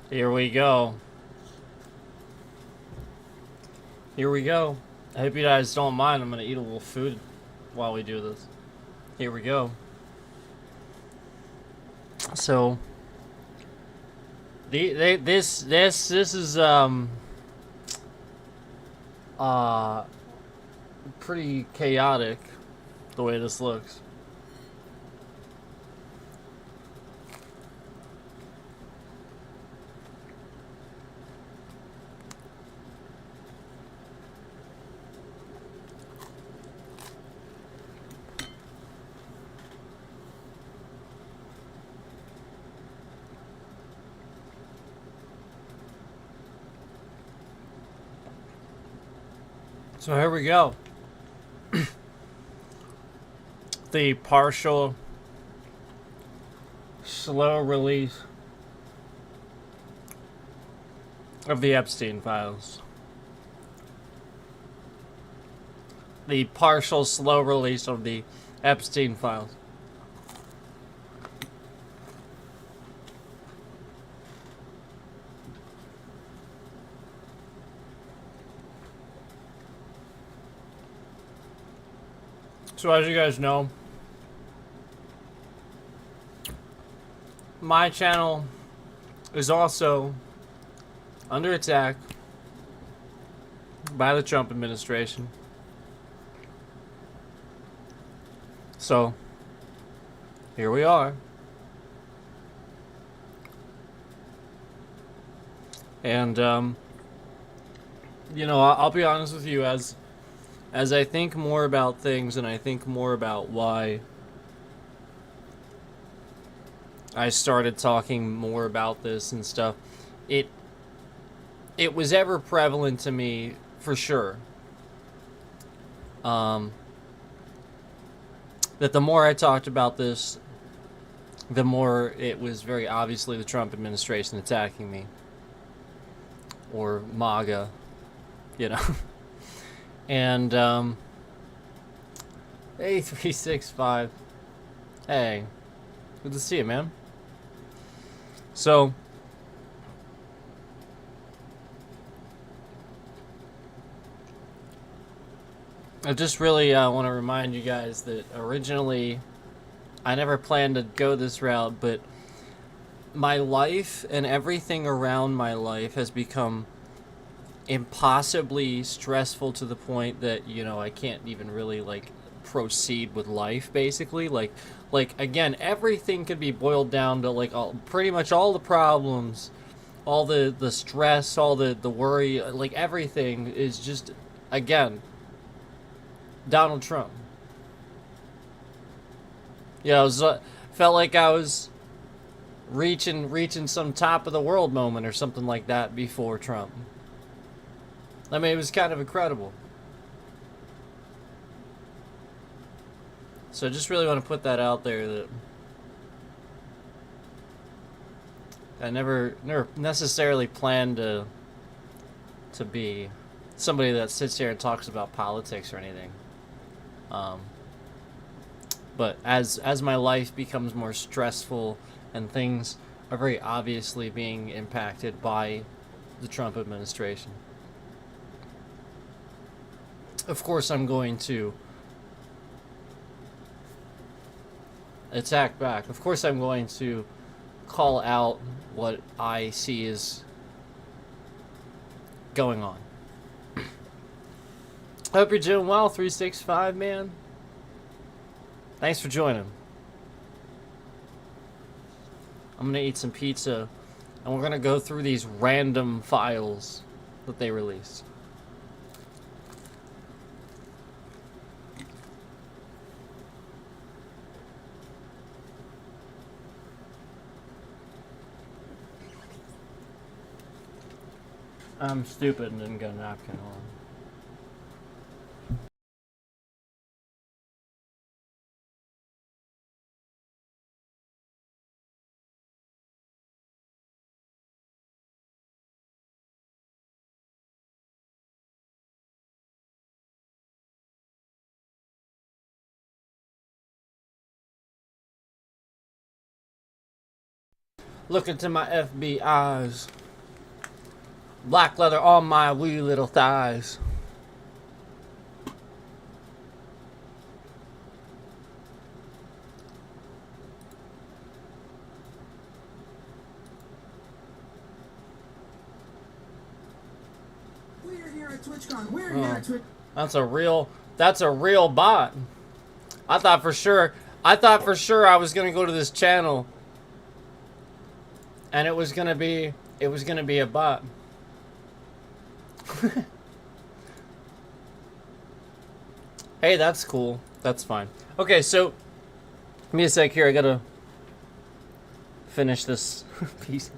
Here we go. Here we go. I hope you guys don't mind. I'm gonna eat a little food while we do this. Here we go. So, this is uh pretty chaotic the way this looks. So here we go. The partial slow release of the Epstein files. The partial slow release of the Epstein files. So as you guys know, my channel is also under attack by the Trump administration. So, here we are. And, I'll be honest with you, as I think more about things and I think more about why I started talking more about this and stuff, it it was ever prevalent to me for sure. That the more I talked about this, the more it was very obviously the Trump administration attacking me. Or MAGA, you know. And, A365. Hey, good to see you, man. So, I just really want to remind you guys that originally I never planned to go this route, but my life and everything around my life has become impossibly stressful to the point that, I can't even really, proceed with life, basically. Like again, everything could be boiled down to, pretty much all the problems, all the stress, all the worry, like, everything is just, again, Donald Trump. Yeah, it was, felt like I was reaching some top of the world moment or something like that before Trump. I mean, it was kind of incredible. So I just really want to put that out there that I never necessarily planned to be somebody that sits here and talks about politics or anything. Um, but as my life becomes more stressful and things are very obviously being impacted by the Trump administration, of course I'm going to attack back. Of course I'm going to call out what I see is going on. Hope you're doing well, 365, man. Thanks for joining. I'm gonna eat some pizza, and we're gonna go through these random files that they released. I'm stupid and didn't get a napkin on. Look into my FB eyes. Black leather on my wee little thighs. We're here at TwitchCon. We're here at Twitch. That's a real bot. I thought for sure I was gonna go to this channel and it was gonna be a bot. Hey, that's cool. That's fine. Okay, so give me a sec here. I gotta finish this piece.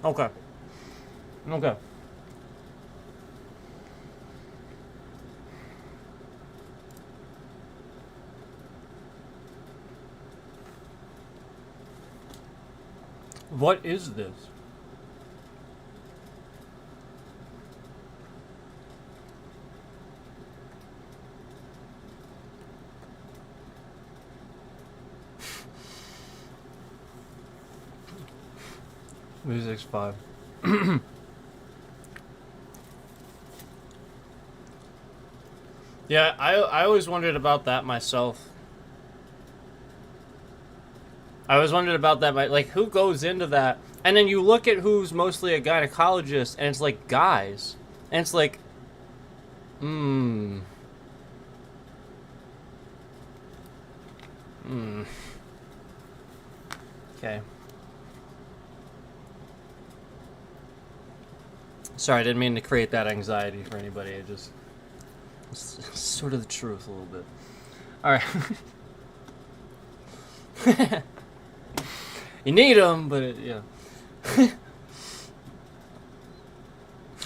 Okay. Okay. What is this? Music's 5. Yeah, I always wondered about that myself. I always wondered about that, like, who goes into that? And then you look at who's mostly a gynecologist, and it's like guys. And it's like, Okay. Sorry, I didn't mean to create that anxiety for anybody. It's sort of the truth a little bit. Alright. You need them, but yeah.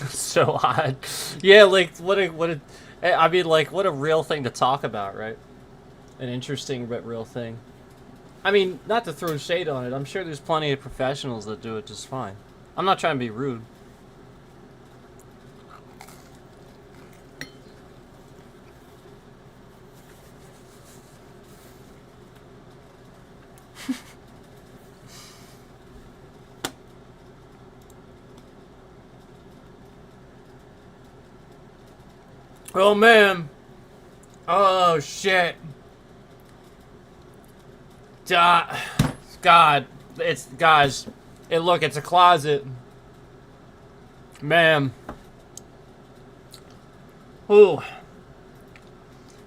So odd. Yeah, like, what a, I mean, like, what a real thing to talk about, right? An interesting but real thing. I mean, not to throw shade on it, I'm sure there's plenty of professionals that do it just fine. I'm not trying to be rude. Oh man. Oh shit. God. It's, guys. Look, it's a closet. Man. Ooh.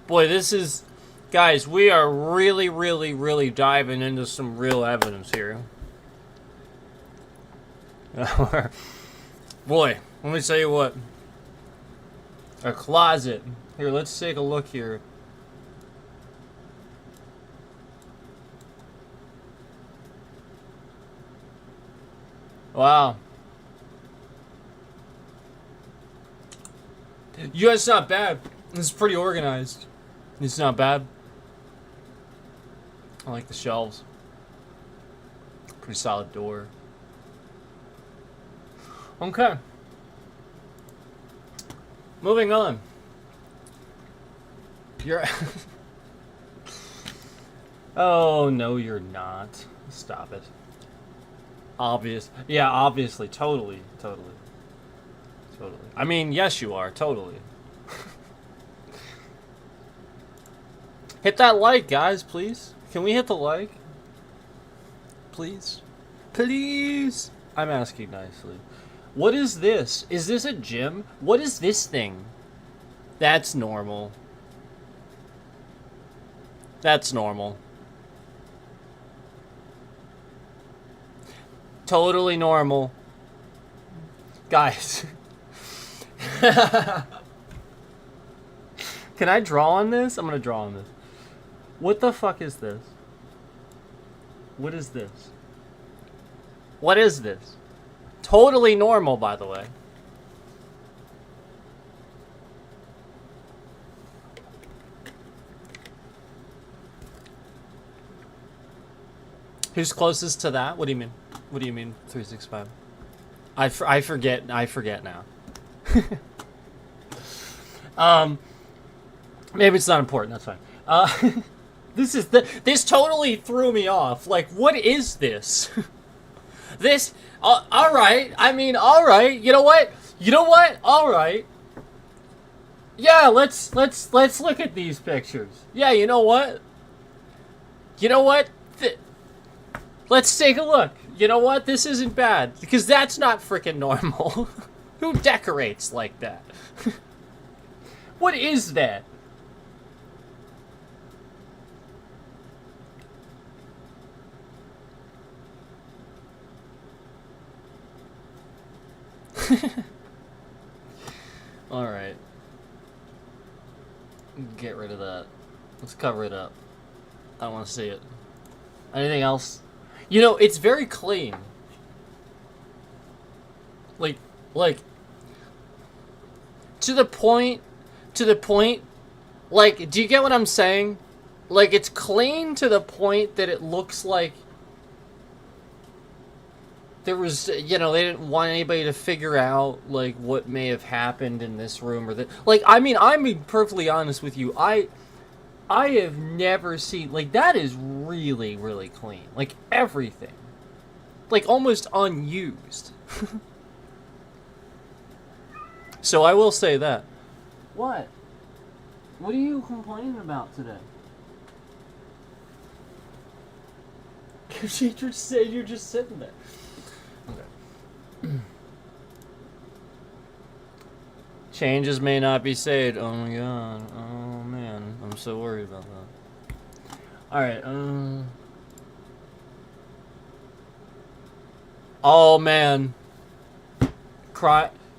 Boy, this is... Guys, we are really, really, really diving into some real evidence here. Boy, let me tell you what. A closet. Here, let's take a look here. Wow. You guys, it's not bad. This is pretty organized. It's not bad. I like the shelves. Pretty solid door. Okay. Moving on. You're... Oh, no, you're not. Stop it. Obvious. Yeah, obviously. Totally. Totally. Totally. I mean, yes, you are. Totally. Hit that like, guys, please. Can we hit the like? Please? Please? I'm asking nicely. What is this? Is this a gym? What is this thing? That's normal. That's normal. Totally normal. Guys. Can I draw on this? I'm gonna draw on this. What the fuck is this? What is this? What is this? Totally normal, by the way. Who's closest to that? What do you mean? What do you mean 365? I forget now. Maybe it's not important. That's fine. This totally threw me off. Like, what is this? This. All right. I mean, all right. You know what? All right. Yeah. Let's look at these pictures. Yeah. You know what? Let's take a look. You know what? This isn't bad because that's not freaking normal. Who decorates like that? What is that? All right. Get rid of that. Let's cover it up. I don't want to see it. Anything else? You know, it's very clean. Like, to the point, like, do you get what I'm saying? Like, it's clean to the point that it looks like there was, you know, they didn't want anybody to figure out, like, what may have happened in this room or that. Like, I mean, I'm being perfectly honest with you. I have never seen, like, that is really, really clean. Like, everything. Like, almost unused. So I will say that. What? What are you complaining about today? She just said you're just sitting there. Okay. Changes may not be saved. Oh my god. Oh man. I'm so worried about that. Alright, oh man.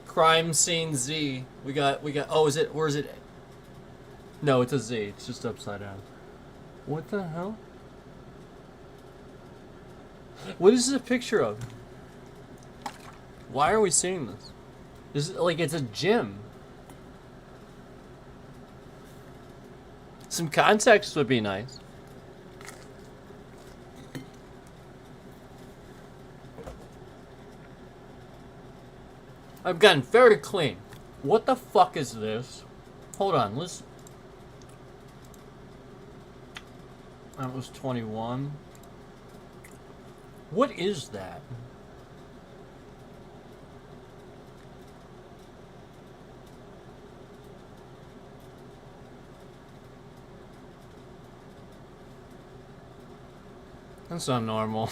Crime Scene Z. We got, oh, where is it? No, it's a Z. It's just upside down. What the hell? What is this a picture of? Why are we seeing this? This is like, it's a gym. Some context would be nice. I've gotten very clean. What the fuck is this? Hold on, let's... That was 21. What is that? That's not normal.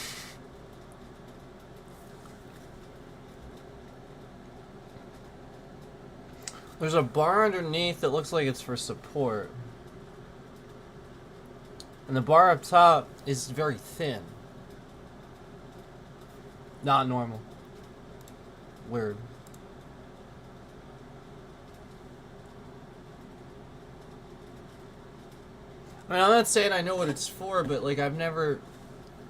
There's a bar underneath that looks like it's for support. And the bar up top is very thin. Not normal. Weird. I mean, I'm not saying I know what it's for, but, like, I've never...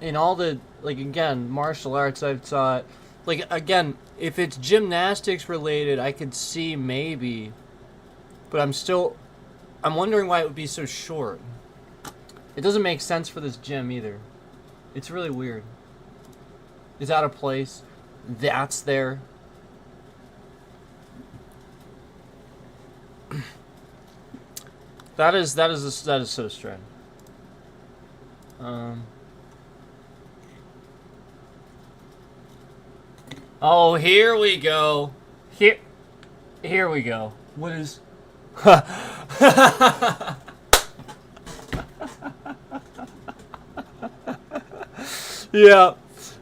In all the, like, again, martial arts I've taught... Like, again, if it's gymnastics related, I could see maybe. But I'm wondering why it would be so short. It doesn't make sense for this gym either. It's really weird. It's out of place. That's there. That is so strange. Oh, here we go. Here we go. What is...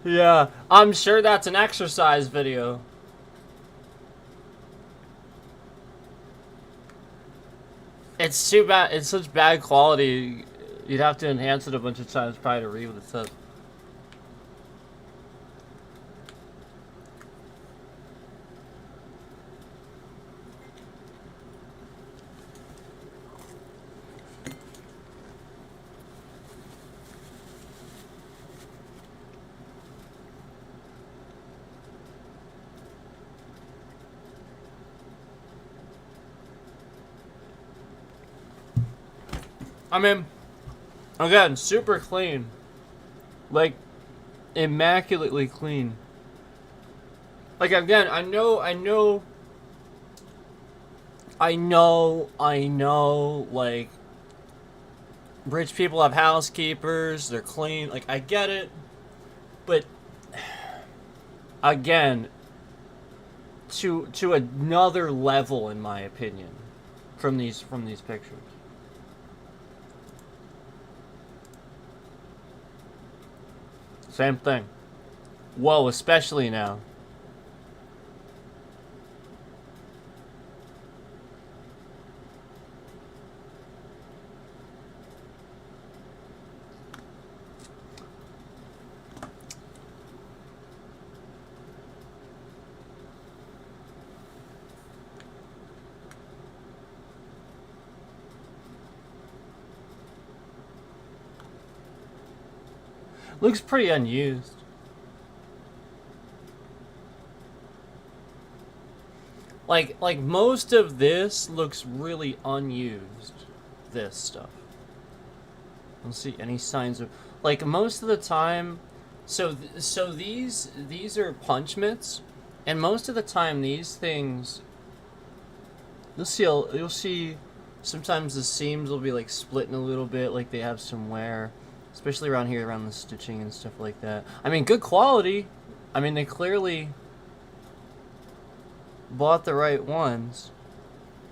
Yeah. I'm sure that's an exercise video. It's too bad. It's such bad quality. You'd have to enhance it a bunch of times probably to read what it says. I mean, again, super clean. Like, Immaculately clean. Like, again, I know, like, rich people have housekeepers, they're clean, like, I get it, but, again, to another level, in my opinion, from these pictures. Same thing. Whoa, especially now. Looks pretty unused. Like most of this looks really unused. This stuff. I don't see any signs of, like, most of the time. So these are punch mitts, and most of the time these things. You'll see. Sometimes the seams will be like splitting a little bit, like they have some wear, especially around here, around the stitching and stuff like that. I mean, good quality. I mean, they clearly bought the right ones,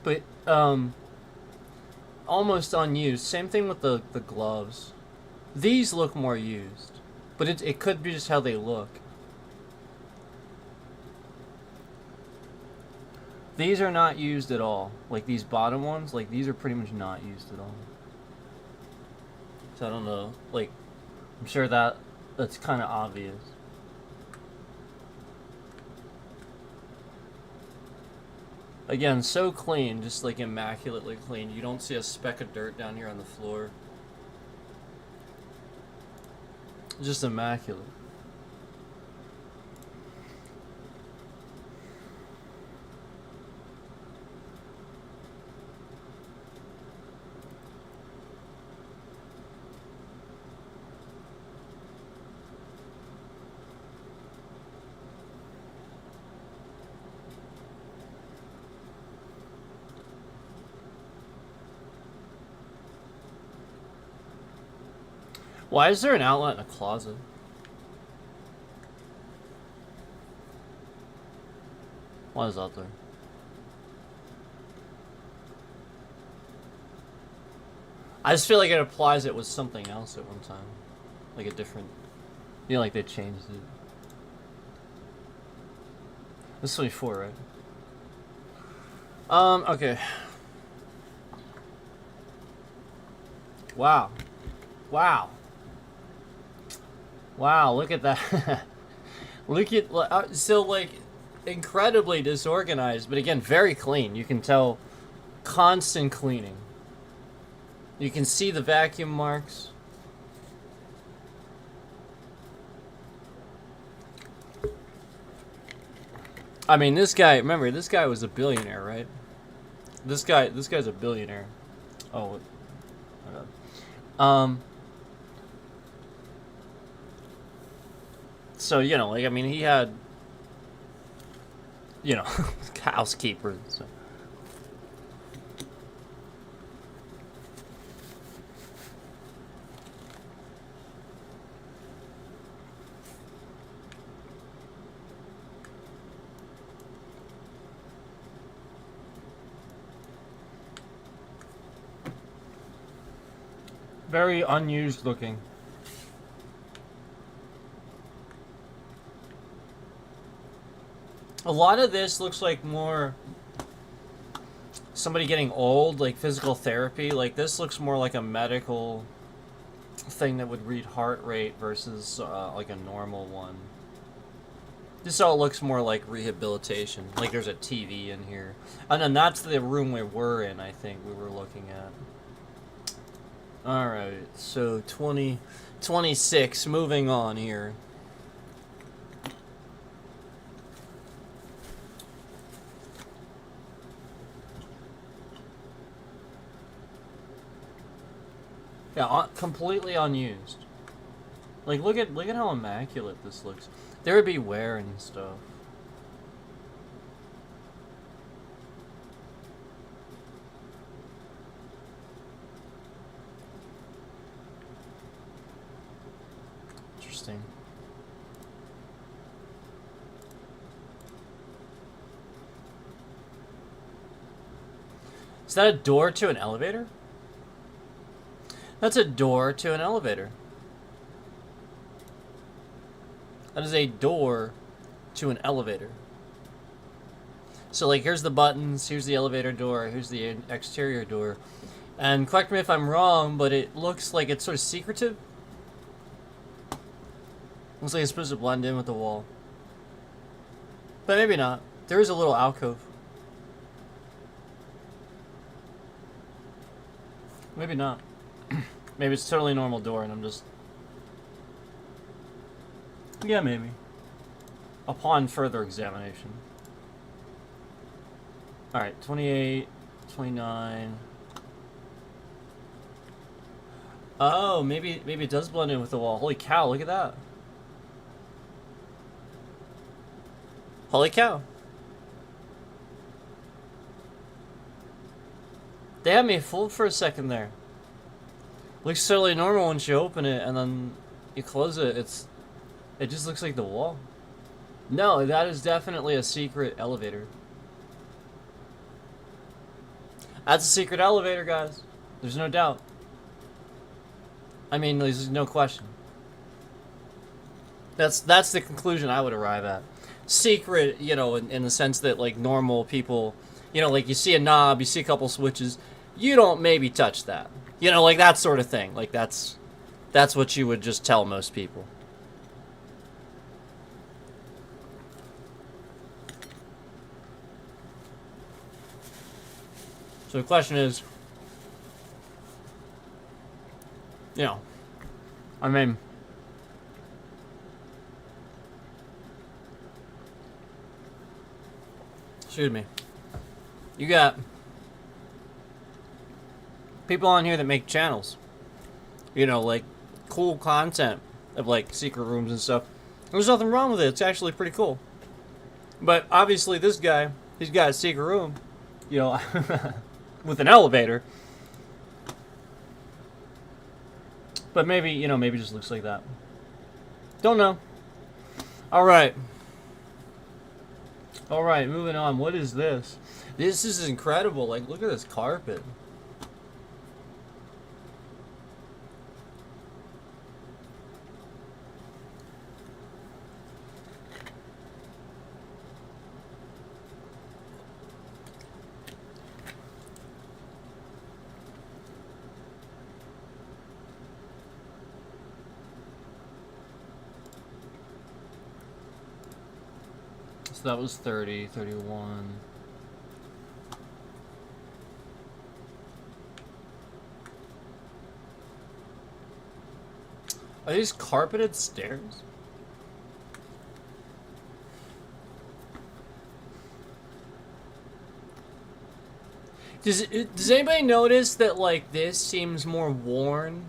but almost unused. Same thing with the gloves. These look more used, but it could be just how they look. These are not used at all. Like these bottom ones, like these are pretty much not used at all. So I don't know. Like, I'm sure that's kind of obvious. Again, so clean, just like immaculately clean. You don't see a speck of dirt down here on the floor. Just immaculate. Why is there an outlet in a closet? Why is that there? I just feel like it applies it with something else at one time. Like a different... You know, like they changed it. This is 24, right? Okay. Wow. Wow. Wow, look at that. Look at... so, like, incredibly disorganized, but again, very clean. You can tell constant cleaning. You can see the vacuum marks. I mean, this guy, remember, this guy was a billionaire, right? This guy's a billionaire. Oh, so, you know, like, I mean, he had, you know, housekeepers and stuff. Very unused looking. A lot of this looks like more somebody getting old, like physical therapy. Like this looks more like a medical thing that would read heart rate versus like a normal one. This all looks more like rehabilitation. Like there's a TV in here. And then that's the room we were in, I think we were looking at. Alright, so 26, moving on here. Yeah, completely unused. Like, look at how immaculate this looks. There would be wear and stuff. Interesting. Is that a door to an elevator? That's a door to an elevator. That is a door to an elevator. So, like, here's the buttons, here's the elevator door, here's the exterior door. And correct me if I'm wrong, but it looks like it's sort of secretive. Looks like it's supposed to blend in with the wall. But maybe not. There is a little alcove. Maybe not. Maybe it's a totally normal door and I'm just... Yeah, maybe. Upon further examination. Alright, 28, 29... Oh, maybe it does blend in with the wall. Holy cow, look at that. Holy cow. They had me fooled for a second there. Looks totally normal once you open it and then you close it. It just looks like the wall. No, that is definitely a secret elevator. That's a secret elevator, guys. There's no doubt. I mean, there's no question. That's the conclusion I would arrive at. Secret, you know, in the sense that, like, normal people, you know, like, you see a knob, you see a couple switches, you don't maybe touch that. You know, like, that sort of thing. Like, that's what you would just tell most people. So the question is, you know, I mean, excuse me, you got people on here that make channels, you know, like cool content of like secret rooms and stuff. There's nothing wrong with it. It's actually pretty cool. But obviously this guy, he's got a secret room, you know, with an elevator. But maybe, you know, maybe it just looks like that. Don't know. Alright. Alright, moving on. What is this? This is incredible. Like, look at this carpet. So that was 30, 31. Are these carpeted stairs? Does anybody notice that, like, this seems more worn,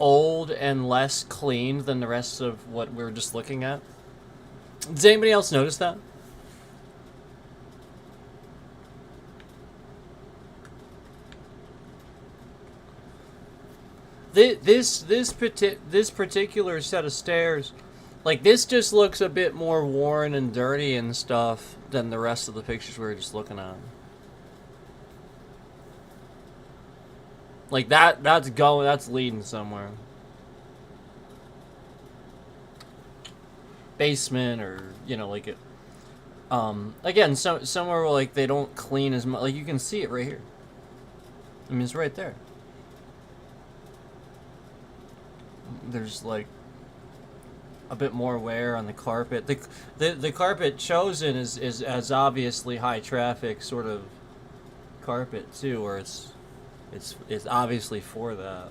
old, and less clean than the rest of what we were just looking at? Does anybody else notice that? This particular set of stairs, like, this just looks a bit more worn and dirty and stuff than the rest of the pictures we were just looking at. Like, that's leading somewhere. Basement, or, you know, like it, again, somewhere where, like, they don't clean as much. Like, you can see it right here. I mean, it's right there. There's, like, a bit more wear on the carpet. The carpet chosen is obviously high traffic sort of carpet too, or it's obviously for that.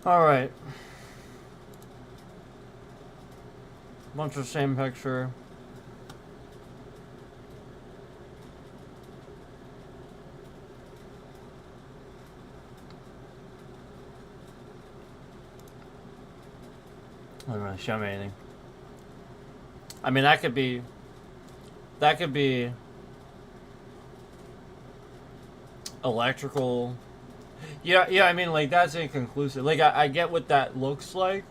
All right. Bunch of same picture. Doesn't really show me anything. I mean, that could be electrical. Yeah, I mean, like, that's inconclusive. Like, I get what that looks like.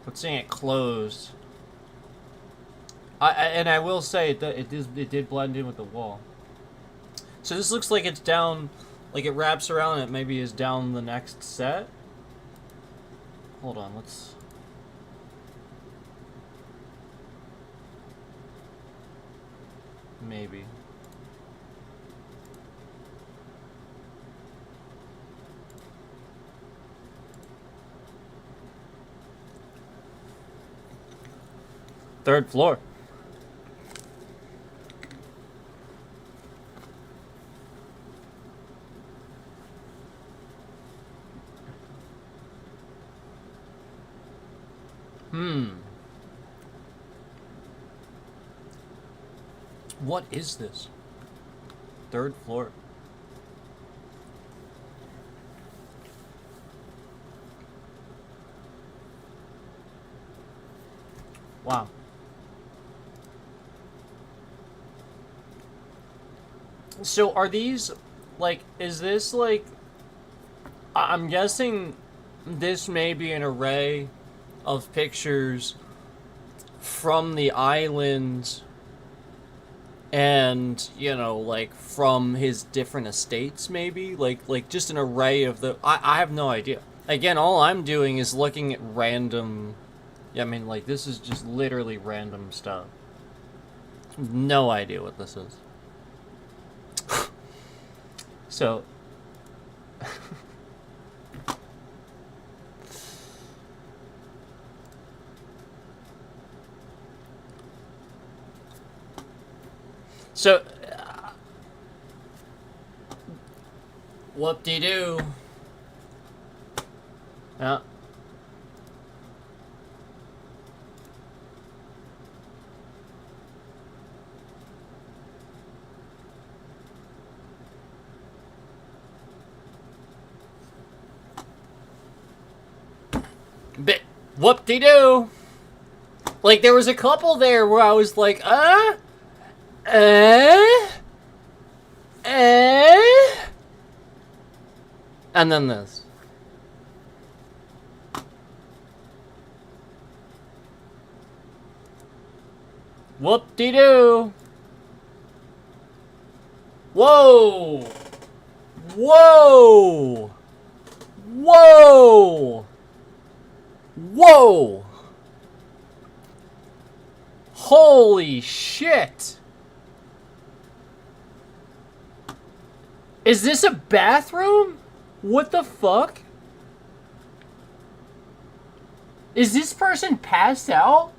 But seeing it closed. And I will say, it did blend in with the wall. So this looks like it's down, like it wraps around and it maybe is down the next set. Hold on, let's... Maybe. Third floor. What is this? Third floor. Wow. So are these, like, is this like, I'm guessing this may be an array of pictures from the island and, you know, like, from his different estates, maybe? Like just an array of the... I have no idea. Again, all I'm doing is looking at random... Yeah, I mean, like, this is just literally random stuff. No idea what this is. So... So, whoop-de-doo. Yeah. Bit whoop-de-doo. Like, there was a couple there where I was like, and then this. Whoop-de-doo. Whoa! Whoa! Whoa! Whoa! Holy shit! Is this a bathroom? What the fuck? Is this person passed out?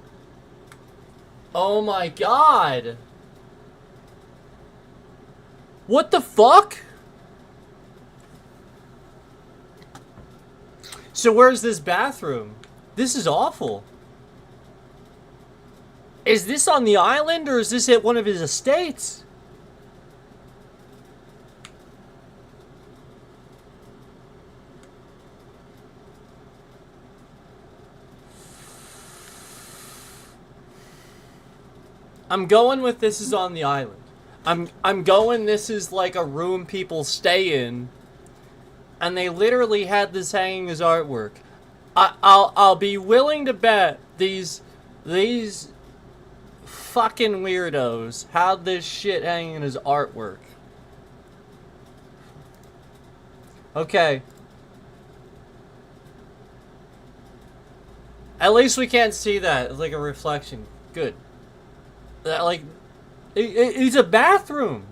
Oh my god. What the fuck? So where's this bathroom? This is awful. Is this on the island or is this at one of his estates? I'm going with this is on the island. I'm going this is like a room people stay in. And they literally had this hanging as artwork. I'll be willing to bet these fucking weirdos had this shit hanging as artwork. Okay. At least we can't see that. It's like a reflection. Good. Like, it's a bathroom.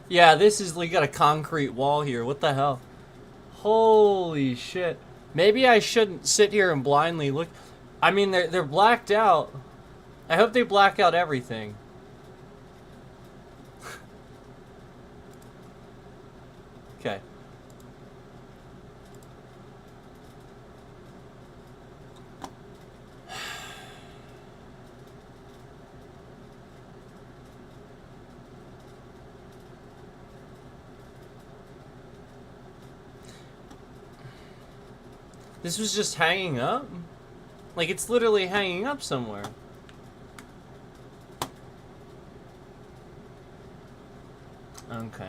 Yeah, this is, like, got a concrete wall here. What the hell? Holy shit. Maybe I shouldn't sit here and blindly look. I mean, they're blacked out. I hope they black out everything. Okay. This was just hanging up? Like, it's literally hanging up somewhere. Okay.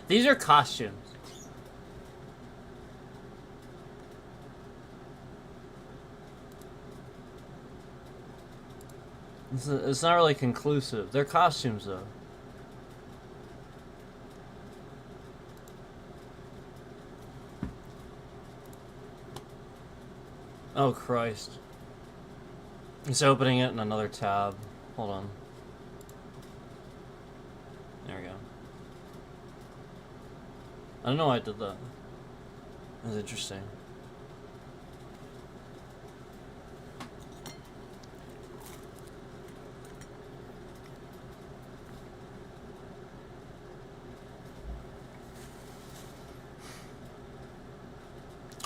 These are costumes. It's not really conclusive. They're costumes, though. Oh, Christ. It's opening it in another tab. Hold on. There we go. I don't know why I did that. That's interesting.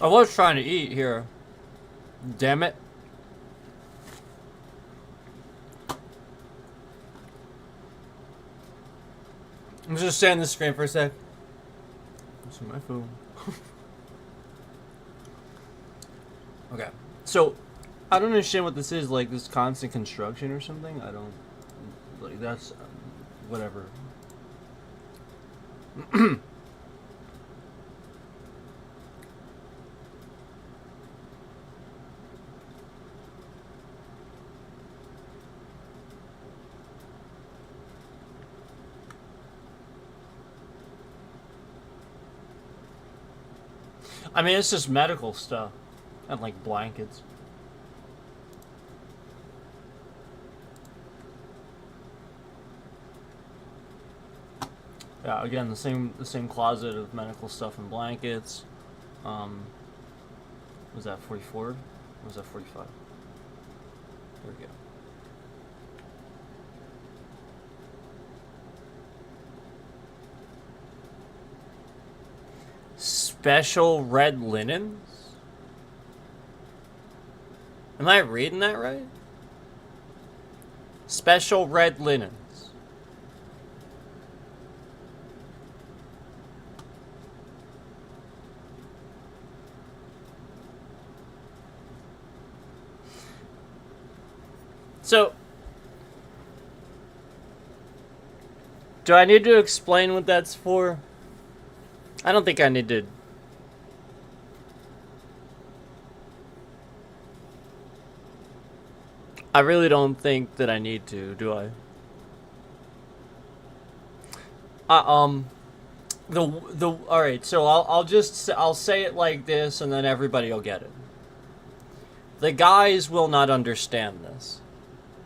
I was trying to eat here. Damn it. I'm just staying on the screen for a sec. This is my phone. Okay. So, I don't understand what this is, like this constant construction or something. I don't, like, that's, whatever. I mean, it's just medical stuff. And, like, blankets. Yeah, again, the same closet of medical stuff and blankets. Was that 44? Or was that 45? There we go. Special red linens? Am I reading that right? Special red linens. So, do I need to explain what that's for? I don't think I need to. I really don't think that I need to, do I? All right, so I'll say it like this, and then everybody will get it. The guys will not understand this,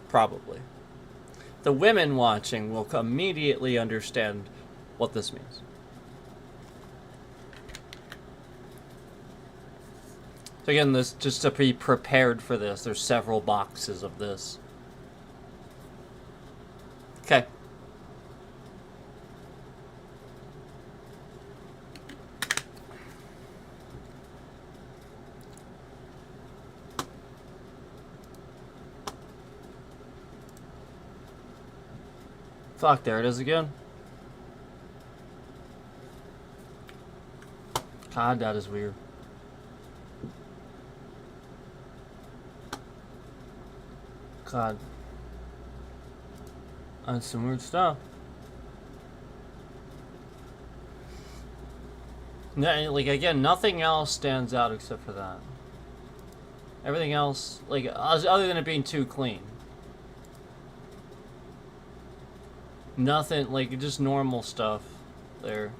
probably. The women watching will immediately understand what this means. So again, this just to be prepared for this, there's several boxes of this. Okay. Fuck, there it is again. God, that is weird. God. That's some weird stuff. No, like, again, nothing else stands out except for that. Everything else, like, other than it being too clean. Nothing, like, just normal stuff there.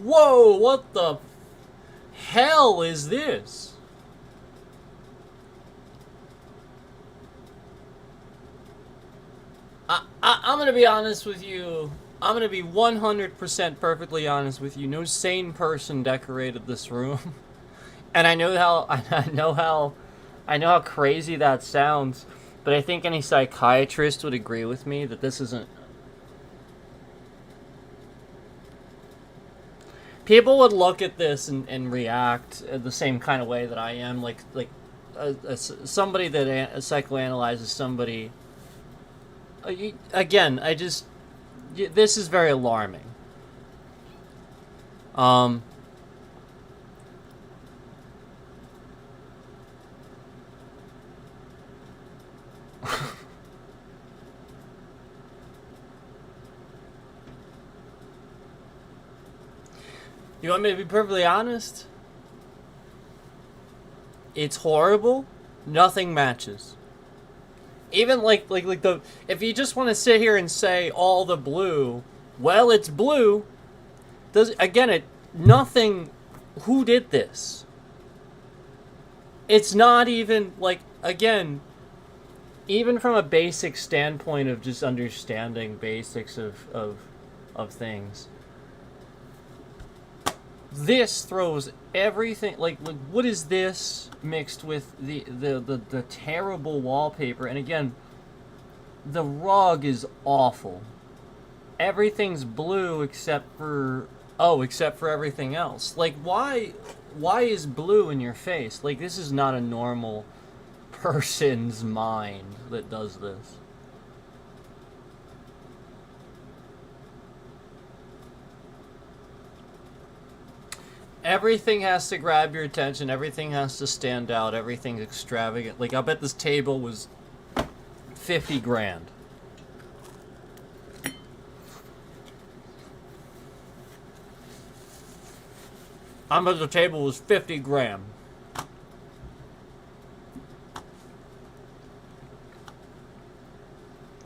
Whoa, what the hell is this? I'm gonna be honest with you. I'm gonna be 100% perfectly honest with you. No sane person decorated this room. And I know how I know how crazy that sounds, but I think any psychiatrist would agree with me that this isn't. People would look at this and react the same kind of way that I am, like somebody that psychoanalyzes somebody. Again, this is very alarming. You want me to be perfectly honest? It's horrible. Nothing matches. Even like the, if you just want to sit here and say all the blue, well, it's blue. Nothing. Who did this? It's not even like, again, even from a basic standpoint of just understanding basics of things. This throws everything, like what is this mixed with the terrible wallpaper? And again, the rug is awful. Everything's blue except for everything else. Like why is blue in your face? Like this is not a normal person's mind that does this. Everything has to grab your attention. Everything has to stand out. Everything's extravagant. Like, I bet this table was 50 grand. I bet the table was 50 grand.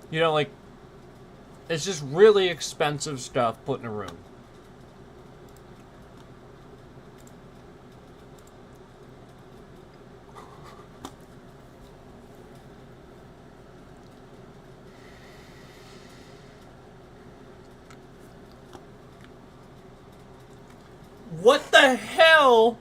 You know, like, it's just really expensive stuff put in a room. What the hell?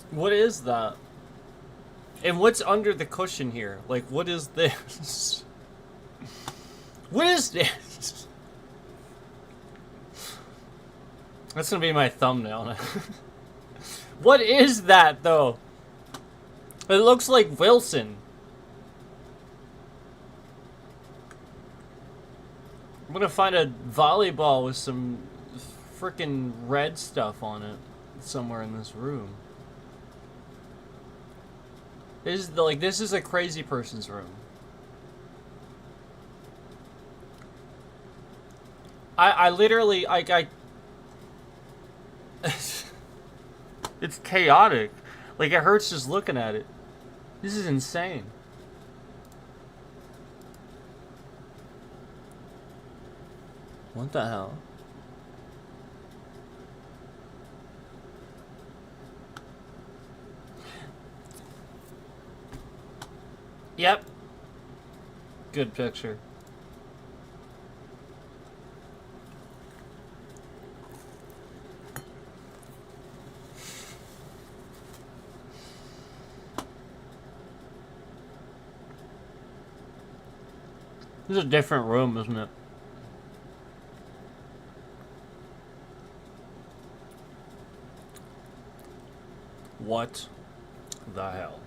What is that? And what's under the cushion here? Like, what is this? What is this? That's gonna be my thumbnail. What is that, though? It looks like Wilson. I'm gonna find a volleyball with some frickin' red stuff on it somewhere in this room. This is a crazy person's room. I literally, it's chaotic. Like, it hurts just looking at it. This is insane. What the hell? Yep. Good picture. This is a different room, isn't it? What the hell?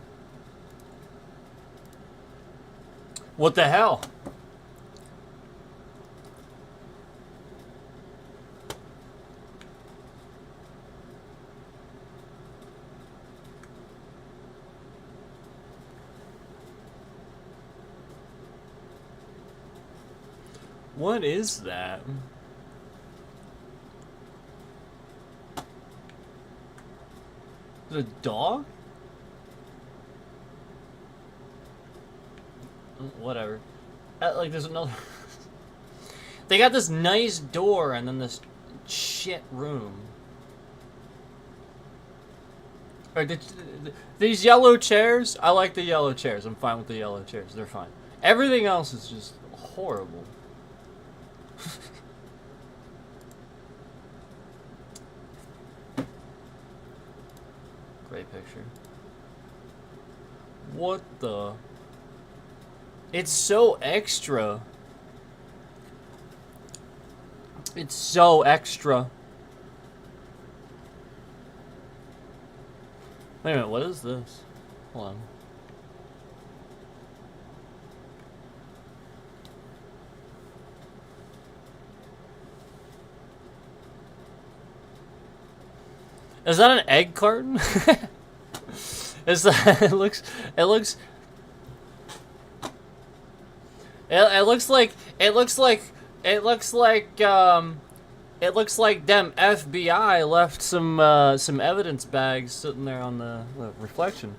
What the hell? What is that? Is it a dog? Whatever. Like, there's another... They got this nice door and then this shit room. Or these yellow chairs, I like the yellow chairs. I'm fine with the yellow chairs. They're fine. Everything else is just horrible. Great picture. What the? It's so extra. It's so extra. Wait a minute, what is this? Hold on. Is that an egg carton? Is that it looks it looks them FBI left some evidence bags sitting there on the reflection.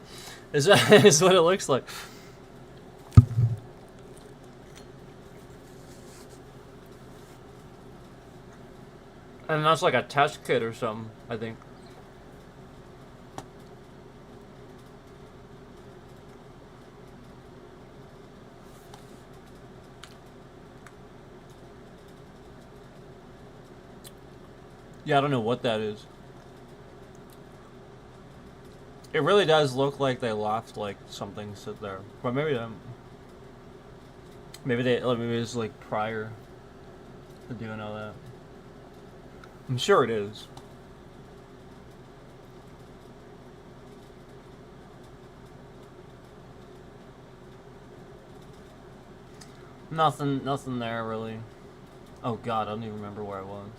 Is what it looks like. And that's like a test kit or something, I think. Yeah, I don't know what that is. It really does look like they left like something sit there, but maybe they didn't. Maybe it's like prior to doing all that. I'm sure it is. Nothing there really. Oh God, I don't even remember where I was.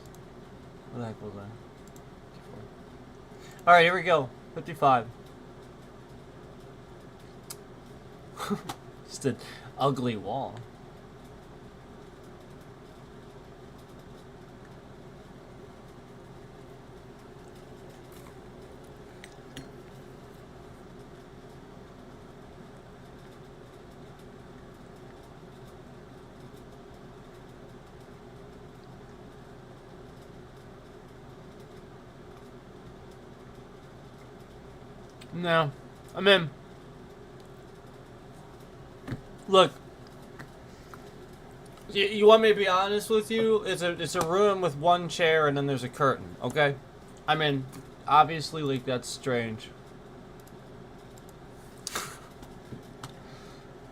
Where the heck was I? Alright, here we go. 55. Just an ugly wall. No, I'm in. Look, you want me to be honest with you? It's a room with one chair and then there's a curtain. Okay, I mean, obviously, like that's strange.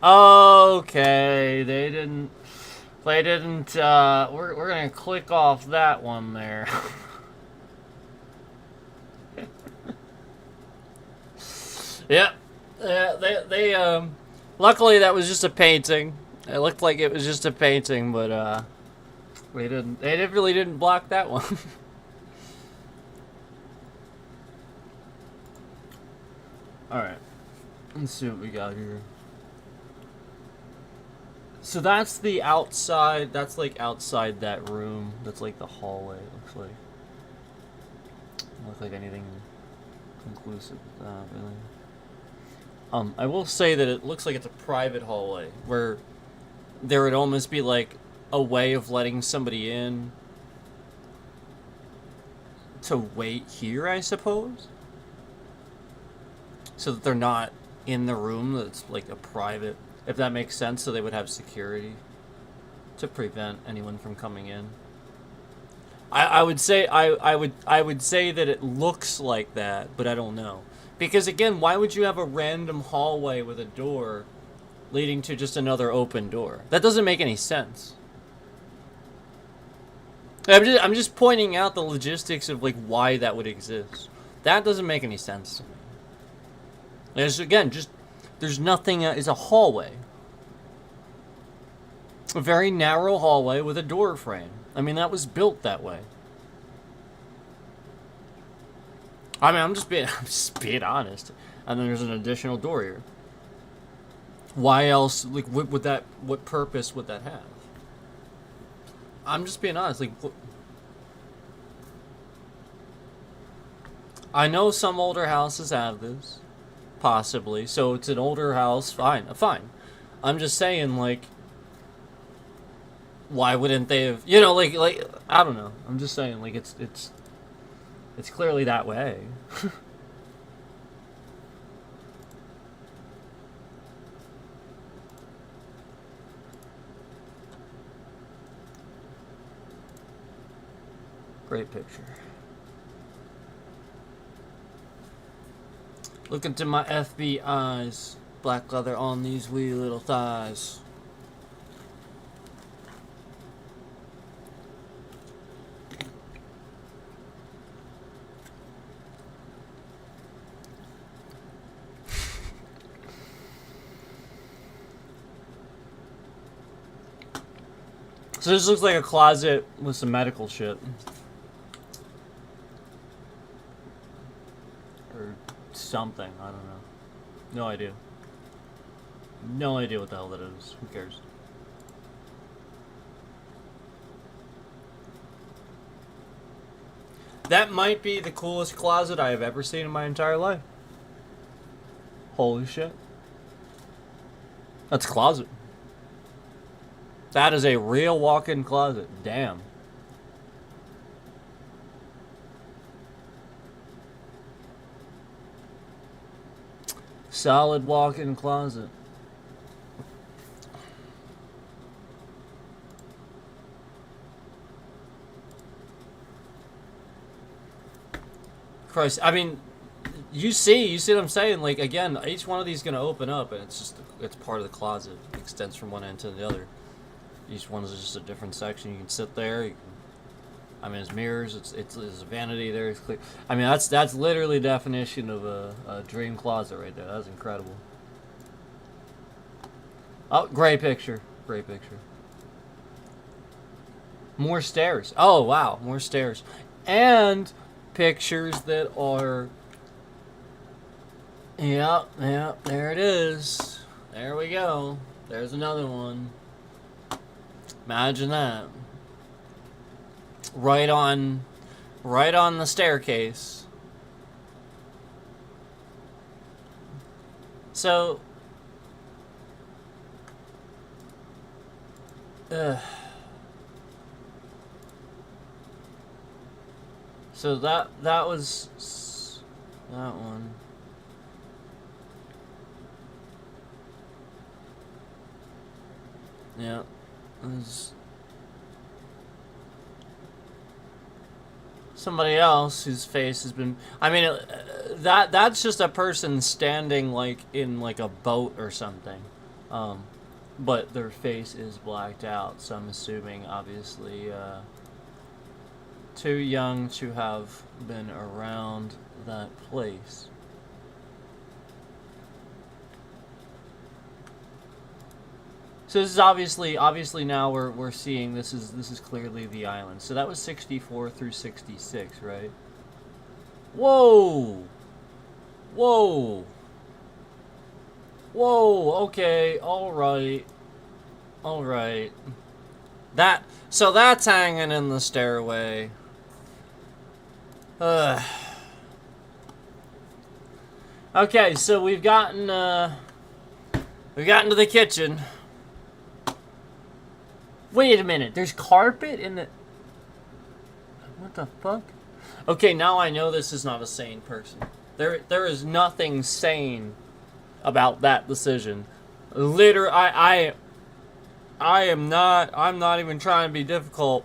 Okay, they didn't. We're gonna click off that one there. Yep. They luckily that was just a painting. It looked like it was just a painting, but they really didn't block that one. Alright. Let's see what we got here. So that's the outside, that's like outside that room. That's like the hallway, it looks like. Doesn't look like anything conclusive with that, really. I will say that it looks like it's a private hallway, where there would almost be like a way of letting somebody in to wait here, I suppose. So that they're not in the room, that's like a private, if that makes sense, so they would have security to prevent anyone from coming in. I would say I would say that it looks like that, but I don't know. Because again, why would you have a random hallway with a door leading to just another open door? That doesn't make any sense. I'm just pointing out the logistics of like why that would exist. That doesn't make any sense to me. There's again just there's nothing. It's a hallway, a very narrow hallway with a door frame. I mean, that was built that way. I mean, I'm just being honest. And then there's an additional door here. Why else? Like, what purpose would that have? I'm just being honest. Like, I know some older houses have this, possibly. So it's an older house. Fine. I'm just saying, like, why wouldn't they have? You know, like I don't know. I'm just saying, like, it's clearly that way. Great picture. Look into my FB eyes. Black leather on these wee little thighs. So this looks like a closet with some medical shit. Or something, I don't know. No idea. No idea what the hell that is. Who cares? That might be the coolest closet I have ever seen in my entire life. Holy shit. That's a closet. That is a real walk-in closet. Damn. Solid walk-in closet. Christ, I mean, you see what I'm saying? Like, again, each one of these is going to open up, and it's part of the closet. It extends from one end to the other. Each one is just a different section. You can sit there. There's mirrors. It's there's a vanity there. It's clear. I mean, that's literally the definition of a dream closet right there. That's incredible. Oh, great picture. Great picture. More stairs. Oh, wow. More stairs. And pictures that are... Yep, there it is. There we go. There's another one. Imagine that. Right on the staircase. So, so that was that one. Yeah. Somebody else whose face has been... I mean, that's just a person standing like in like a boat or something, but their face is blacked out. So I'm assuming, obviously, too young to have been around that place. So this is obviously now we're seeing this is clearly the island. So that was 64 through 66, right? Whoa! Whoa! Whoa! Okay, all right. So that's hanging in the stairway. Okay, so we've gotten to the kitchen. Wait a minute, there's carpet in the... What the fuck? Okay, now I know this is not a sane person. There is nothing sane about that decision. I'm not even trying to be difficult.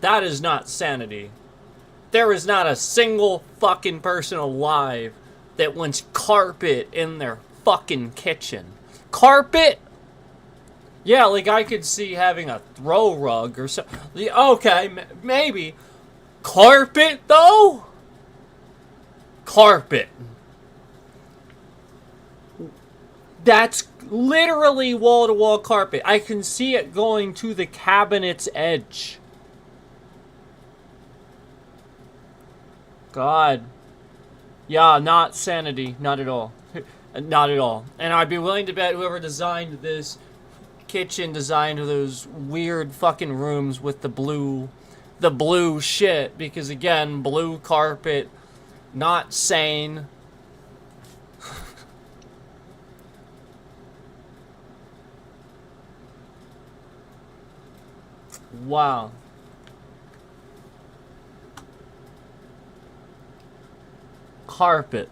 That is not sanity. There is not a single fucking person alive that wants carpet in their fucking kitchen. Carpet? Yeah, like I could see having a throw rug or something. Okay, maybe. Carpet, though? Carpet. That's literally wall-to-wall carpet. I can see it going to the cabinet's edge. God. Yeah, not sanity. Not at all. Not at all. And I'd be willing to bet whoever designed this kitchen designed those weird fucking rooms with the blue shit, because again, blue carpet, not sane. Wow. Carpet.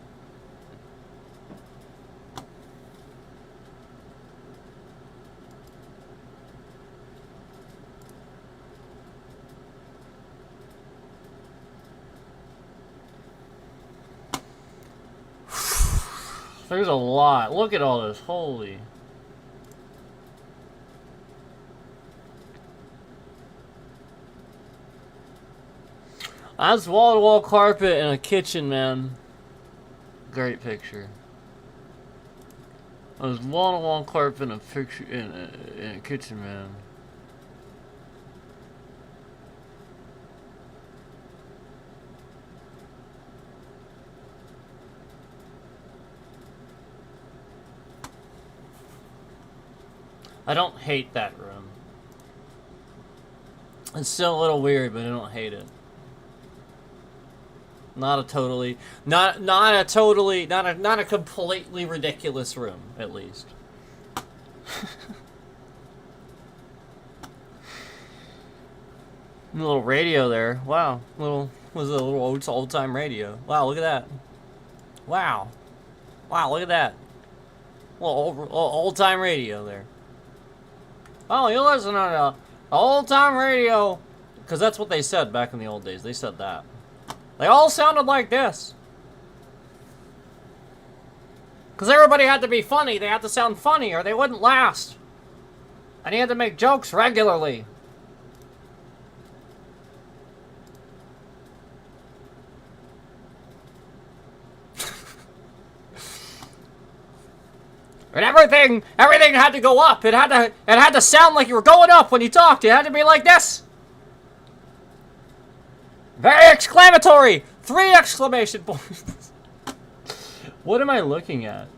There's a lot. Look at all this. Holy. That's wall-to-wall carpet in a kitchen, man. Great picture. There's wall-to-wall carpet in a picture in a kitchen, man. I don't hate that room. It's still a little weird, but I don't hate it. Not a completely ridiculous room, at least. A little radio there. Wow. Was a little old time radio. Wow, look at that. Wow. Wow, look at that. Little old time radio there. Oh, you listen to the old time radio. Because that's what they said back in the old days. They said that. They all sounded like this. Because everybody had to be funny. They had to sound funny or they wouldn't last. And he had to make jokes regularly. And everything had to go up. It had to sound like you were going up when you talked. It had to be like this. Very exclamatory! 3 exclamation points. What am I looking at?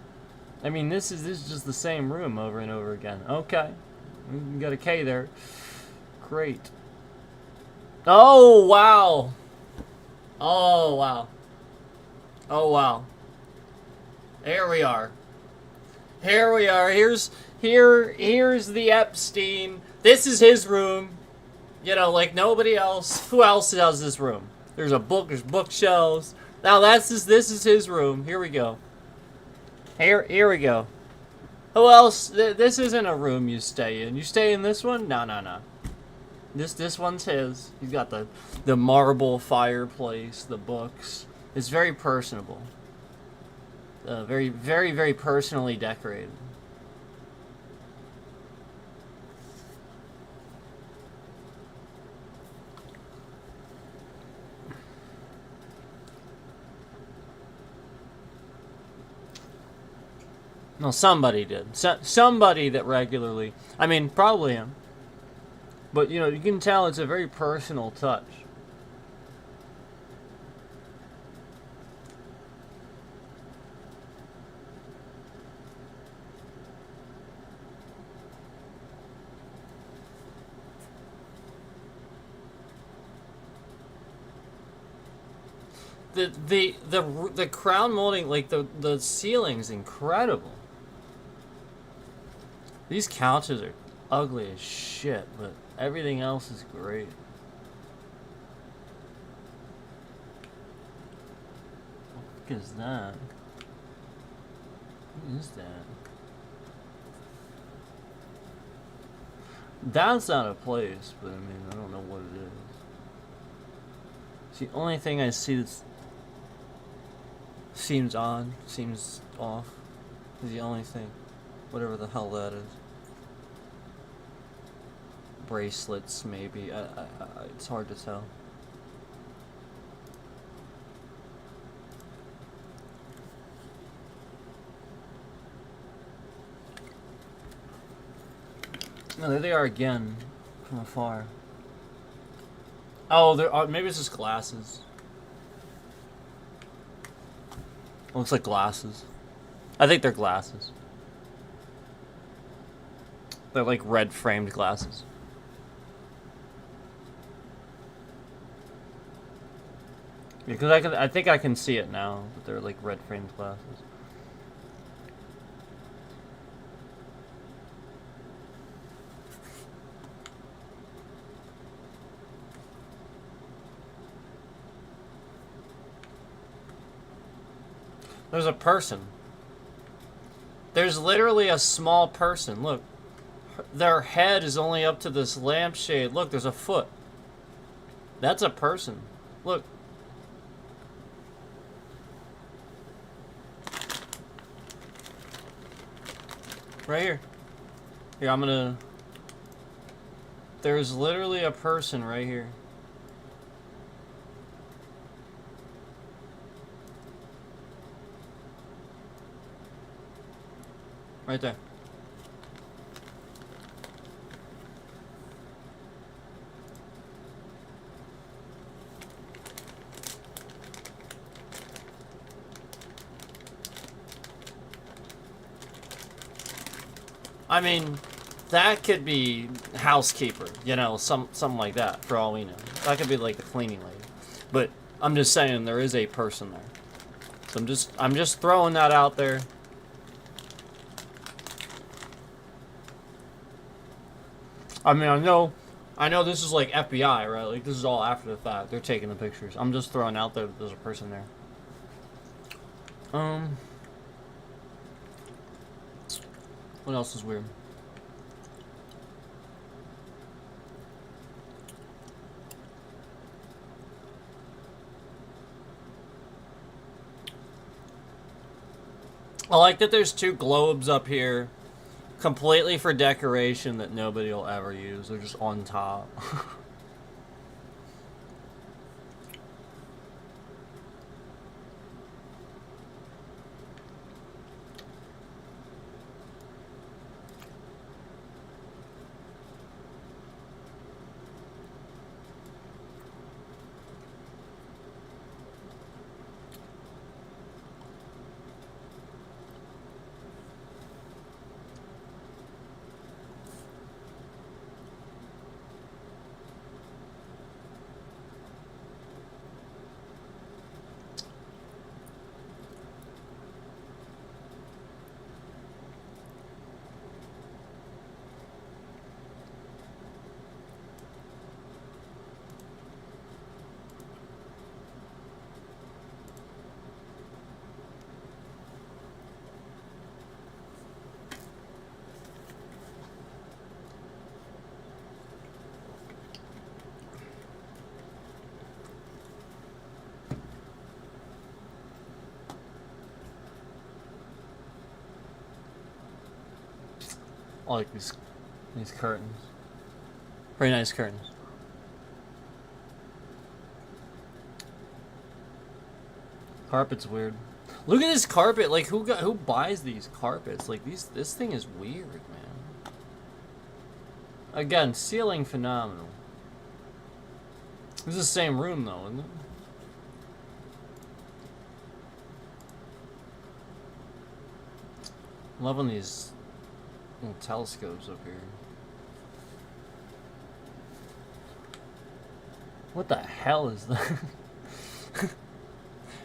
I mean, this is just the same room over and over again. Okay. We got a K there. Great. Oh, wow. Oh, wow. Oh, wow. Here we are. Here we are. Here's the Epstein. This is his room. You know, like nobody else. Who else has this room? There's there's bookshelves. Now this is his room. Here we go. Here we go. Who else? This isn't a room you stay in. You stay in this one? No. This one's his. He's got the marble fireplace, the books. It's very personable. Very, very, very personally decorated. No, somebody did. Somebody that regularly... I mean, probably him. But, you know, you can tell it's a very personal touch. The crown molding, like the ceiling's incredible. These couches are ugly as shit, but everything else is great. What is that? What is that? That's not a place, but I mean, I don't know what it is. It's the only thing I see that's seems odd, seems off, is the only thing. Whatever the hell that is. Bracelets, maybe. It's hard to tell. No, there they are again, from afar. Oh, there are, maybe it's just glasses. Looks like glasses. I think they're glasses. They're like red framed glasses. Yeah, because I think I can see it now, but they're like red framed glasses. There's a person. There's literally a small person. Look. Their head is only up to this lampshade. Look, there's a foot. That's a person. Look. Right here. Here, I'm gonna... There's literally a person right here. Right there. I mean, that could be housekeeper, you know, something like that, for all we know. That could be like the cleaning lady. But I'm just saying there is a person there. So I'm just throwing that out there. I mean, I know this is like FBI, right? Like this is all after the fact. They're taking the pictures. I'm just throwing out there that there's a person there. What else is weird? I like that there's two globes up here, completely for decoration that nobody will ever use. They're just on top. I like these curtains. Very nice curtains. Carpet's weird. Look at this carpet. Like who buys these carpets? Like this thing is weird, man. Again, ceiling phenomenal. This is the same room though, isn't it? Loving these little telescopes up here. What the hell is that?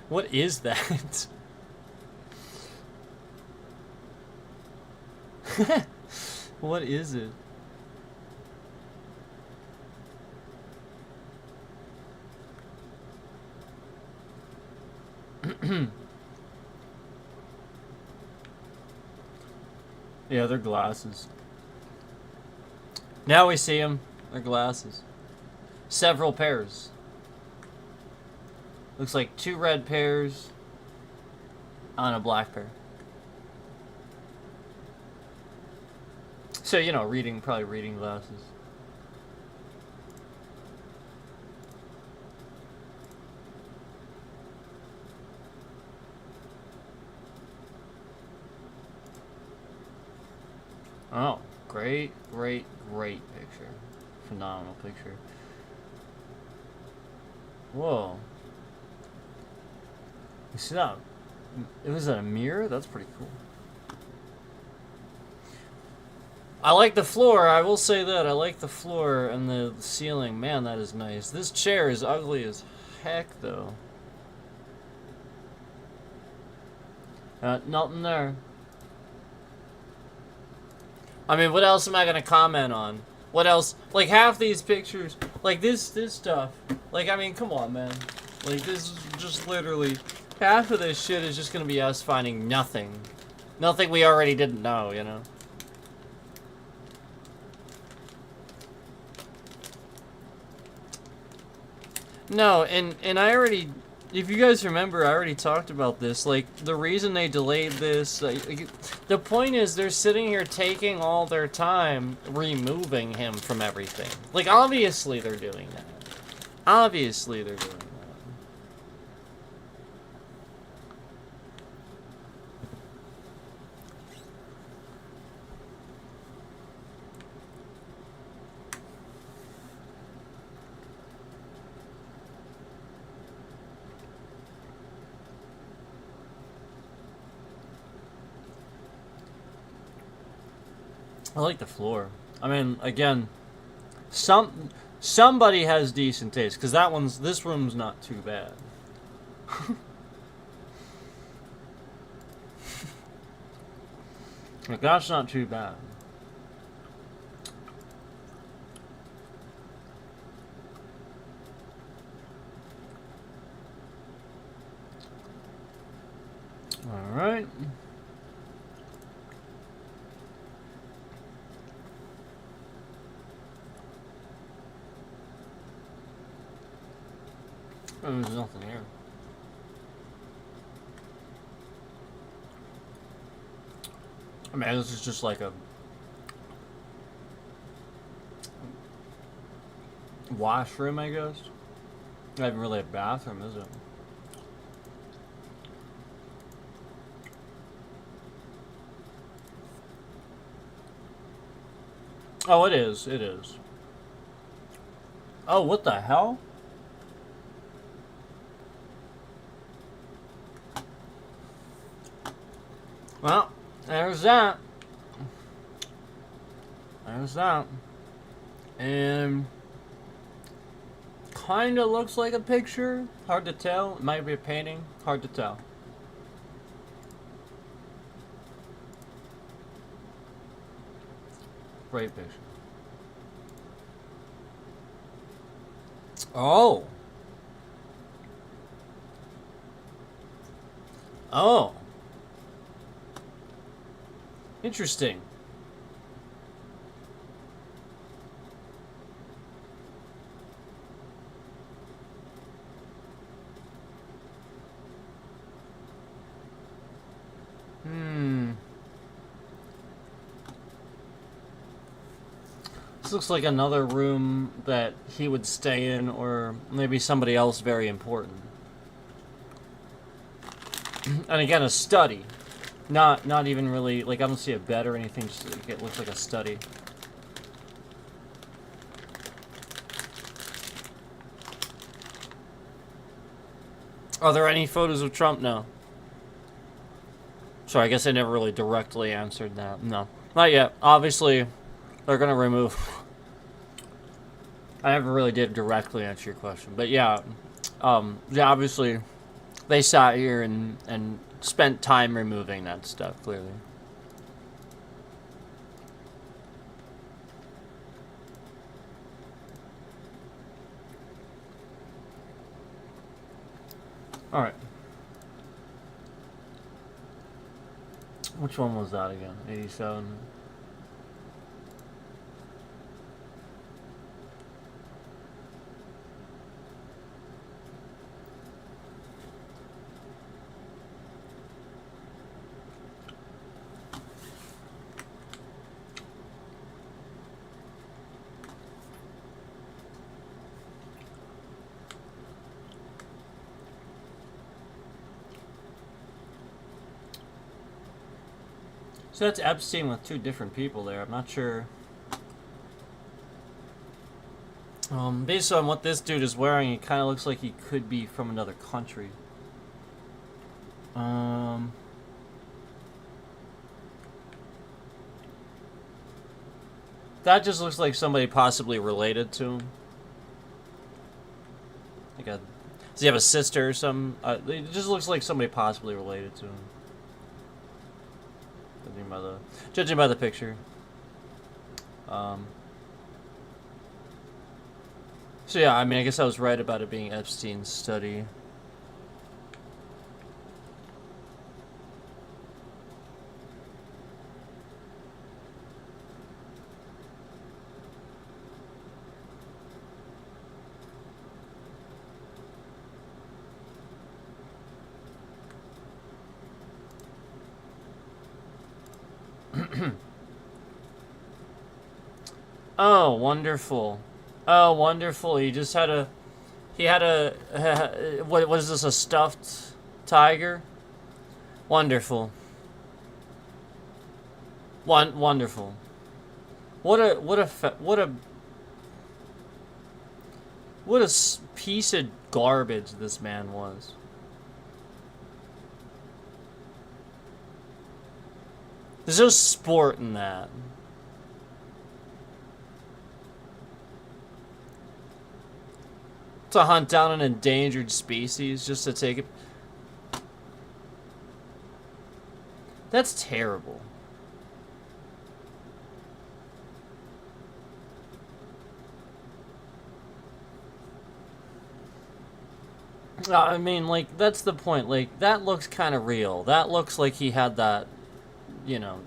What is that? What is it? Yeah, they're glasses. Now we see them. They're glasses. Several pairs. Looks like 2 red pairs on a black pair. So, you know, probably reading glasses. Oh, great picture. Phenomenal picture. Whoa. You see that? It was a mirror? That's pretty cool. I like the floor. I will say that. I like the floor and the ceiling. Man, that is nice. This chair is ugly as heck, though. Nothing there. I mean, what else am I gonna comment on? What else? Like, half these pictures, like this stuff. Like, I mean, come on, man. Like, this is just literally, half of this shit is just gonna be us finding nothing. Nothing we already didn't know, you know? No, and I already, if you guys remember, I already talked about this. Like, the reason they delayed this, The point is, they're sitting here taking all their time removing him from everything. Like, obviously they're doing that. Obviously they're doing that. I like the floor. I mean, again, somebody has decent taste, because this room's not too bad. Like, that's not too bad. All right. Oh, there's nothing here. I mean, this is just like a washroom, I guess. Not even really a bathroom, is it? Oh, it is. It is. Oh, what the hell? Well, there's that. There's that. And kind of looks like a picture. Hard to tell. It might be a painting. Hard to tell. Great picture. Oh. Oh. Interesting. This looks like another room that he would stay in, or maybe somebody else very important. And again, a study. Not even really, like, I don't see a bed or anything, just like, it looks like a study. Are there any photos of Trump? No. Sorry, I guess I never really directly answered that. No. Not yet. Obviously, they're gonna remove... I never really did directly answer your question. But yeah, yeah, obviously, they sat here and spent time removing that stuff, clearly. Alright. Which one was that again? 87? So that's Epstein with two different people there. I'm not sure. Based on what this dude is wearing, it kind of looks like he could be from another country. That just looks like somebody possibly related to him. Like a, does he have a sister or something? It just looks like somebody possibly related to him. Judging by the picture. So yeah, I mean, I guess I was right about it being Epstein's study. Oh, wonderful. Oh, wonderful. He just had a... He had a... what is this, a stuffed tiger? Wonderful. Wonderful. What a piece of garbage this man was. There's no sport in that. To hunt down an endangered species just to take it. That's terrible. I mean, like, that's the point. Like, that looks kind of real. That looks like he had that, you know.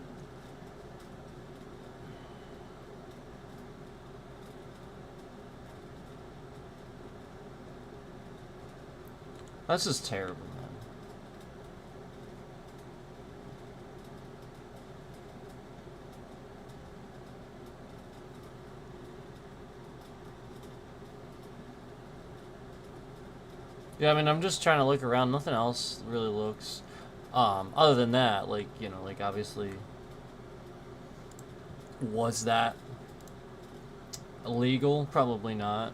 That's just terrible, man. Yeah, I mean, I'm just trying to look around. Nothing else really looks, other than that, like, you know, like, obviously, was that illegal? Probably not.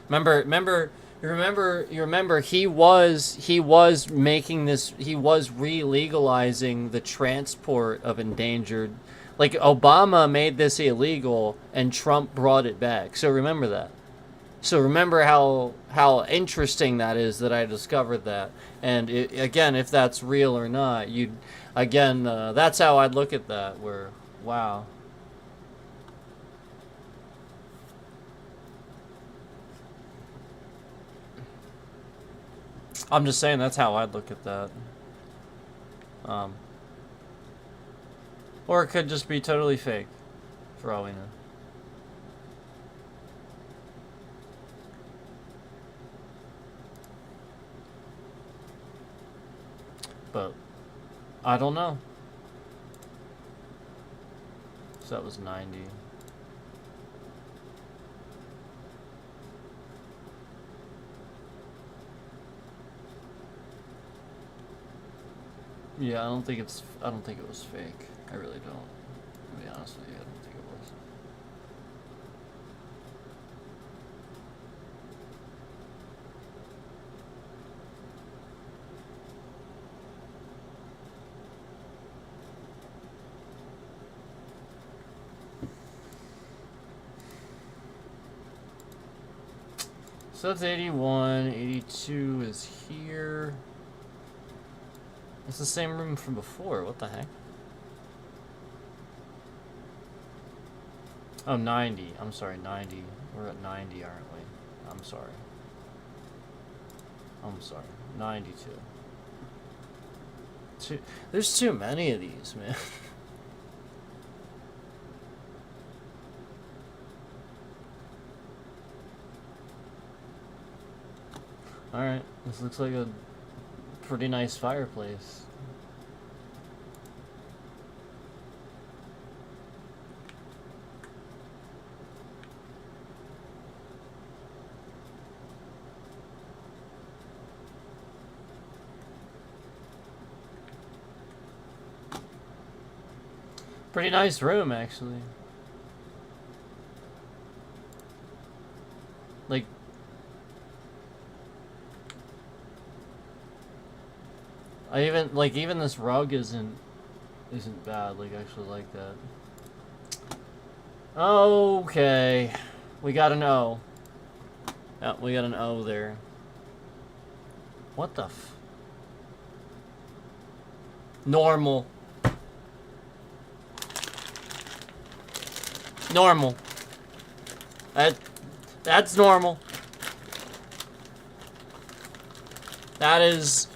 You remember he was making this, he was re-legalizing the transport of endangered, like, Obama made this illegal and Trump brought it back. So remember that. So remember how interesting that is, that I discovered that. And again, if that's real or not, that's how I'd look at that, where, wow. I'm just saying that's how I'd look at that. Or it could just be totally fake, for all we know. But I don't know. So that was 90. Yeah, I don't think it was fake. I really don't. To be honest with you, I don't think it was. So that's 81, 82 is here. It's the same room from before, what the heck? Oh, 90, I'm sorry, 90. We're at 90, aren't we? I'm sorry. 92. There's too many of these, man. Alright, this looks like a pretty nice fireplace. Pretty nice room, actually. Like, even this rug isn't bad. Like, I actually like that. Okay, we got an O. Yeah, we got an O there. What the f? Normal. Normal. That's normal. That is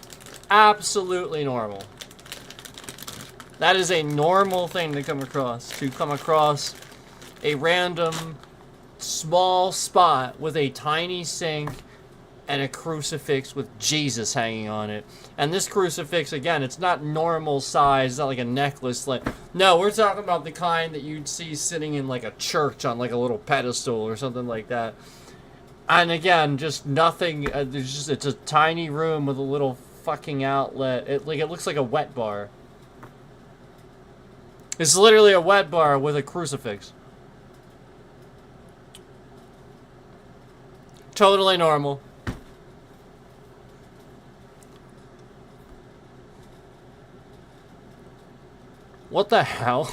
absolutely normal. That is a normal thing to come across. To come across a random small spot with a tiny sink and a crucifix with Jesus hanging on it. And this crucifix, again, it's not normal size, it's not like a necklace. Like, no, we're talking about the kind that you'd see sitting in like a church on like a little pedestal or something like that. And again, just nothing. It's a tiny room with a little fucking outlet. It looks like a wet bar. It's literally a wet bar with a crucifix. Totally normal. What the hell?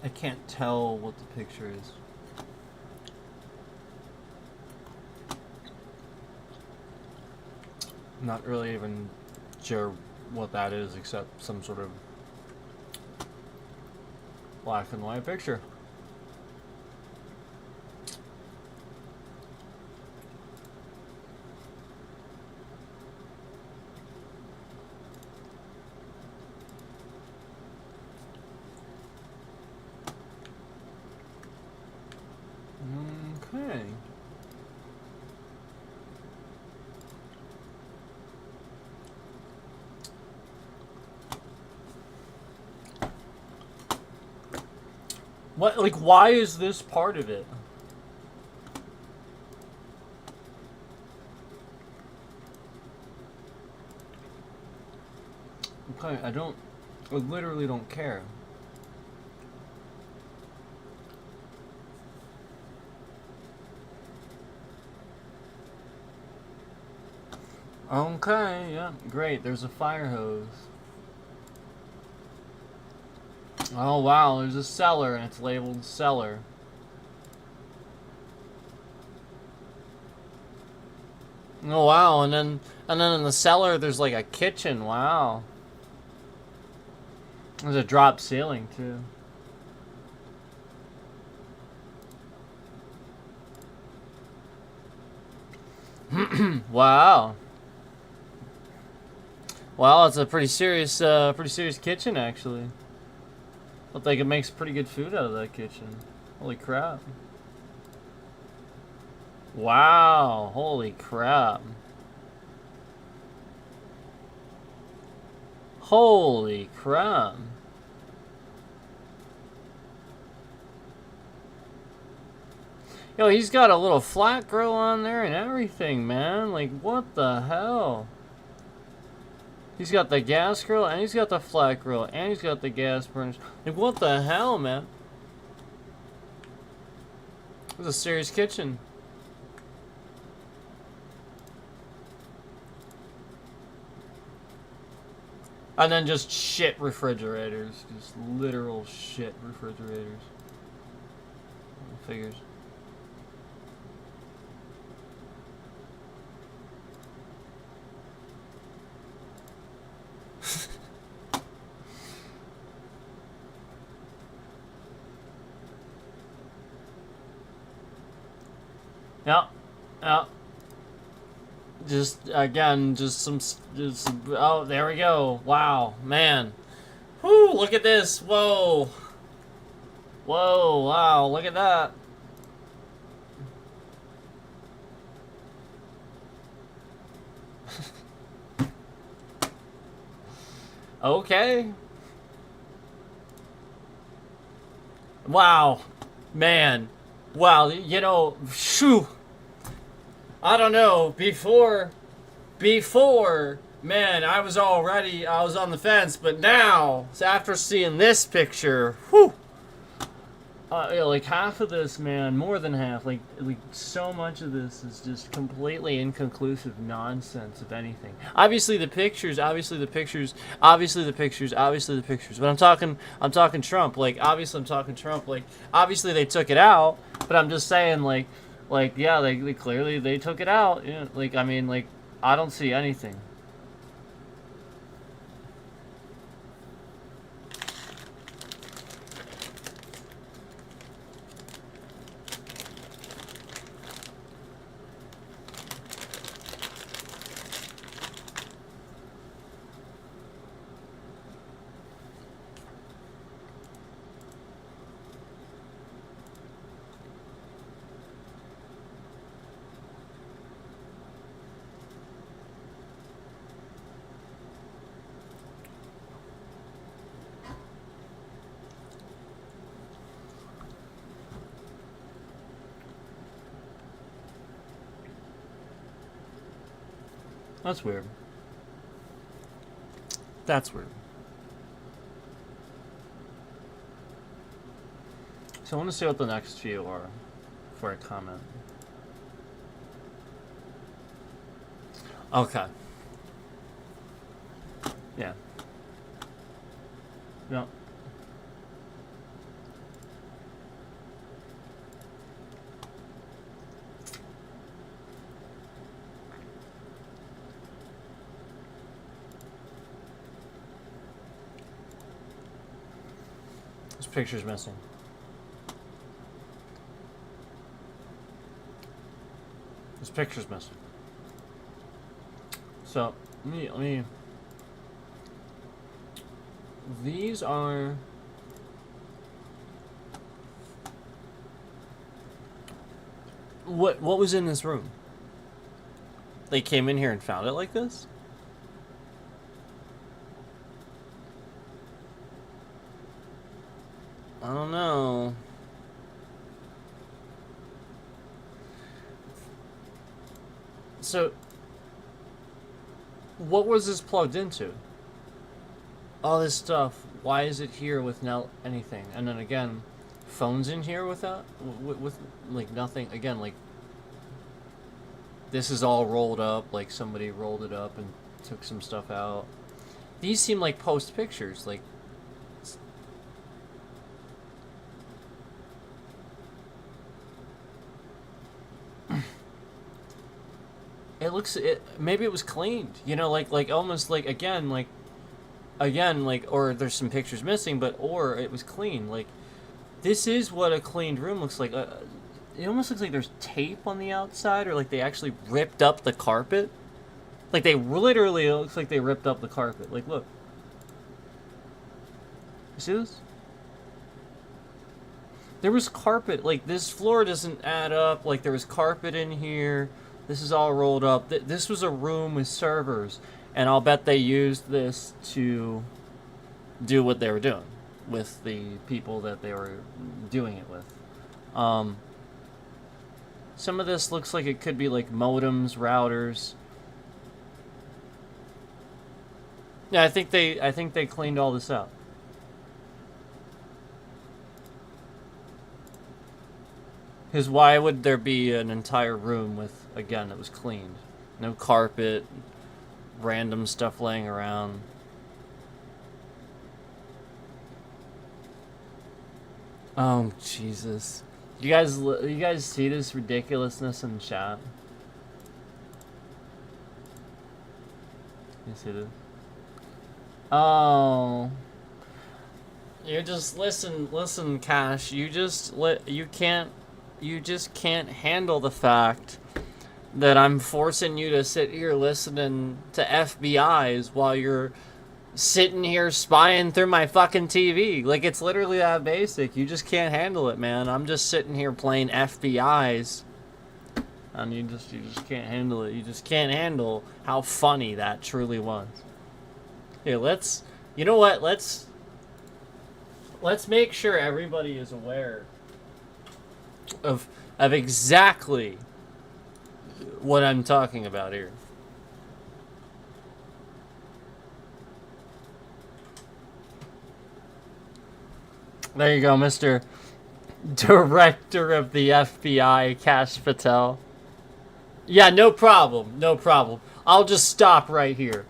I can't tell what the picture is. I'm not really even sure what that is, except some sort of black and white picture. Okay. What, like, why is this part of it? Okay, I literally don't care. Okay, yeah, great. There's a fire hose. Oh wow, there's a cellar and it's labeled cellar. Oh wow, and then in the cellar there's like a kitchen. Wow. There's a drop ceiling too. Wow. Well, it's a pretty serious kitchen, actually. Look like it makes pretty good food out of that kitchen. Holy crap. Wow, holy crap. Holy crap. Yo, he's got a little flat grill on there and everything, man. Like, what the hell? He's got the gas grill, and he's got the flat grill, and he's got the gas burners. Like, what the hell, man? This is a serious kitchen. And then just shit refrigerators. Just literal shit refrigerators. Figures. Yep. Yep. Just, again, just some, oh, there we go. Wow, man. Whoo, look at this. Whoa. Whoa, wow, look at that. Okay. Wow. Man. Wow, you know, shoo. I don't know, before, man, I was on the fence, but now, after seeing this picture, whew, yeah, like half of this, man, more than half, like so much of this is just completely inconclusive nonsense, if anything. Obviously the pictures, but I'm talking Trump, like, obviously I'm talking Trump, like, obviously they took it out, but I'm just saying, like, yeah, they clearly, they took it out, yeah, like, I mean, like, I don't see anything. That's weird. That's weird. So I want to see what the next few are before I comment. Okay. Yeah. No. This picture's missing. This picture's missing. So let me. These are. What was in this room? They came in here and found it like this? I don't know. So, what was this plugged into? All this stuff. Why is it here with no anything? And then again, phones in here without with like nothing. Again, like this is all rolled up. Like somebody rolled it up and took some stuff out. These seem like post pictures. Like. It looks maybe it was cleaned, you know, like almost like again like or there's some pictures missing, but or it was clean. Like this is what a cleaned room looks like. It almost looks like there's tape on the outside, or like they actually ripped up the carpet. Like they literally, it looks like they ripped up the carpet. Like look, you see this? There was carpet. Like this floor doesn't add up. Like there was carpet in here. This is all rolled up. This was a room with servers, and I'll bet they used this to do what they were doing with the people that they were doing it with. Some of this looks like it could be like modems, routers. Yeah, I think they cleaned all this up. Because why would there be an entire room with, again, that was cleaned? No carpet, random stuff laying around. Oh, Jesus. You guys see this ridiculousness in the chat? You see this? Oh. You just listen, Cash. You just can't handle the fact that I'm forcing you to sit here listening to FBI's while you're sitting here spying through my fucking TV. Like, it's literally that basic. You just can't handle it, man. I'm just sitting here playing FBI's, and you just can't handle it. You just can't handle how funny that truly was. Here, you know what? Let's make sure everybody is aware of exactly what I'm talking about here. There you go, Mr. Director of the FBI, Kash Patel. Yeah, no problem. No problem. I'll just stop right here.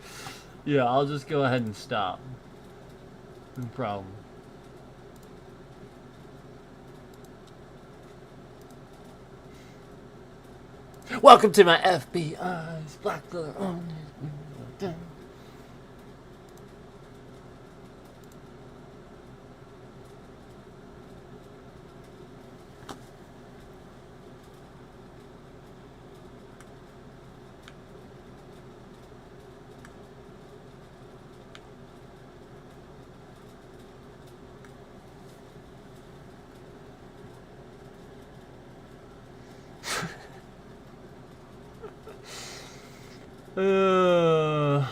Yeah, I'll just go ahead and stop. No problem. Welcome to my FBI's Black Color on it. Uh,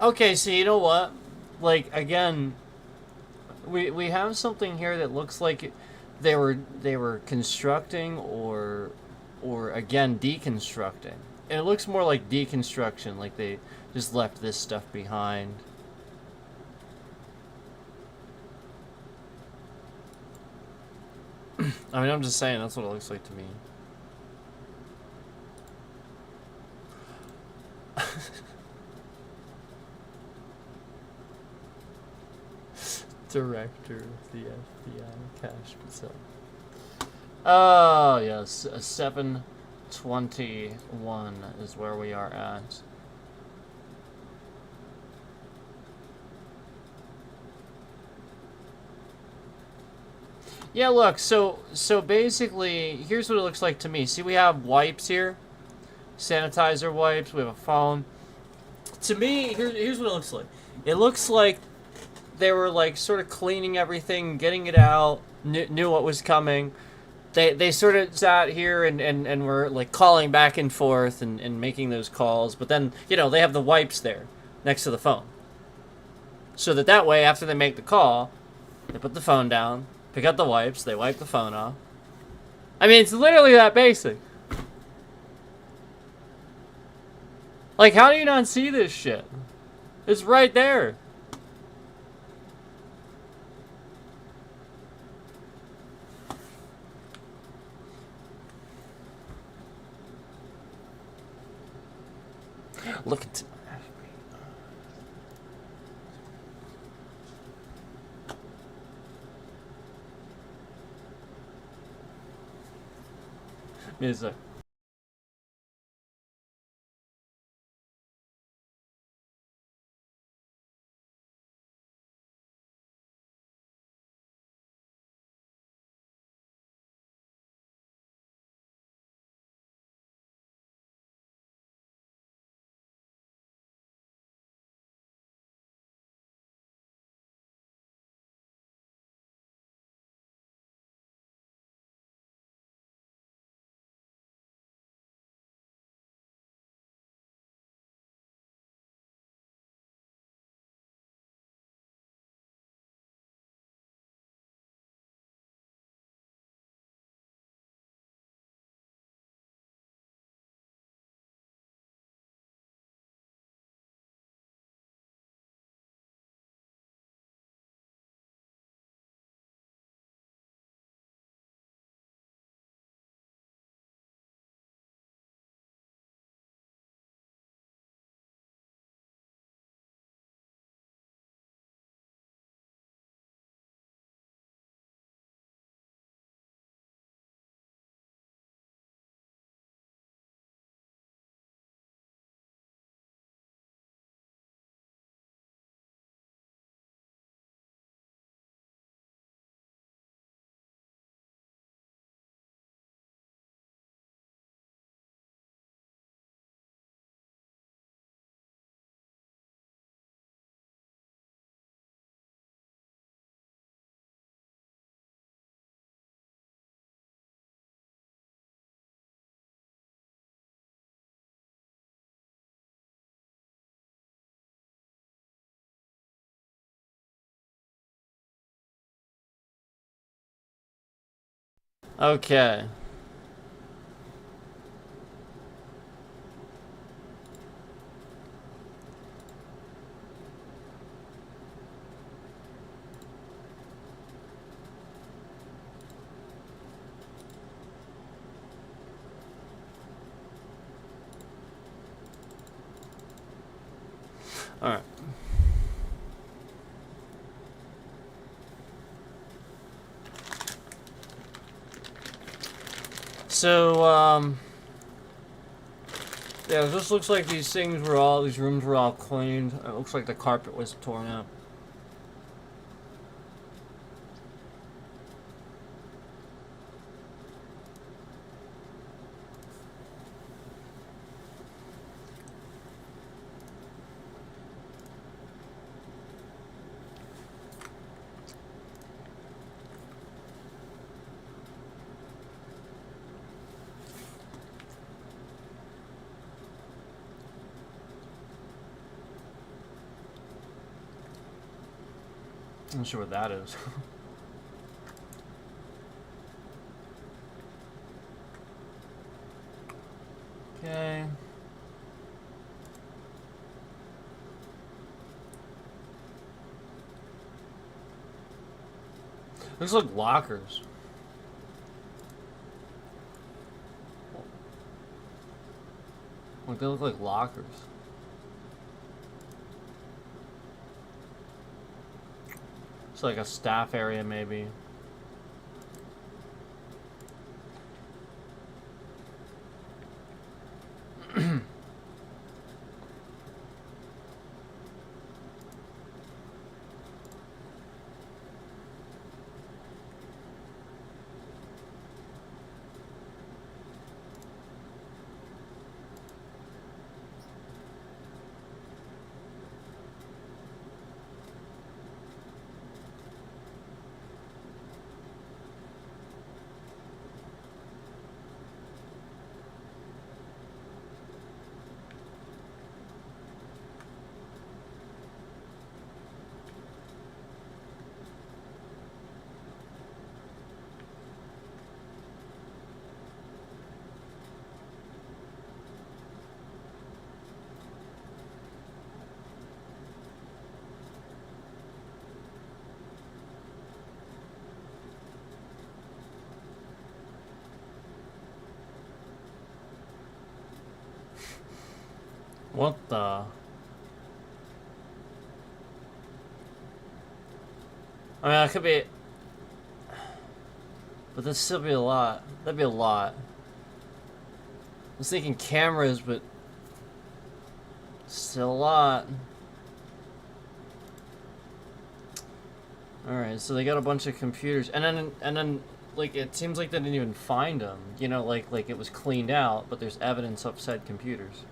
okay, so you know what? Like again, we have something here that looks like they were constructing or again deconstructing. And it looks more like deconstruction, like they just left this stuff behind. I mean, I'm just saying that's what it looks like to me. Director of the FBI, Cash Patel. Oh, yes, 721 is where we are at. Yeah, look, so basically, here's what it looks like to me. See, we have wipes here, sanitizer wipes, we have a phone. To me, here's what it looks like. It looks like they were like sort of cleaning everything, getting it out, knew what was coming. They sort of sat here and were like calling back and forth and making those calls, but then, you know, they have the wipes there next to the phone. So that way, after they make the call, they put the phone down, pick up the wipes, they wipe the phone off. I mean, it's literally that basic. Like, how do you not see this shit? It's right there. Look at music. Okay. So, yeah, it just looks like these rooms were all cleaned. It looks like the carpet was torn up. I'm not sure what that is. Okay. Looks like lockers. Like they look like lockers. It's like a staff area, maybe. What the? I mean, that could be... But that'd still be a lot. That'd be a lot. I was thinking cameras, but... Still a lot. Alright, so they got a bunch of computers. And then, like, it seems like they didn't even find them. You know, like it was cleaned out, but there's evidence of said computers.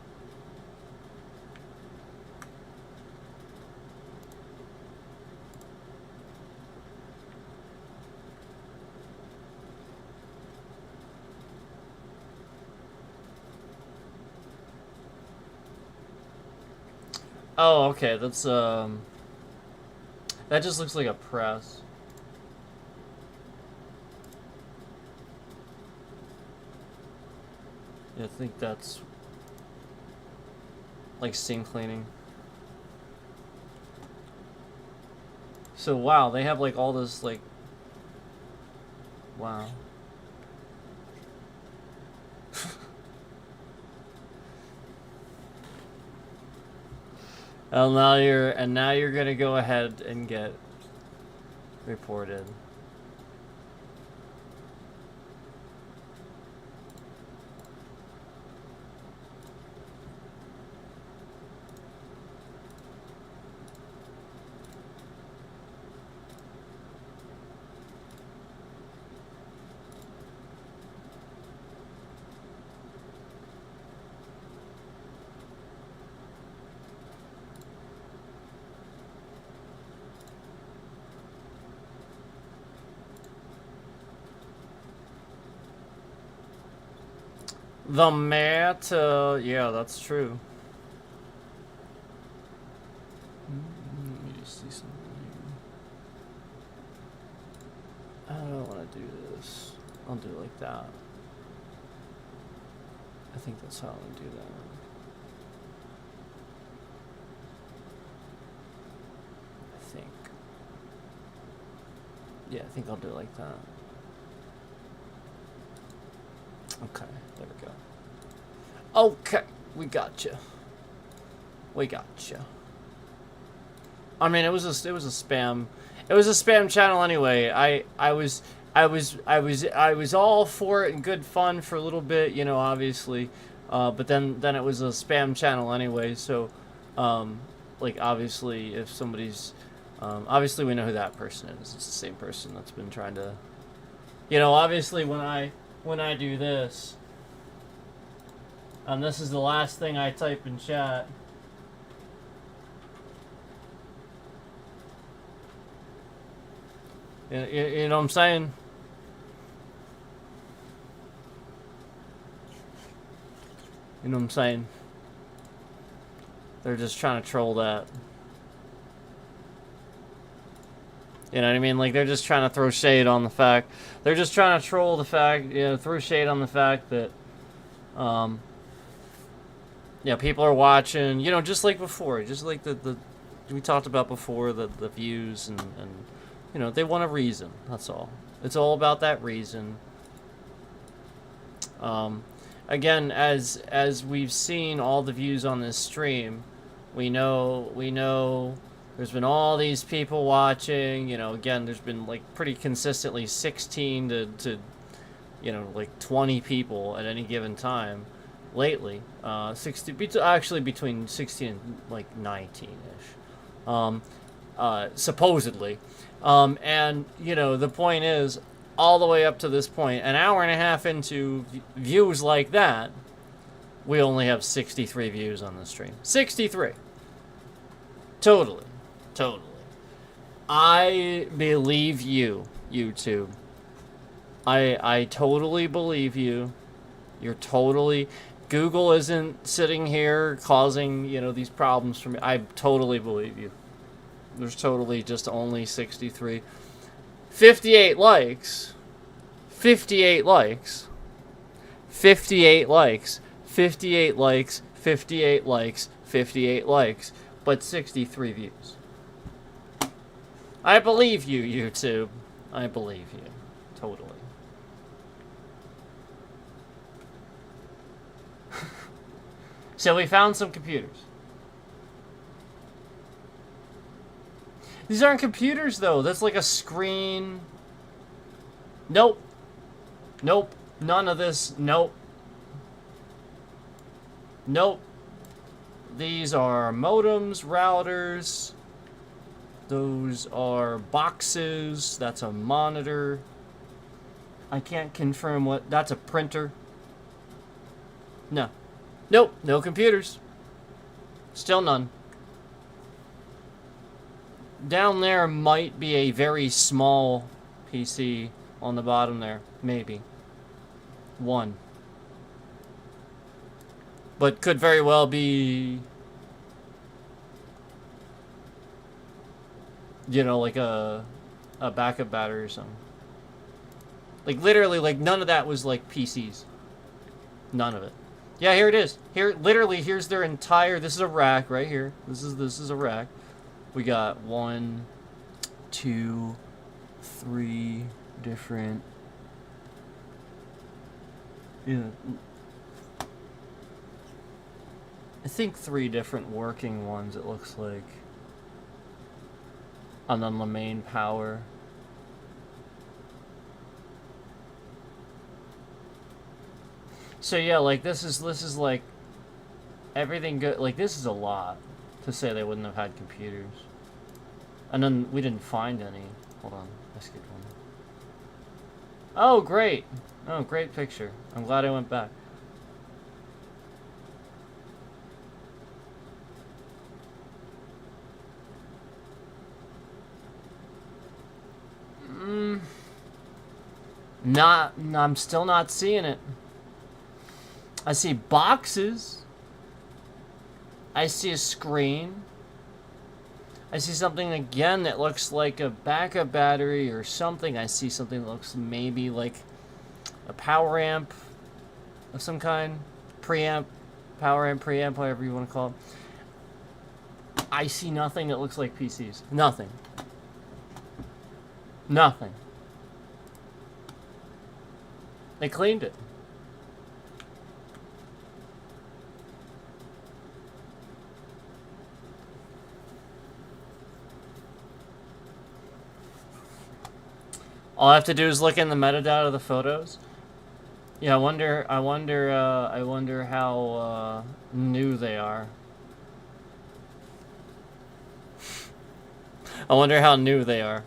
Oh, okay, that's, that just looks like a press. Yeah, I think that's, like, sink cleaning. So, wow, they have, like, all this, like, wow. Well, now you're gonna go ahead and get reported. The matter, yeah, that's true. Let me just see something here. I don't want to do this. I'll do it like that. I think that's how I'm gonna do that. I think. Yeah, I think I'll do it like that. Okay, there we go. Okay, we got you. We got you. I mean, it was a spam. It was a spam channel anyway. I was I was all for it and good fun for a little bit, you know, obviously, but then it was a spam channel anyway. So, like obviously, if somebody's, obviously we know who that person is. It's the same person that's been trying to, you know, obviously when I do this, and this is the last thing I type in chat. You know what I'm saying? You know what I'm saying? They're just trying to troll that. You know what I mean? Like, they're just trying to throw shade on the fact. They're just trying to troll the fact, you know, throw shade on the fact that, yeah, people are watching, you know, just like before. Just like the we talked about before, the views and, you know, they want a reason. That's all. It's all about that reason. Again, as we've seen all the views on this stream, we know there's been all these people watching, you know, again, there's been like pretty consistently 16 to you know, like 20 people at any given time lately. 60, actually between 16 and like 19-ish. Supposedly. And, you know, the point is, all the way up to this point, an hour and a half into views like that, we only have 63 views on the stream. 63. Totally. I believe you, YouTube. I totally believe you. You're totally... Google isn't sitting here causing, you know, these problems for me. I totally believe you. There's totally just only 63. 58 likes. 58 likes. 58 likes. 58 likes. 58 likes. 58 likes. But 63 views. I believe you, YouTube. I believe you. Totally. So we found some computers. These aren't computers, though. That's like a screen. Nope. Nope. None of this. Nope. Nope. These are modems, routers. Those are boxes. That's a monitor. I can't confirm what... That's a printer. No. Nope. No computers. Still none. Down there might be a very small PC on the bottom there. Maybe. One. But could very well be... You know, like a backup battery or something. Like, literally, like, none of that was, like, PCs. None of it. Yeah, here it is. Here, literally, here's their entire... This is a rack right here. This is a rack. We got 1, 2, 3 different... Yeah. I think 3 different working ones, it looks like. And then the main power. So yeah, like this is like everything good. Like this is a lot to say they wouldn't have had computers. And then we didn't find any. Hold on, I skipped one. Oh great! Oh great picture. I'm glad I went back. I'm still not seeing it. I see boxes. I see a screen. I see something again that looks like a backup battery or something. I see something that looks maybe like a power amp of some kind. Preamp, power amp, preamp, whatever you want to call it. I see nothing that looks like PCs. Nothing. Nothing. They cleaned it. All I have to do is look in the metadata of the photos. Yeah, I wonder how new they are. I wonder how new they are.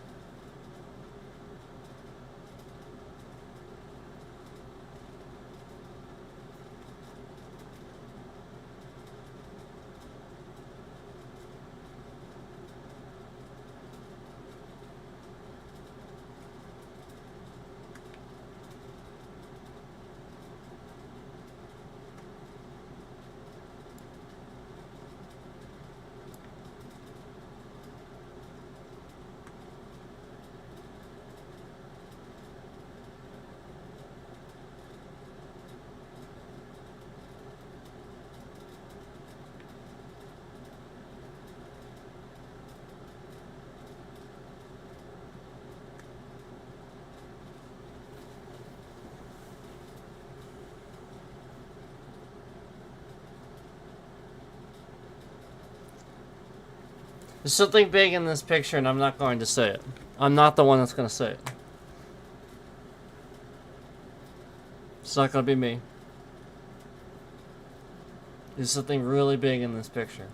There's something big in this picture, and I'm not going to say it. I'm not the one that's going to say it. It's not going to be me. There's something really big in this picture.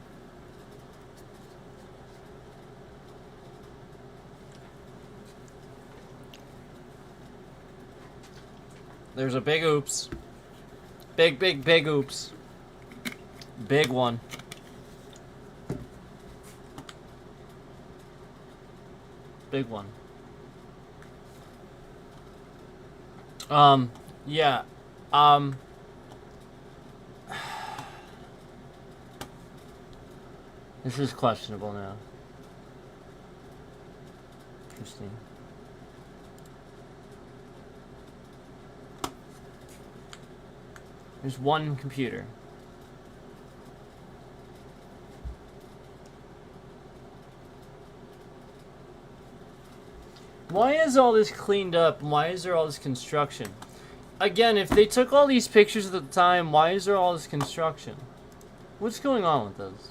There's a big oops. Big oops. Big one. Big one. Yeah. This is questionable now. Interesting. There's one computer. Why is all this cleaned up? Why is there all this construction? Again, if they took all these pictures at the time, why is there all this construction? What's going on with this?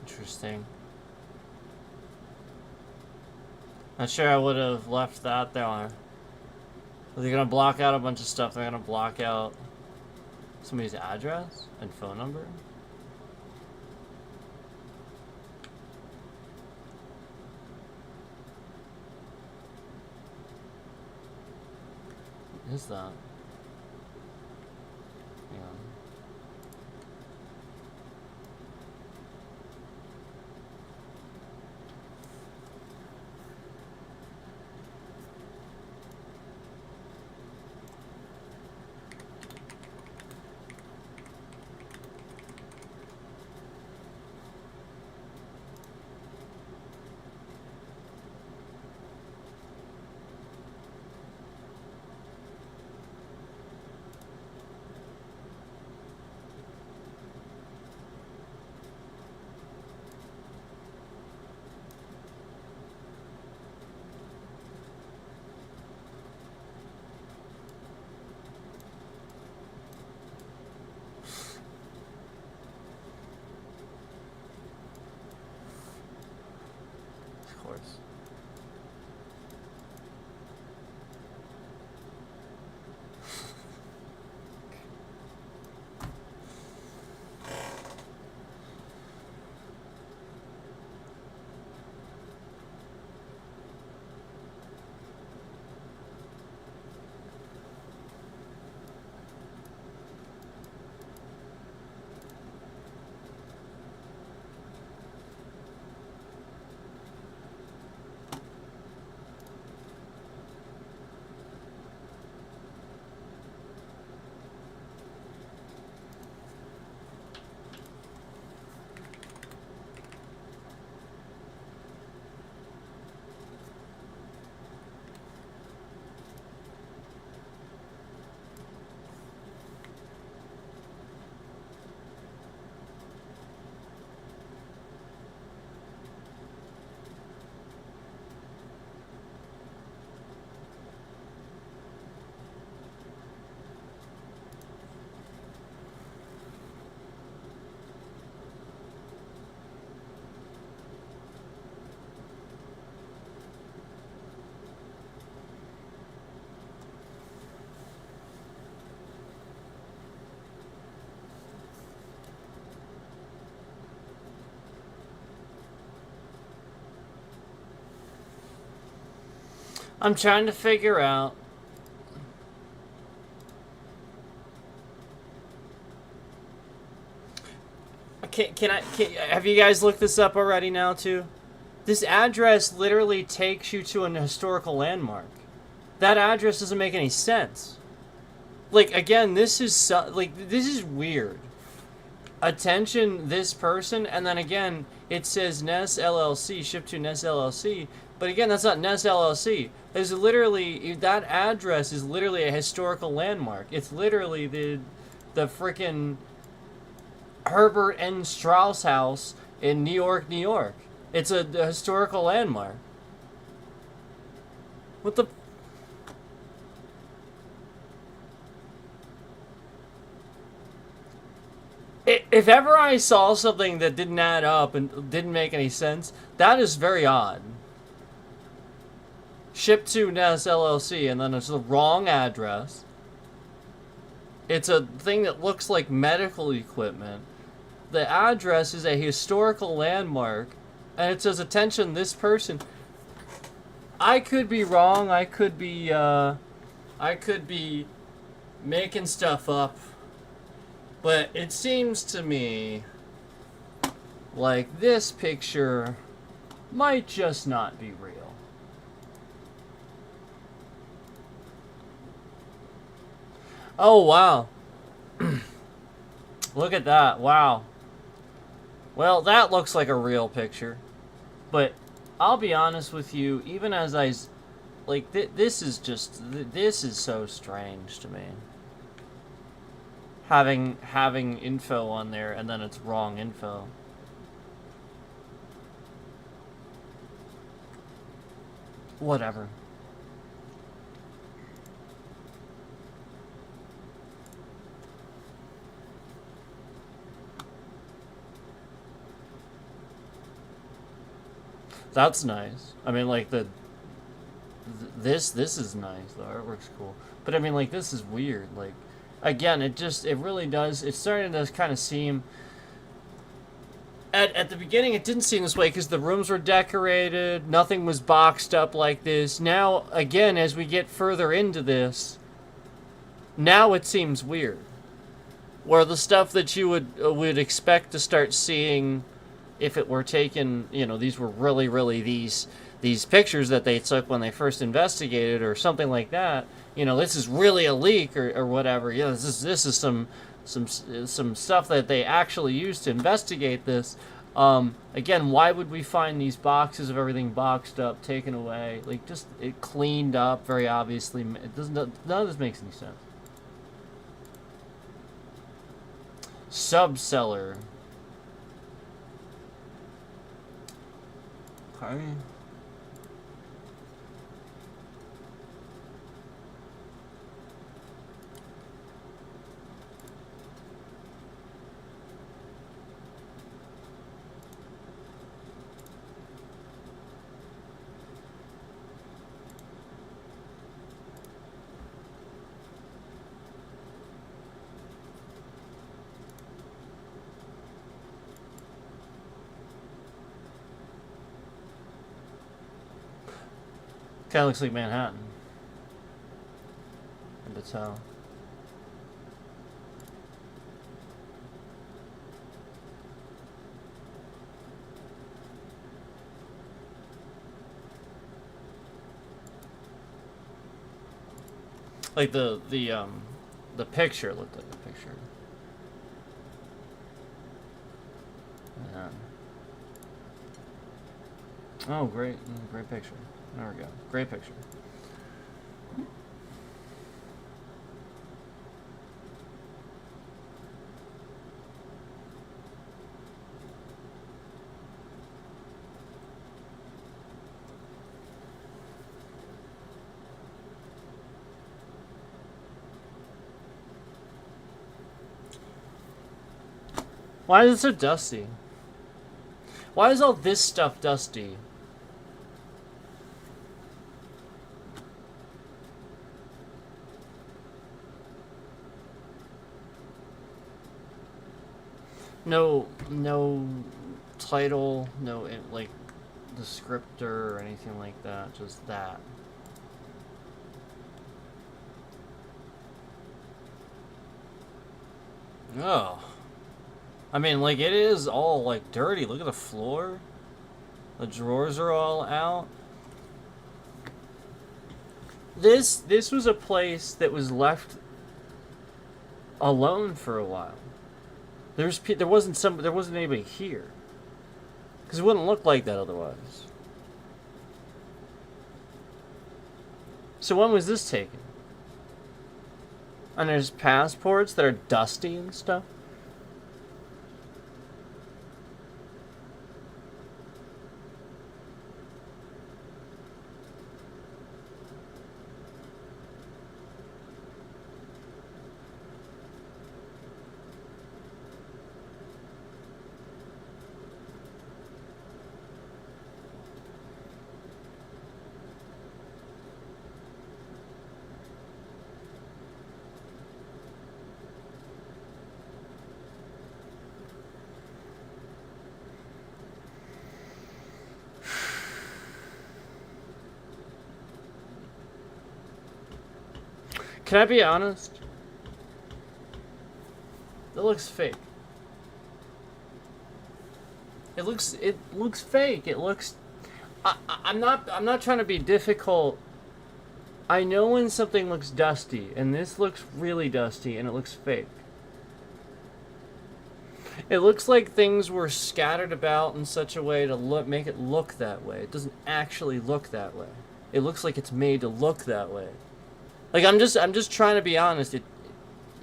Interesting. Not sure I would have left that there. Are they gonna block out a bunch of stuff? They're gonna block out somebody's address and phone number? What is that? Hang on. Of course. I'm trying to figure out. Have you guys looked this up already now too? This address literally takes you to an historical landmark. That address doesn't make any sense. Like, again, this is this is weird. Attention, this person, and then again, it says Ness LLC, shipped to Ness LLC. But again, that's not Ness LLC. There's literally, that address is literally a historical landmark. It's literally the frickin' Herbert N. Strauss house in New York, New York. It's a historical landmark. What the... If ever I saw something that didn't add up and didn't make any sense, that is very odd. Shipped to Ness LLC, and then it's the wrong address. It's a thing that looks like medical equipment. The address is a historical landmark, and it says, attention, this person. I could be wrong. I could be making stuff up. But it seems to me like this picture might just not be real. Oh, wow. Look at that. Wow. Well, that looks like a real picture. But I'll be honest with you, even as like, this is so strange to me. Having info on there and then it's wrong info. Whatever. That's nice. I mean, like, this is nice. The artwork's cool. But I mean, like, this is weird. Like, again, it really does. It's starting to kind of seem... At the beginning, it didn't seem this way because the rooms were decorated. Nothing was boxed up like this. Now, again, as we get further into this, now it seems weird. Where the stuff that you would expect to start seeing if it were taken, you know, these were really these pictures that they took when they first investigated or something like that. You know, this is really a leak or whatever. Yeah, this is some stuff that they actually used to investigate this. Again, why would we find these boxes of everything boxed up, taken away, like just it cleaned up very obviously? It doesn't. None of this makes any sense. Subseller. Okay. Kind of looks like Manhattan. And it's how. Like the picture looked like the picture. Yeah. Oh, great picture. There we go. Great picture. Why is it so dusty? Why is all this stuff dusty? No title, no like descriptor or anything like that. Just that. Oh. I mean, like, it is all, like, dirty. Look at the floor. The drawers are all out. This was a place that was left alone for a while. There wasn't anybody here. Because it wouldn't look like that otherwise. So when was this taken? And there's passports that are dusty and stuff. Can I be honest? It looks fake. It looks fake. It looks I'm not trying to be difficult. I know when something looks dusty, and this looks really dusty and it looks fake. It looks like things were scattered about in such a way to make it look that way. It doesn't actually look that way. It looks like it's made to look that way. Like, I'm just trying to be honest.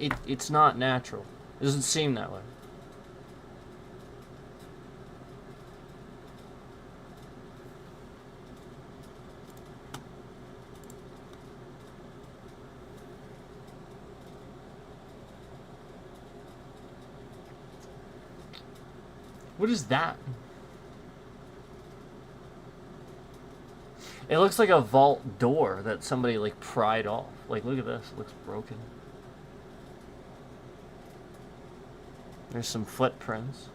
It's not natural. It doesn't seem that way. What is that? It looks like a vault door that somebody, like, pried off. Like, look at this. It looks broken. There's some footprints.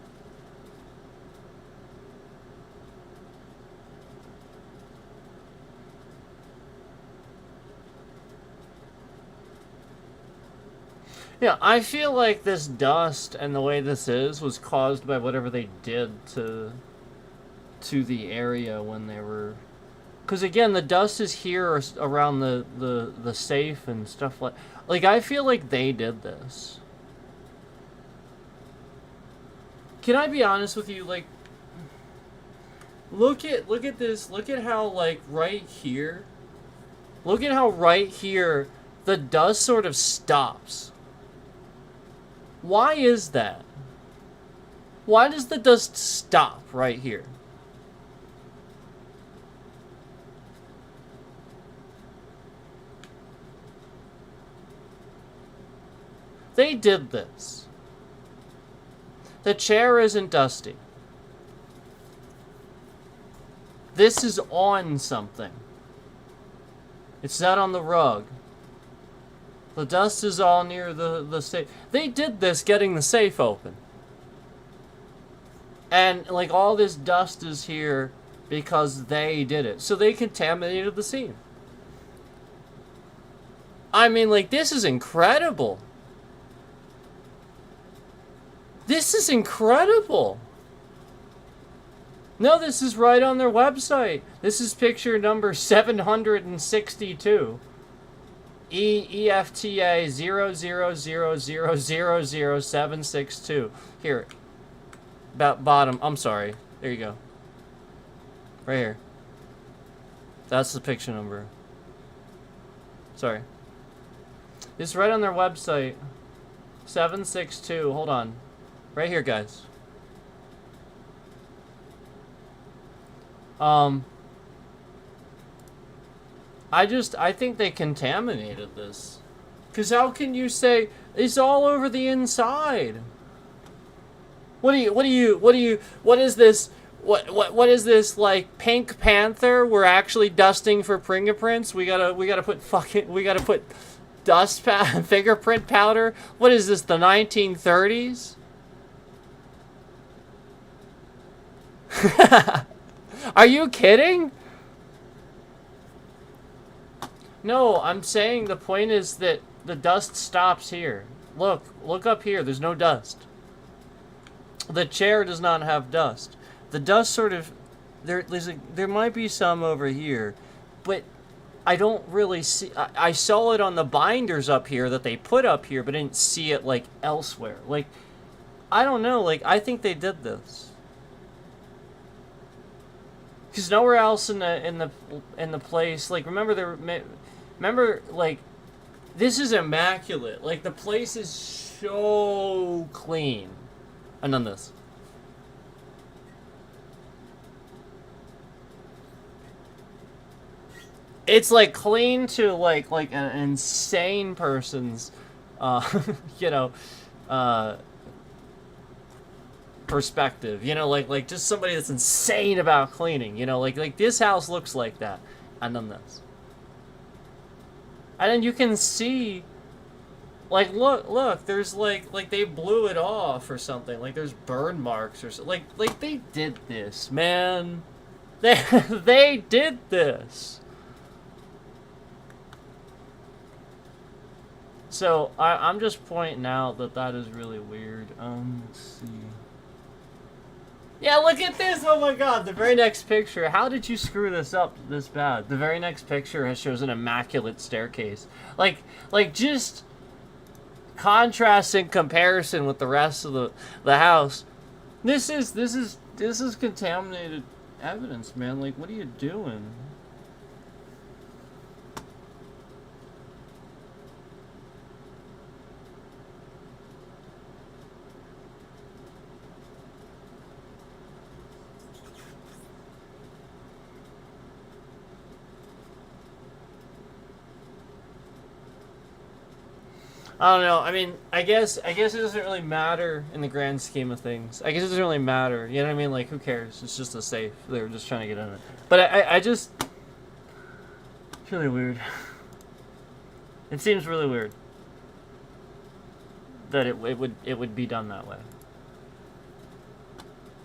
Yeah, I feel like this dust and the way this is was caused by whatever they did to the area when they were... Because again, the dust is here around the safe and stuff like I feel like they did this. Can I be honest with you? Like, look at this. Look at how, like, right here. Look at how right here the dust sort of stops. Why is that? Why does the dust stop right here? They did this. The chair isn't dusty. This is on something. It's not on the rug. The dust is all near the safe. They did this getting the safe open. And, like, all this dust is here because they did it. So they contaminated the scene. I mean, like, this is incredible. This is incredible. No, this is right on their website. This is picture number 762. EFTA 000000762. Here. About bottom. I'm sorry. There you go. Right here. That's the picture number. Sorry. It's right on their website. 762. Hold on. Right here, guys. I think they contaminated this. Cause how can you say it's all over the inside? What is this? What is this, like, Pink Panther? We're actually dusting for fingerprints. We gotta put dust fingerprint powder. What is this, the 1930s? Are you kidding? No, I'm saying the point is that the dust stops here. look up here. There's no dust. The chair does not have dust. The dust sort of, there might be some over here, but I don't really see. I saw it on the binders up here that they put up here, but I didn't see it like elsewhere. Like, I don't know. Like, I think they did this because nowhere else in the place. Like, remember like, this is immaculate. Like, the place is so clean. And then this. It's like clean to like an insane person's, you know, perspective. You know, like just somebody that's insane about cleaning. You know, like this house looks like that, and then this, and then you can see, like look, there's like they blew it off or something. Like there's burn marks or something. Like they did this, man. They did this. So, I'm just pointing out that is really weird. Let's see. Yeah, look at this! Oh my god, the very next picture. How did you screw this up this bad? The very next picture shows an immaculate staircase. Like just contrast and comparison with the rest of the house. This is contaminated evidence, man. Like, what are you doing? I don't know. I mean, I guess it doesn't really matter in the grand scheme of things. I guess it doesn't really matter. You know what I mean? Like, who cares? It's just a safe. They were just trying to get in it. But I just... It's really weird. It seems really weird that it would be done that way.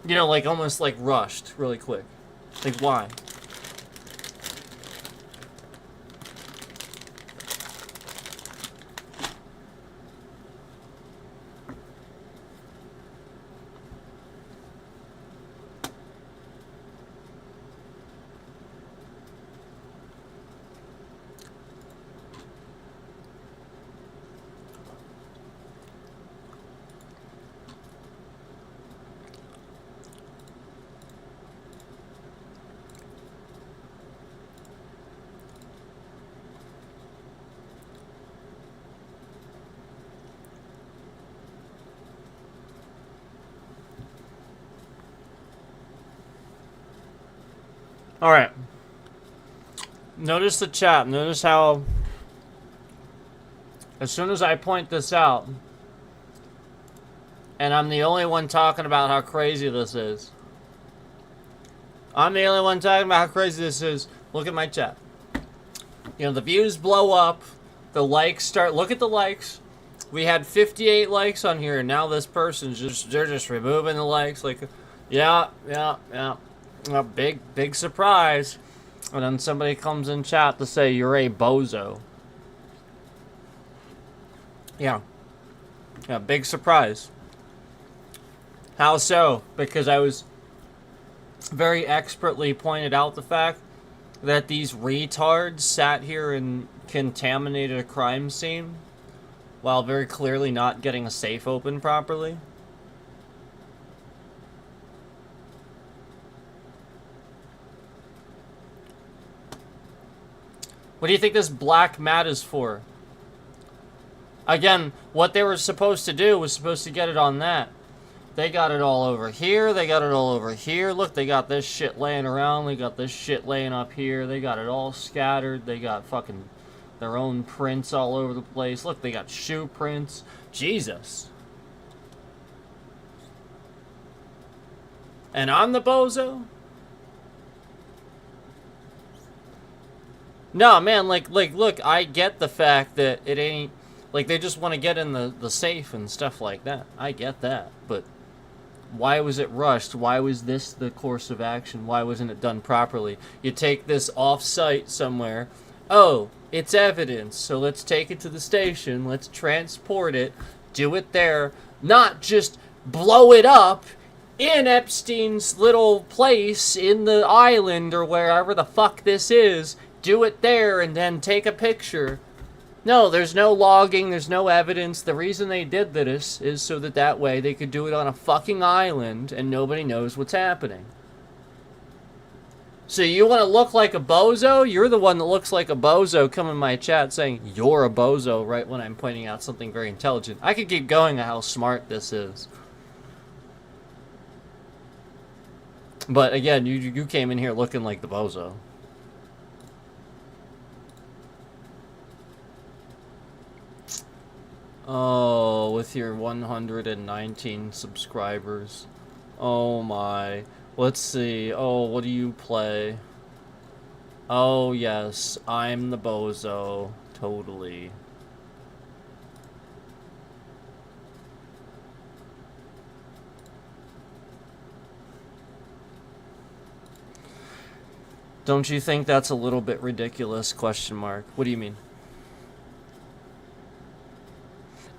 You know, like almost like rushed really quick. Like, why? Alright. Notice the chat. Notice how, as soon as I point this out, and I'm the only one talking about how crazy this is. I'm the only one talking about how crazy this is. Look at my chat. You know, the views blow up. The likes start. Look at the likes. We had 58 likes on here, and now this person's they're just removing the likes. Like, yeah. A big surprise. And then somebody comes in chat to say you're a bozo. Yeah, big surprise. How so? Because I was very expertly pointed out the fact that these retards sat here and contaminated a crime scene while very clearly not getting a safe open properly. What do you think this black mat is for? Again, what they were supposed to do was supposed to get it on that. They got it all over here. They got it all over here. Look, they got this shit laying around. They got this shit laying up here. They got it all scattered. They got fucking their own prints all over the place. Look, they got shoe prints. Jesus. And I'm the bozo? No, man, like, look, I get the fact that it ain't, like, they just want to get in the safe and stuff like that. I get that, but why was it rushed? Why was this the course of action? Why wasn't it done properly? You take this off-site somewhere, oh, it's evidence, so let's take it to the station, let's transport it, do it there, not just blow it up in Epstein's little place in the island or wherever the fuck this is, do it there and then take a picture. No, there's no logging, there's no evidence. The reason they did this is so that that way they could do it on a fucking island and nobody knows what's happening. So you want to look like a bozo? You're the one that looks like a bozo. Come in my chat saying you're a bozo right when I'm pointing out something very intelligent. I could keep going on how smart this is. But again, you came in here looking like the bozo. Oh, with your 119 subscribers. Oh my. Let's see. Oh, what do you play? Oh, yes. I'm the bozo. Totally. Don't you think that's a little bit ridiculous? Question mark. What do you mean?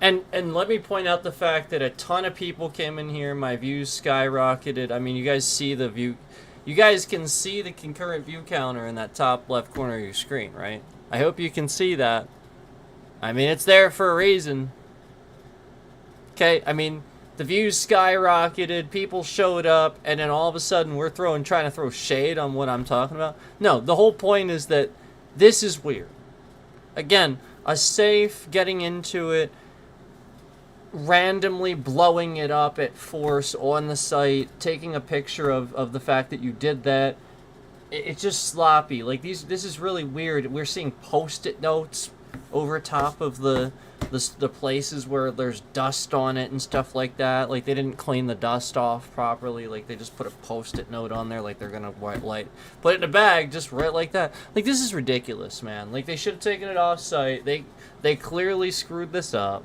And let me point out the fact that a ton of people came in here. My views skyrocketed. I mean, you guys see the view. You guys can see the concurrent view counter in that top left corner of your screen, right? I hope you can see that. I mean, it's there for a reason. Okay, I mean, the views skyrocketed, people showed up, and then all of a sudden we're trying to throw shade on what I'm talking about. No, the whole point is that this is weird. Again, a safe, getting into it, randomly blowing it up at force on the site, taking a picture of the fact that you did that. It's just sloppy. Like, this is really weird. We're seeing post-it notes over top of the places where there's dust on it and stuff like that. Like, they didn't clean the dust off properly. Like, they just put a post-it note on there like they're gonna put it in a bag just right like that. Like, this is ridiculous, man. Like, they should have taken it off site. They clearly screwed this up.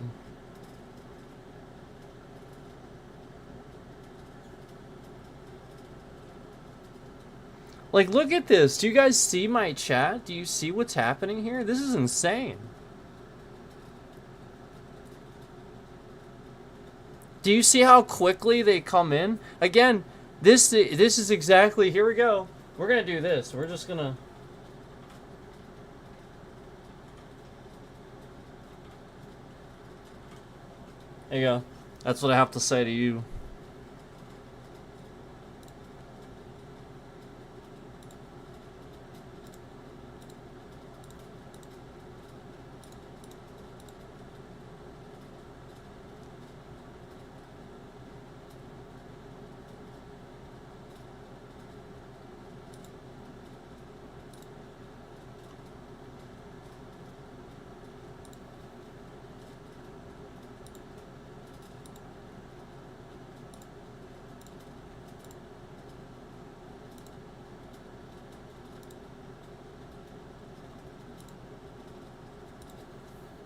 Like, look at this. Do you guys see my chat? Do you see what's happening here? This is insane. Do you see how quickly they come in? Again, this is exactly... Here we go. We're going to do this. We're just going to... There you go. That's what I have to say to you.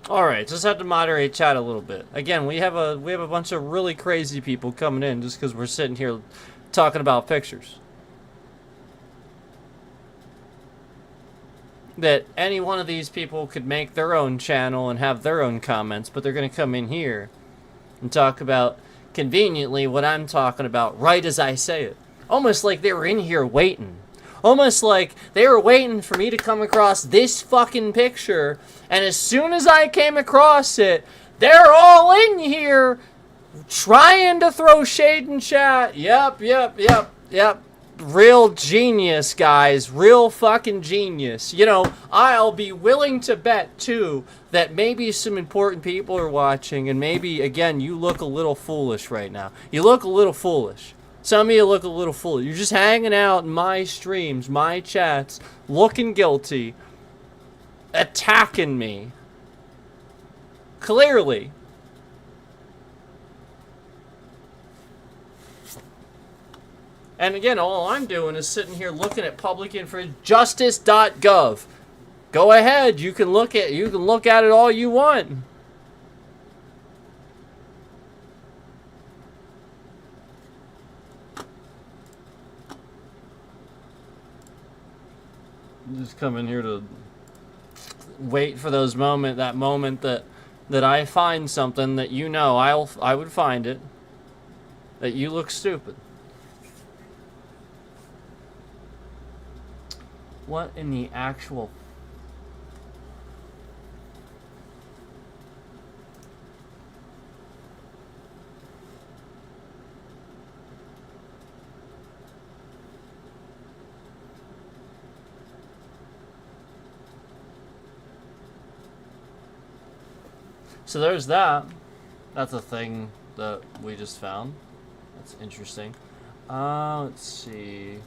Alright, just have to moderate chat a little bit. Again, we have a bunch of really crazy people coming in just because we're sitting here talking about pictures. That any one of these people could make their own channel and have their own comments, but they're going to come in here and talk about, conveniently, what I'm talking about right as I say it. Almost like they were in here waiting. Almost like they were waiting for me to come across this fucking picture, and as soon as I came across it, they're all in here trying to throw shade in chat. Yep. Real genius, guys. Real fucking genius. You know, I'll be willing to bet, too, that maybe some important people are watching, and maybe, again, you look a little foolish right now. You look a little foolish. Some of you look a little foolish. You're just hanging out in my streams, my chats, looking guilty, attacking me. Clearly. And again, all I'm doing is sitting here looking at public information, justice.gov. Go ahead, you can look at it all you want. Just come in here to wait for that moment that I find something that you know I would find it, that you look stupid. What in the actual... So there's that. That's a thing that we just found. That's interesting. Let's see.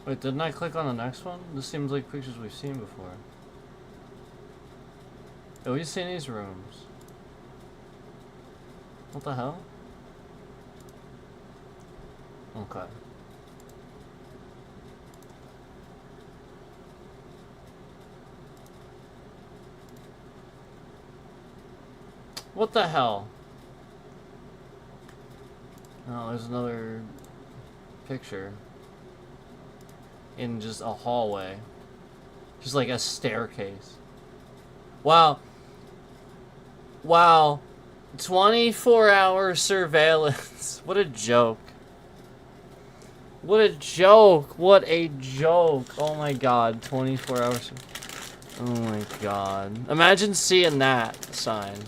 Wait, didn't I click on the next one? This seems like pictures we've seen before. Have we seen these rooms? What the hell? Okay. What the hell? Oh, there's another picture. In just a hallway. Just like a staircase. Wow. Wow. 24-hour surveillance. What a joke. What a joke. What a joke. Oh my god. 24 hours. Oh my god. Imagine seeing that sign.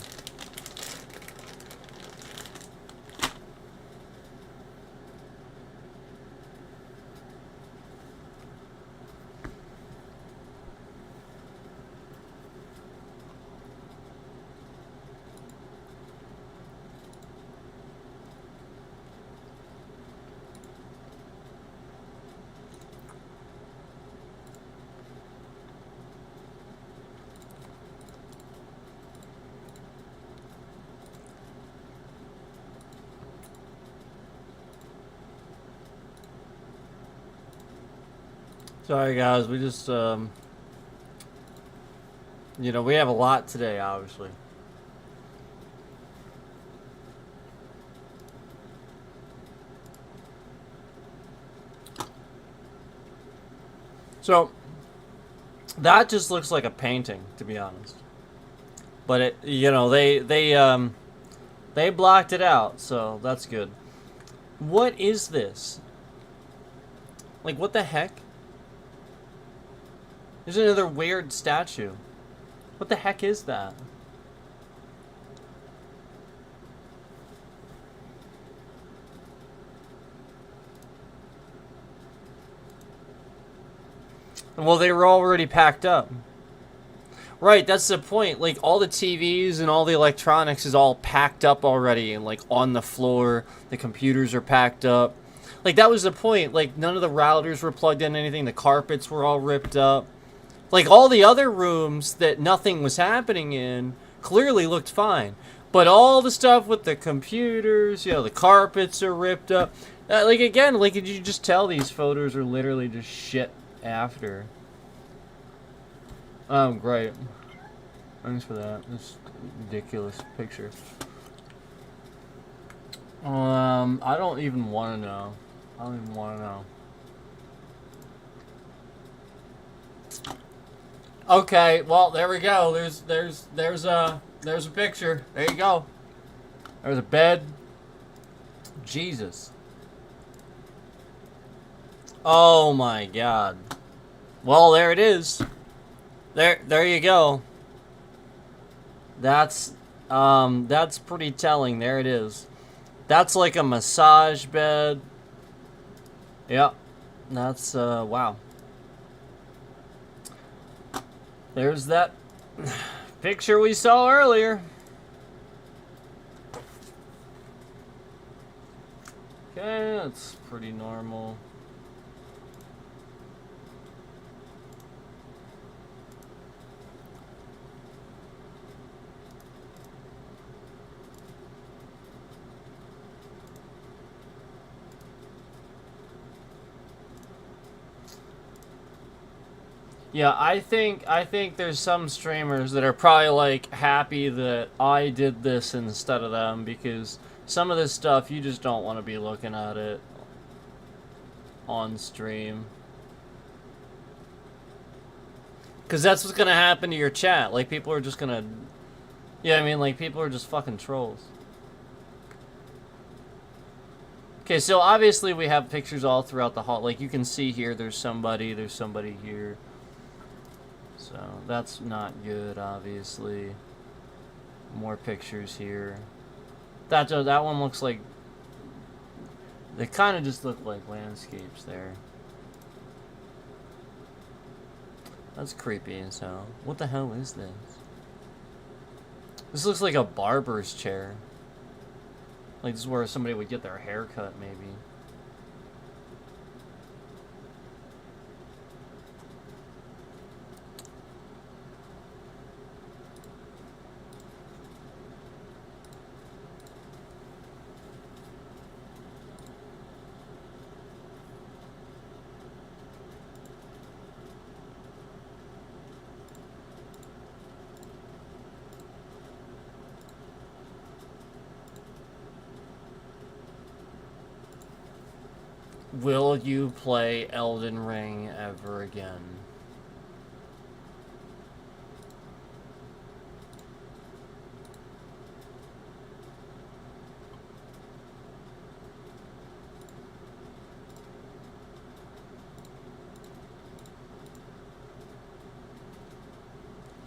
Sorry guys, we just, you know, we have a lot today, obviously. So, that just looks like a painting, to be honest. But it, you know, they blocked it out, so that's good. What is this? Like, what the heck? There's another weird statue. What the heck is that? Well, they were already packed up. Right, that's the point. Like, all the TVs and all the electronics is all packed up already and, like, on the floor. The computers are packed up. Like, that was the point. Like, none of the routers were plugged in anything. The carpets were all ripped up. Like, all the other rooms that nothing was happening in clearly looked fine. But all the stuff with the computers, you know, the carpets are ripped up. Like, again, like, could you just tell these photos are literally just shit after? Oh, great. Thanks for that. This ridiculous picture. I don't even want to know. I don't even want to know. Okay, well, there we go. There's a picture. There you go. There's a bed. Jesus. Oh my god. Well, there it is. There you go. That's pretty telling. There it is. That's like a massage bed. Yep. That's wow. There's that picture we saw earlier. Okay, that's pretty normal. Yeah, I think there's some streamers that are probably like happy that I did this instead of them, because some of this stuff you just don't want to be looking at it on stream. Because that's what's going to happen to your chat. Like, people are just going to... Yeah, I mean, like, people are just fucking trolls. Okay, so obviously we have pictures all throughout the hall. Like, you can see here, there's somebody here. So, that's not good, obviously. More pictures here. That one looks like... They kind of just look like landscapes there. That's creepy as hell. What the hell is this? This looks like a barber's chair. Like, this is where somebody would get their hair cut, maybe. Will you play Elden Ring ever again?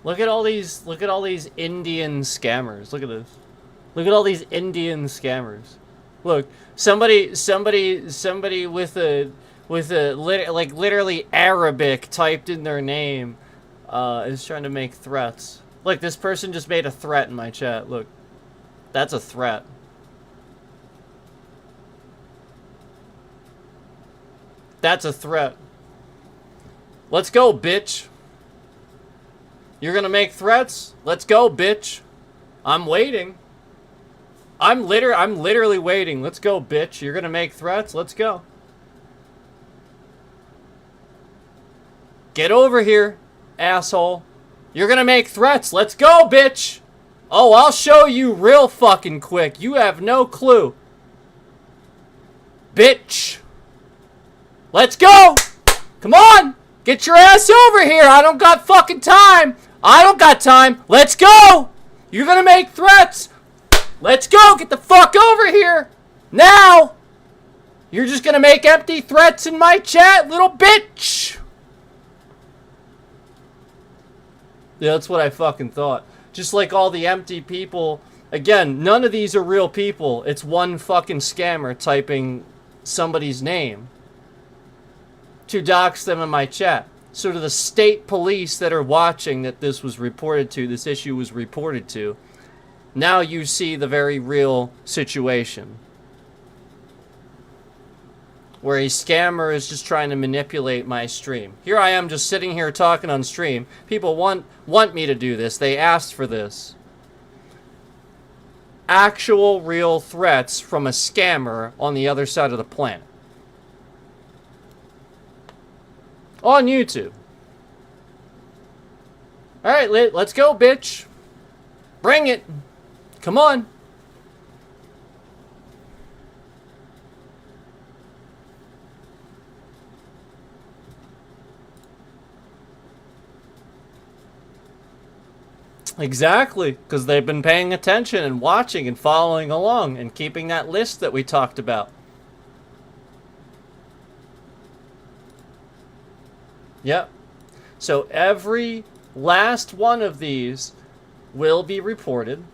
Look at all these Indian scammers. Look at this. Look at all these Indian scammers. Look, somebody with a literally Arabic typed in their name is trying to make threats. Look, this person just made a threat in my chat. Look, that's a threat. That's a threat. Let's go, bitch. You're gonna make threats? Let's go, bitch. I'm waiting. I'm literally waiting. Let's go, bitch. You're gonna make threats? Let's go. Get over here, asshole. You're gonna make threats. Let's go, bitch. Oh, I'll show you real fucking quick. You have no clue. Bitch. Let's go. Come on. Get your ass over here. I don't got fucking time. I don't got time. Let's go. You're gonna make threats. Let's go! Get the fuck over here! Now! You're just gonna make empty threats in my chat, little bitch! Yeah, that's what I fucking thought. Just like all the empty people. Again, none of these are real people. It's one fucking scammer typing somebody's name to dox them in my chat. So to the state police that are watching that this was reported to, this issue was reported to, now you see the very real situation. Where a scammer is just trying to manipulate my stream. Here I am just sitting here talking on stream. People want me to do this. They asked for this. Actual real threats from a scammer on the other side of the planet. On YouTube. Alright, let's go, bitch. Bring it. Come on. Exactly, because they've been paying attention and watching and following along and keeping that list that we talked about. Yep. So every last one of these will be reported.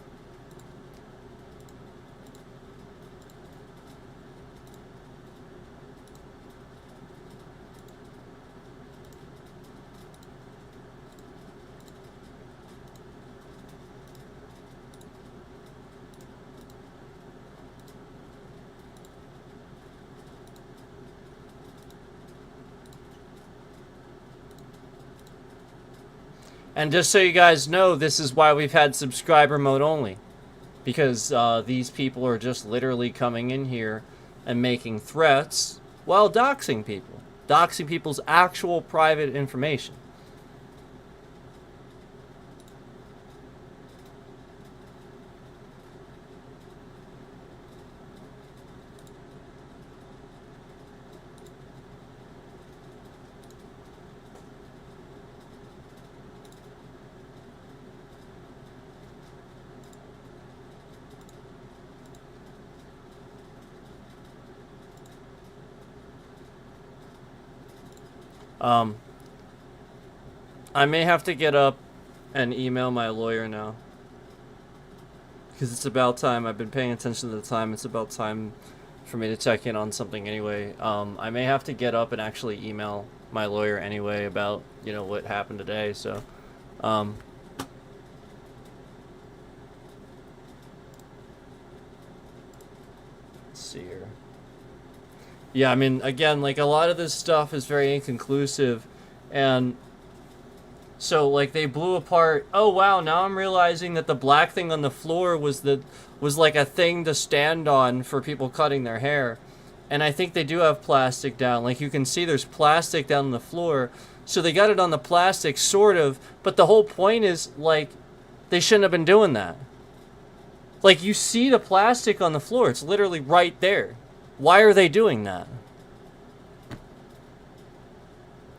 And just so you guys know, this is why we've had subscriber mode only. Because these people are just literally coming in here and making threats while doxing people. Doxing people's actual private information. I may have to get up and email my lawyer now. Because it's about time. I've been paying attention to the time. It's about time for me to check in on something anyway. I may have to get up and actually email my lawyer anyway about, you know, what happened today. So, let's see here. Yeah, I mean, again, like, a lot of this stuff is very inconclusive. And so, like, they blew apart. Oh wow! Now I'm realizing that the black thing on the floor was like a thing to stand on for people cutting their hair, and I think they do have plastic down. Like, you can see there's plastic down on the floor, so they got it on the plastic, sort of. But the whole point is, like, they shouldn't have been doing that. Like, you see the plastic on the floor; it's literally right there. Why are they doing that?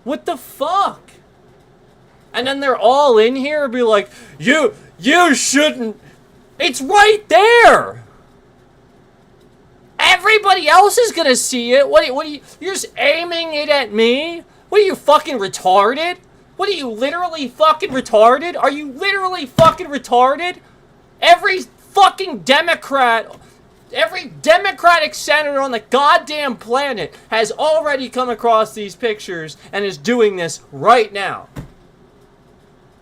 What the fuck? And then they're all in here and be like, you shouldn't. It's right there. Everybody else is gonna see it. What are you, you're just aiming it at me? What are you, fucking retarded? What are you, literally fucking retarded? Are you literally fucking retarded? Every fucking Democrat, every Democratic senator on the goddamn planet has already come across these pictures and is doing this right now.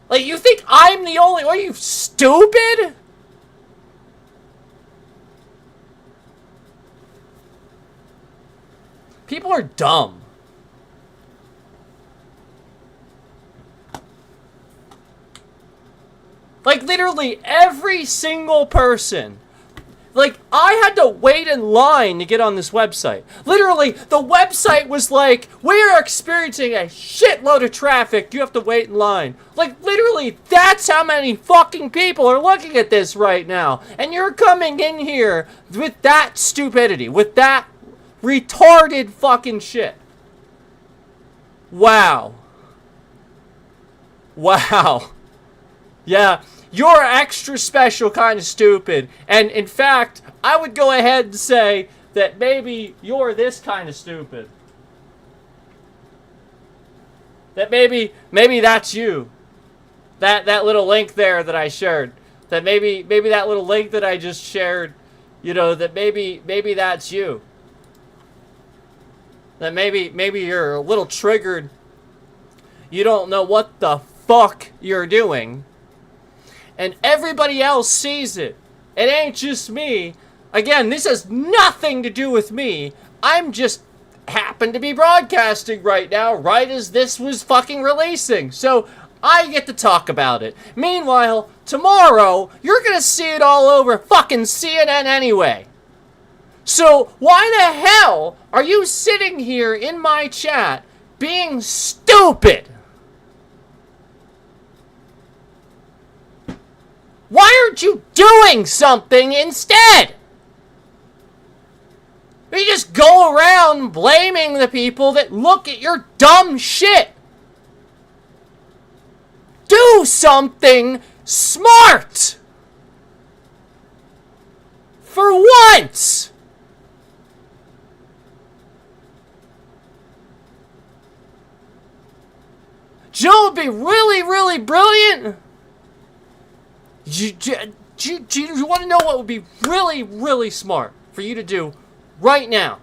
Like, you think I'm the only... Are you stupid? People are dumb. Like, literally every single person. Like, I had to wait in line to get on this website. Literally, the website was like, we're experiencing a shitload of traffic. You have to wait in line. Like, literally, that's how many fucking people are looking at this right now. And you're coming in here with that stupidity, with that retarded fucking shit. Wow. Wow. Yeah. You're extra special kind of stupid. And in fact, I would go ahead and say that maybe you're this kind of stupid. That maybe that's you. That little link there that I shared. That maybe that little link that I just shared, you know, that maybe that's you. That maybe you're a little triggered. You don't know what the fuck you're doing. And everybody else sees it. It ain't just me. Again, this has nothing to do with me. I'm just happen to be broadcasting right now, right as this was fucking releasing. So I get to talk about it. Meanwhile, tomorrow, you're gonna see it all over fucking CNN anyway. So why the hell are you sitting here in my chat being stupid? Why aren't you doing something instead? You just go around blaming the people that look at your dumb shit. Do something smart. For once. Joe would be really, really brilliant. Do you want to know what would be really, really smart for you to do right now?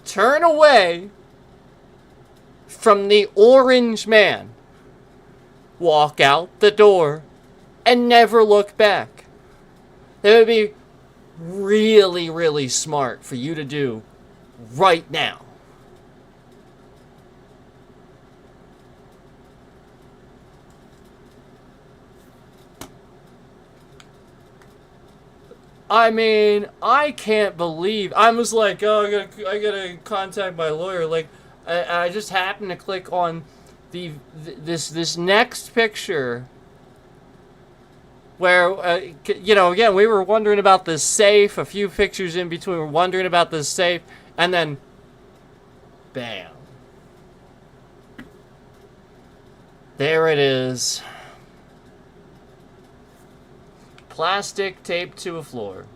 Turn away from the orange man. Walk out the door and never look back. That would be really, really smart for you to do right now. I mean, I can't believe... I was like, oh, I gotta contact my lawyer. Like, I just happened to click on this next picture where, you know, again, we were wondering about this safe. A few pictures in between, we were wondering about this safe. And then, bam. There it is. Plastic taped to a floor.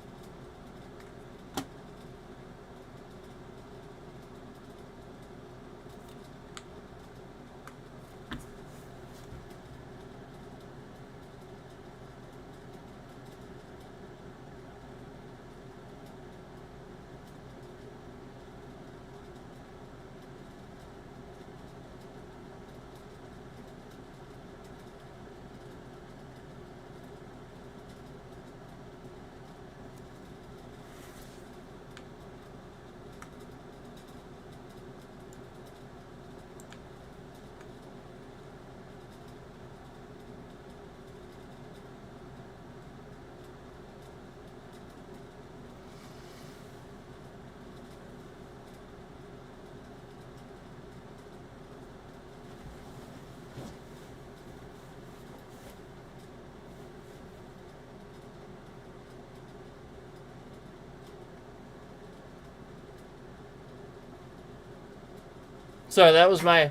Sorry, that was my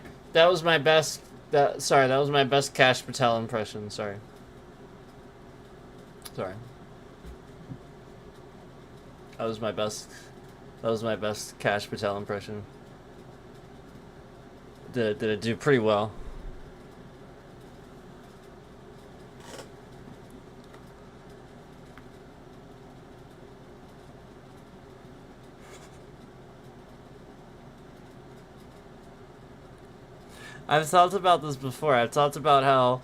best that was my best Kash Patel impression. Sorry. Sorry. That was my best Kash Patel impression. Did it do pretty well? I've thought about this before. I've talked about how,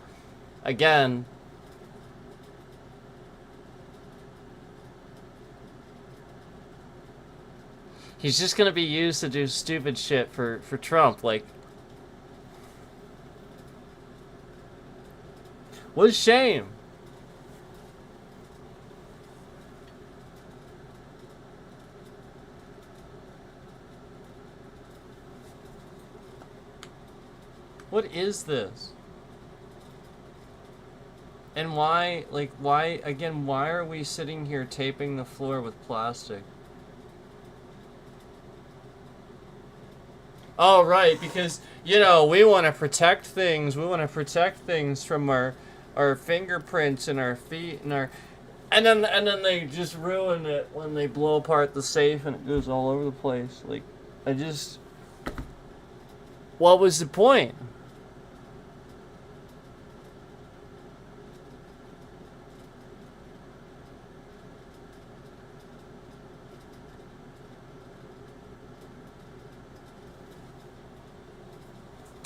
again, he's just gonna be used to do stupid shit for Trump. Like, what a shame. What is this? And why, like, why, again, why are we sitting here taping the floor with plastic? Oh, right, because, you know, we want to protect things. We want to protect things from our fingerprints and our feet and our... And then they just ruin it when they blow apart the safe and it goes all over the place. Like, I just... What was the point?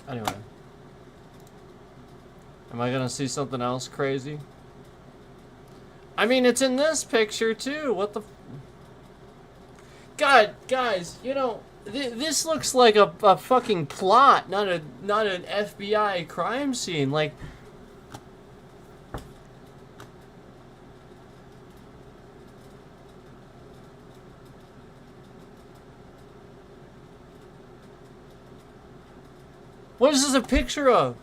Anyway. Am I gonna see something else crazy? I mean, it's in this picture too. What the... God, guys, you know, this looks like a fucking plot, not an FBI crime scene. Like... What is this a picture of?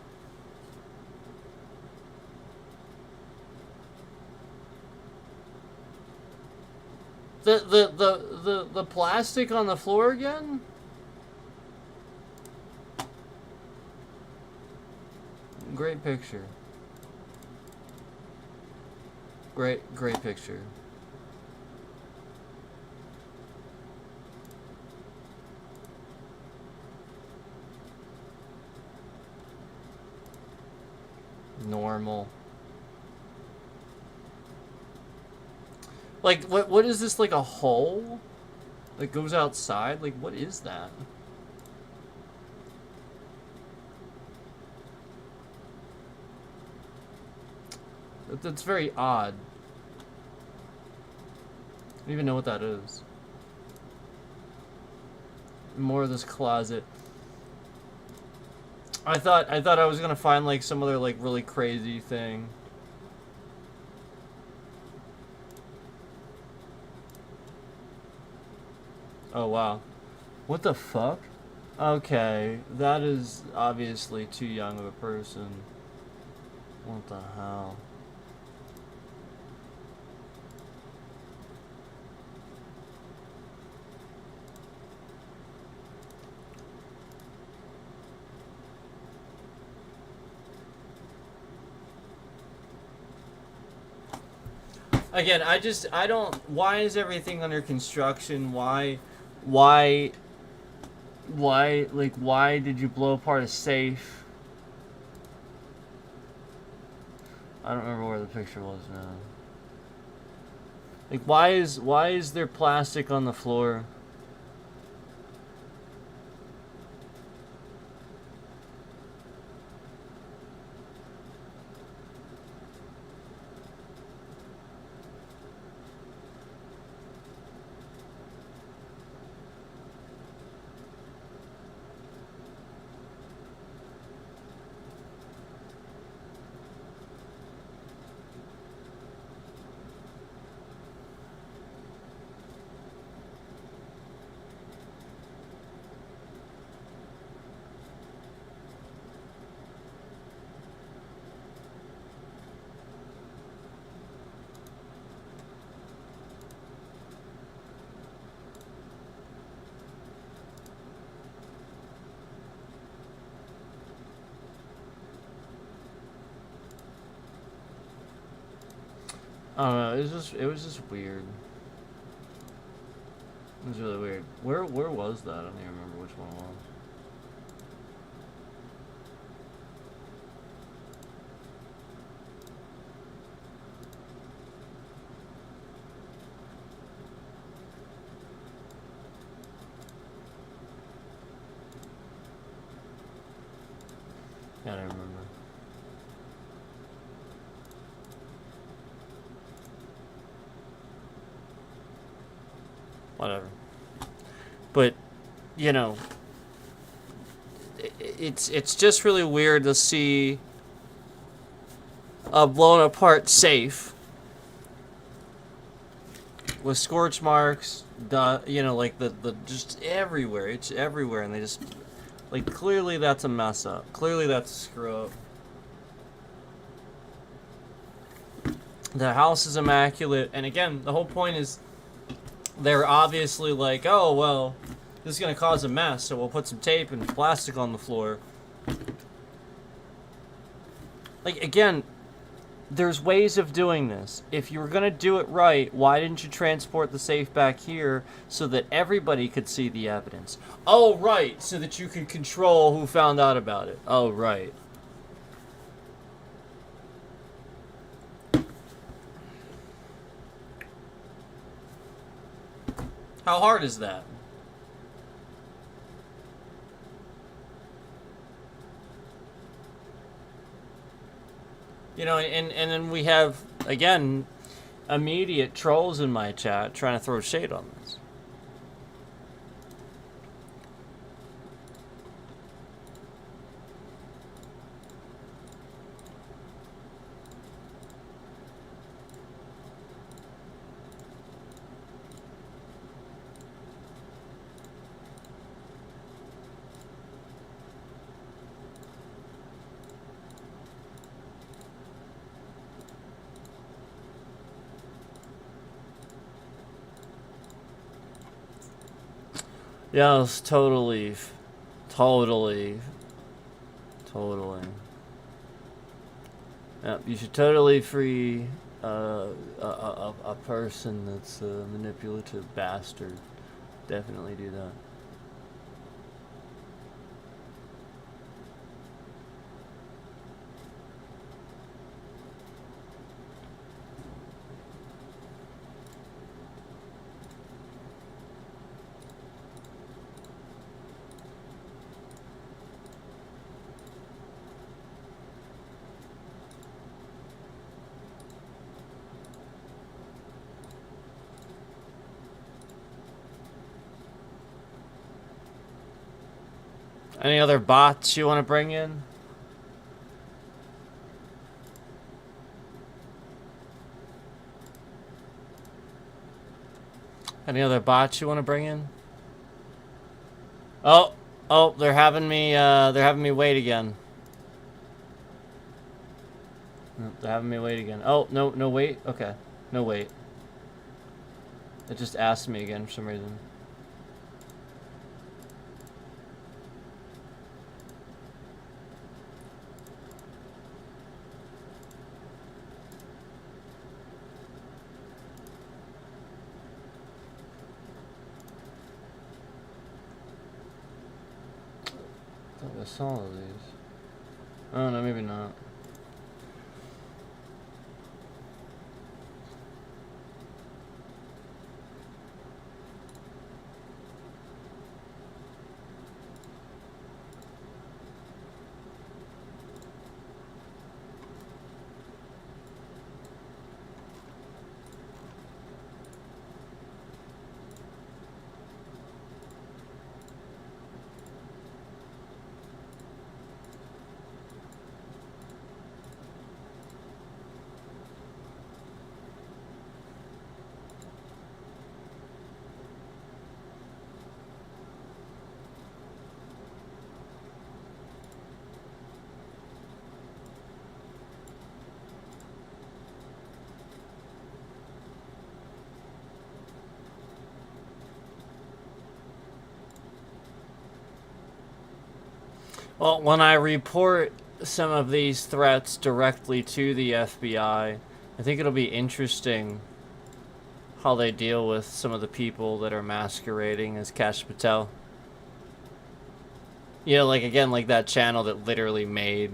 The plastic on the floor again? Great picture. Great picture. Normal. Like, what is this, like a hole that goes outside? Like, what is that? That's very odd. I don't even know what that is. More of this closet. I thought I was gonna find like some other like really crazy thing. Oh wow. What the fuck? Okay, that is obviously too young of a person. What the hell? Again, I don't, why is everything under construction? Why, like, why did you blow apart a safe? I don't remember where the picture was now. Like, why is there plastic on the floor? I don't know. It was just weird. It was really weird. Where was that? I don't even remember which one it was. I don't remember. Whatever. But, you know, it's just really weird to see a blown apart safe with scorch marks, you know, like the just everywhere. It's everywhere, and they just, like, clearly that's a mess up. Clearly that's a screw up. The house is immaculate, and again, the whole point is they're obviously like, oh, well, this is going to cause a mess, so we'll put some tape and plastic on the floor. Like, again, there's ways of doing this. If you were going to do it right, why didn't you transport the safe back here so that everybody could see the evidence? Oh, right, so that you could control who found out about it. Oh, right. How hard is that? You know, and then we have, again, immediate trolls in my chat trying to throw shade on this. Yes, totally. Yep, you should totally free a person that's a manipulative bastard. Definitely do that. Any other bots you want to bring in? Any other bots you want to bring in? Oh, they're having me wait again. They're having me wait again. Oh, no, wait. Okay. No, wait. It just asked me again for some reason. I thought I saw all of these. Oh, no, maybe not. Well, when I report some of these threats directly to the FBI, I think it'll be interesting how they deal with some of the people that are masquerading as Kash Patel. You know, like, again, like that channel that literally made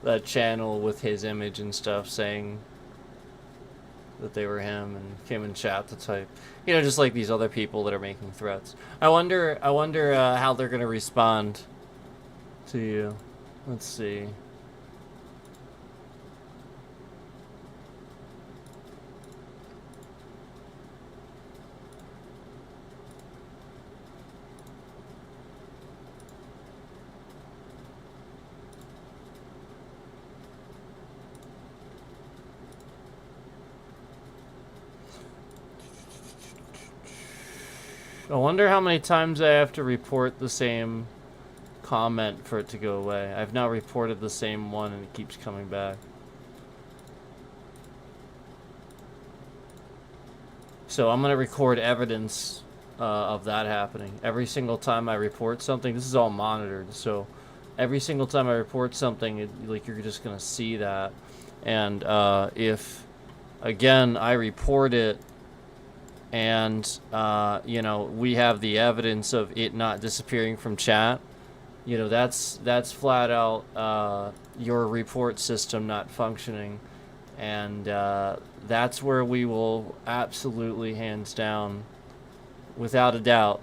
that channel with his image and stuff saying that they were him and came in chat to type. You know, just like these other people that are making threats. I wonder how they're gonna respond to you. Let's see. I wonder how many times I have to report the same comment for it to go away. I've now reported the same one and it keeps coming back. So I'm going to record evidence of that happening. Every single time I report something, this is all monitored, so every single time I report something, like, you're just going to see that. And if, again, I report it, and you know, we have the evidence of it not disappearing from chat, you know, that's flat out your report system not functioning, and that's where we will absolutely, hands down, without a doubt,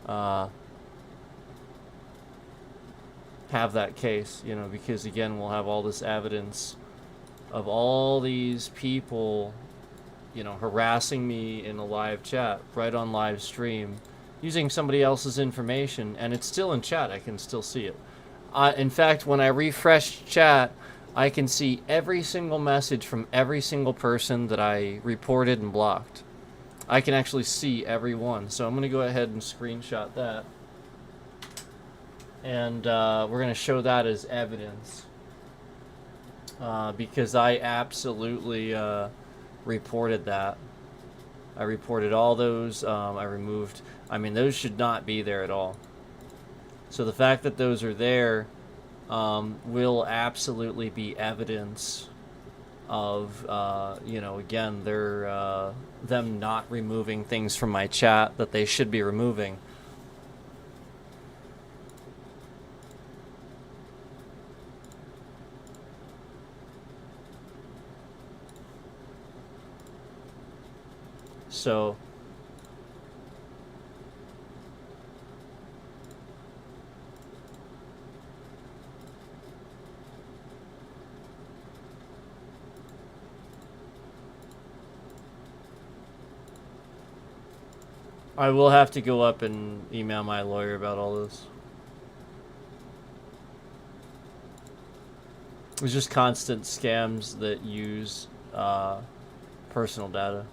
have that case, you know, because again, we'll have all this evidence of all these people, you know, harassing me in a live chat, right on live stream, using somebody else's information, and it's still in chat. I can still see it. In fact, when I refresh chat, I can see every single message from every single person that I reported and blocked. I can actually see every one. So I'm going to go ahead and screenshot that. And we're going to show that as evidence. Because I absolutely reported that. I reported all those. I removed... I mean, those should not be there at all. So the fact that those are there will absolutely be evidence of, you know, again, they're them not removing things from my chat that they should be removing. So I will have to go up and email my lawyer about all this. It's just constant scams that use personal data.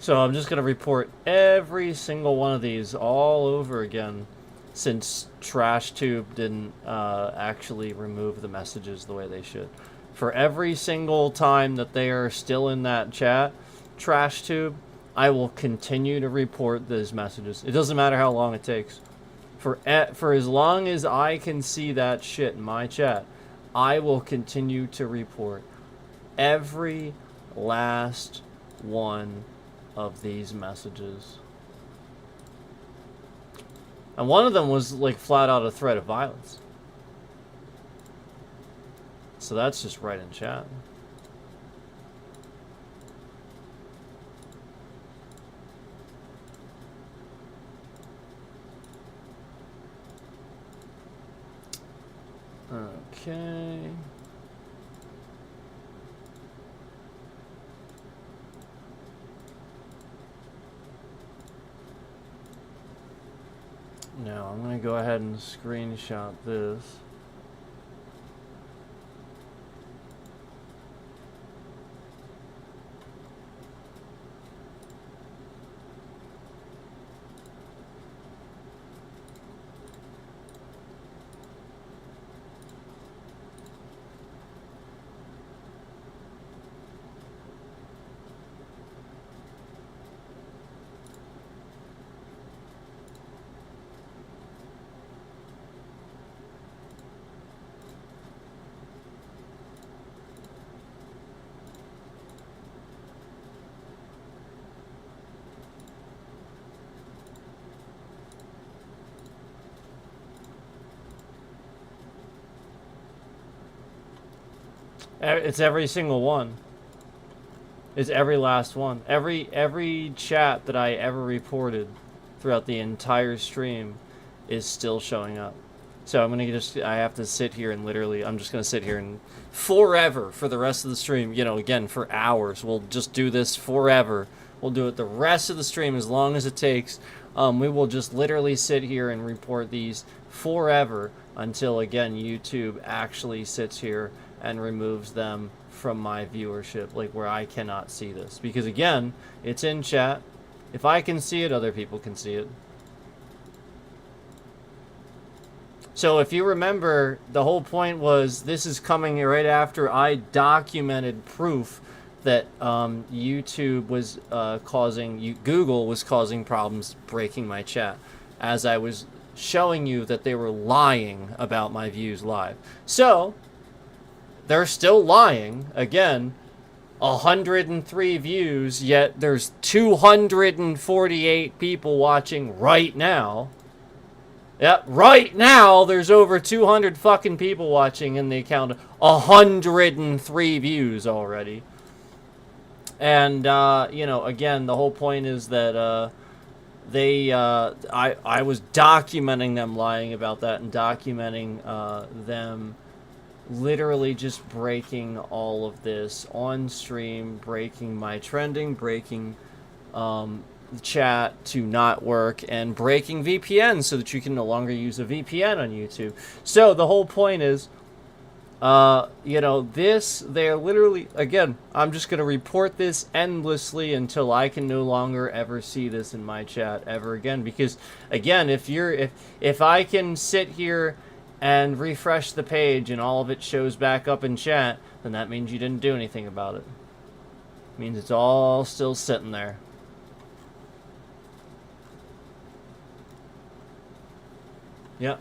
So I'm just going to report every single one of these all over again, since TrashTube didn't actually remove the messages the way they should. For every single time that they are still in that chat, TrashTube, I will continue to report those messages. It doesn't matter how long it takes. For as long as I can see that shit in my chat, I will continue to report every last one of these messages. And one of them was like flat out a threat of violence. So that's just right in chat. Okay. Now I'm going to go ahead and screenshot this. It's every single one. It's every last one. Every chat that I ever reported throughout the entire stream is still showing up. So I have to sit here and literally, I'm just gonna sit here and forever for the rest of the stream, you know, again, for hours. We'll just do this forever. We'll do it the rest of the stream as long as it takes. We will just literally sit here and report these forever until, again, YouTube actually sits here and removes them from my viewership, like where I cannot see this. Because again, it's in chat. If I can see it, other people can see it. So if you remember, the whole point was this is coming right after I documented proof that YouTube was Google was causing problems breaking my chat, as I was showing you that they were lying about my views live. So they're still lying. Again, 103 views, yet there's 248 people watching right now. Yep, right now there's over 200 fucking people watching in the account. 103 views already. And, you know, again, the whole point is that, I was documenting them lying about that and documenting, them literally just breaking all of this on stream, breaking my trending, breaking, chat to not work, and breaking VPN so that you can no longer use a VPN on YouTube. So the whole point is, you know, they're literally, again, I'm just going to report this endlessly until I can no longer ever see this in my chat ever again. Because, again, if I can sit here and refresh the page and all of it shows back up in chat, then that means you didn't do anything about it. It means it's all still sitting there. Yep.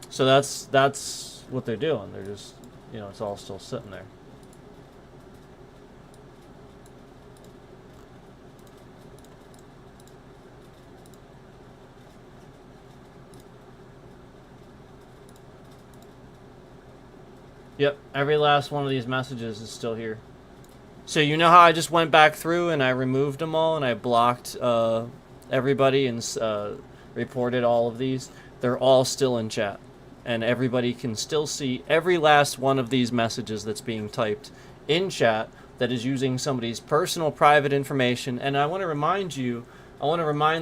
So that's what they're doing. They're just, you know, it's all still sitting there. Yep, every last one of these messages is still here. So you know how I just went back through and I removed them all and I blocked everybody and reported all of these? They're all still in chat. And everybody can still see every last one of these messages that's being typed in chat that is using somebody's personal private information. And I want to remind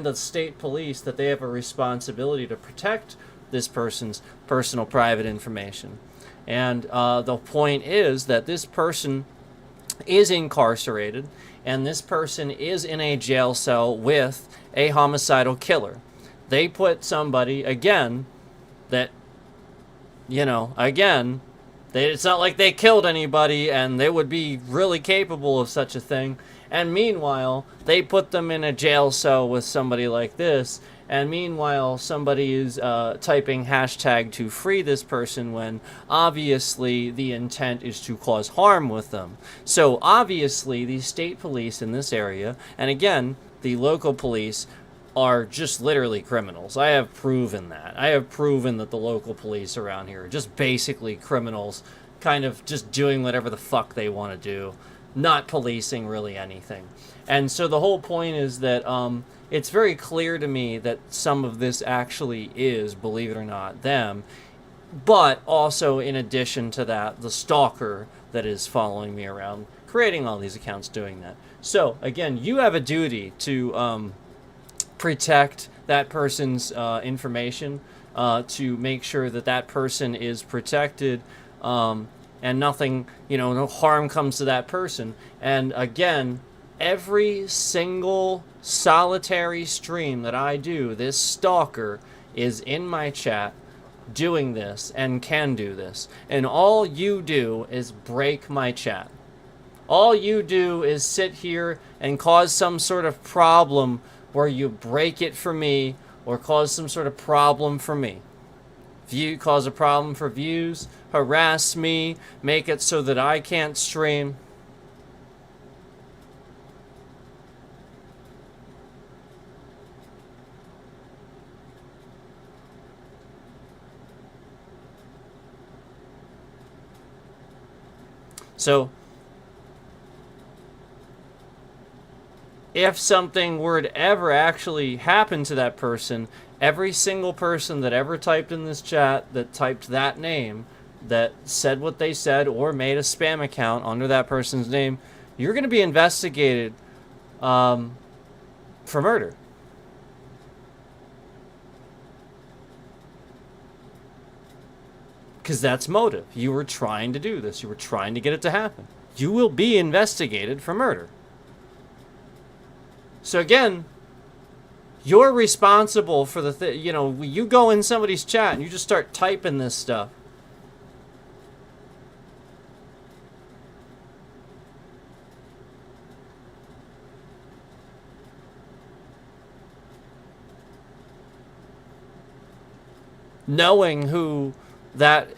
the state police that they have a responsibility to protect this person's personal private information. And the point is that this person is incarcerated, and this person is in a jail cell with a homicidal killer. They put somebody, again, that, you know, again, it's not like they killed anybody and they would be really capable of such a thing. And meanwhile, they put them in a jail cell with somebody like this. And meanwhile, somebody is typing hashtag to free this person when obviously the intent is to cause harm with them. So obviously the state police in this area, and again, the local police, are just literally criminals. I have proven that. I have proven that the local police around here are just basically criminals, kind of just doing whatever the fuck they want to do, not policing really anything. And so the whole point is that it's very clear to me that some of this actually is, believe it or not, them. But also, in addition to that, the stalker that is following me around, creating all these accounts, doing that. So, again, you have a duty to protect that person's information, to make sure that that person is protected, and nothing, you know, no harm comes to that person. And again, every single solitary stream that I do, this stalker is in my chat doing this and can do this. And all you do is break my chat. All you do is sit here and cause some sort of problem where you break it for me or cause some sort of problem for me. Cause a problem for views, harass me, make it so that I can't stream. So if something were to ever actually happen to that person, every single person that ever typed in this chat, that typed that name, that said what they said, or made a spam account under that person's name, you're going to be investigated for murder. Because that's motive. You were trying to do this. You were trying to get it to happen. You will be investigated for murder. So again, you're responsible for the you go in somebody's chat and you just start typing this stuff. Knowing who that,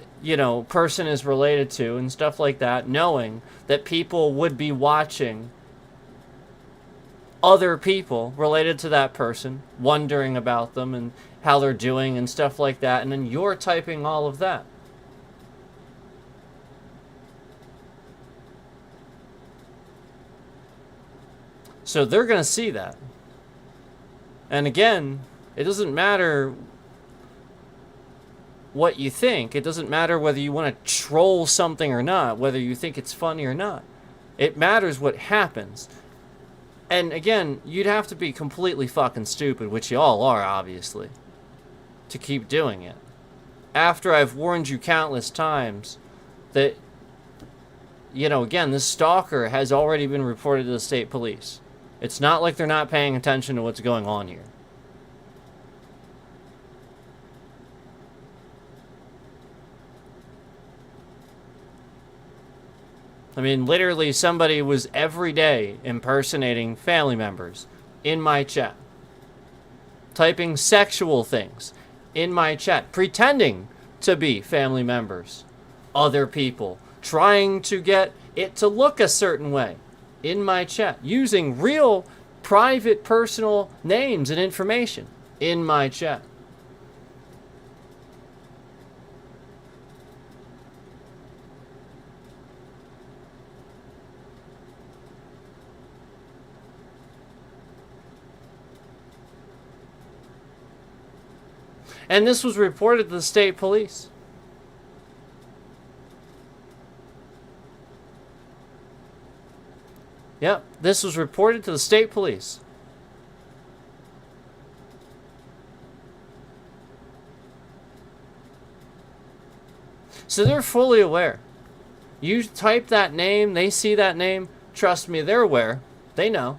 person is related to and stuff like that, knowing that people would be watching other people related to that person, wondering about them and how they're doing and stuff like that, and then you're typing all of that. So they're going to see that. And again, it doesn't matter what you think. It doesn't matter whether you want to troll something or not, whether you think it's funny or not. It matters what happens. And again, you'd have to be completely fucking stupid, which you all are, obviously, to keep doing it. After I've warned you countless times that, again, this stalker has already been reported to the state police. It's not like they're not paying attention to what's going on here. I mean, literally somebody was every day impersonating family members in my chat. Typing sexual things in my chat. Pretending to be family members. Other people. Trying to get it to look a certain way in my chat. Using real private personal names and information in my chat. And this was reported to the state police. Yep, this was reported to the state police. So they're fully aware. You type that name, they see that name, trust me, they're aware. They know.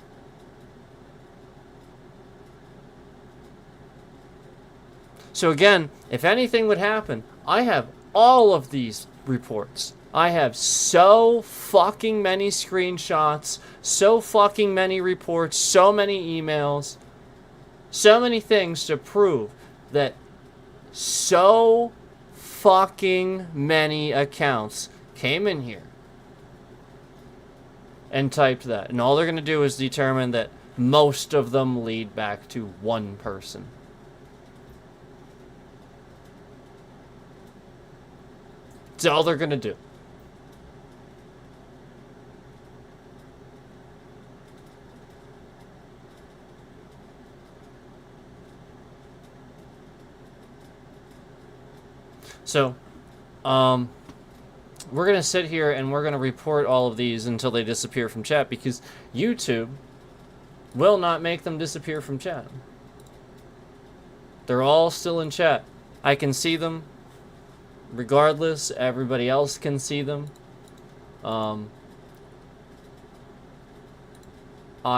So again, if anything would happen, I have all of these reports. I have so fucking many screenshots, so fucking many reports, so many emails, so many things to prove that so fucking many accounts came in here and typed that. And all they're going to do is determine that most of them lead back to one person. That's all they're going to do. So, we're going to sit here and we're going to report all of these until they disappear from chat, because YouTube will not make them disappear from chat. They're all still in chat. I can see them. Regardless, everybody else can see them. I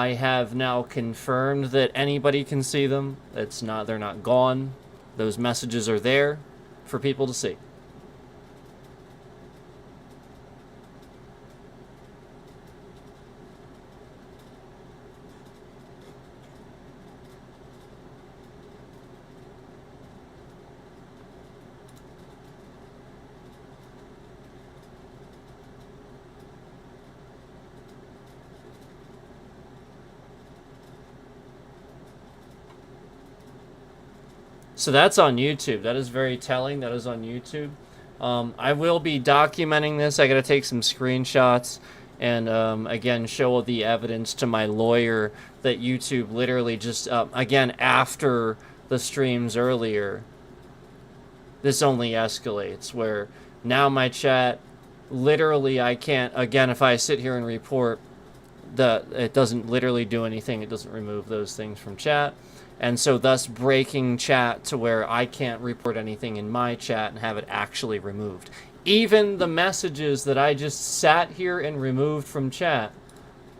have now confirmed that anybody can see them. They're not gone. Those messages are there for people to see. So that's on YouTube. That is very telling. That is on YouTube. I will be documenting this. I got to take some screenshots and again show the evidence to my lawyer that YouTube literally just again after the streams earlier. This only escalates where now my chat literally I can't again if I sit here and report it doesn't literally do anything. It doesn't remove those things from chat. And so thus breaking chat to where I can't report anything in my chat and have it actually removed. Even the messages that I just sat here and removed from chat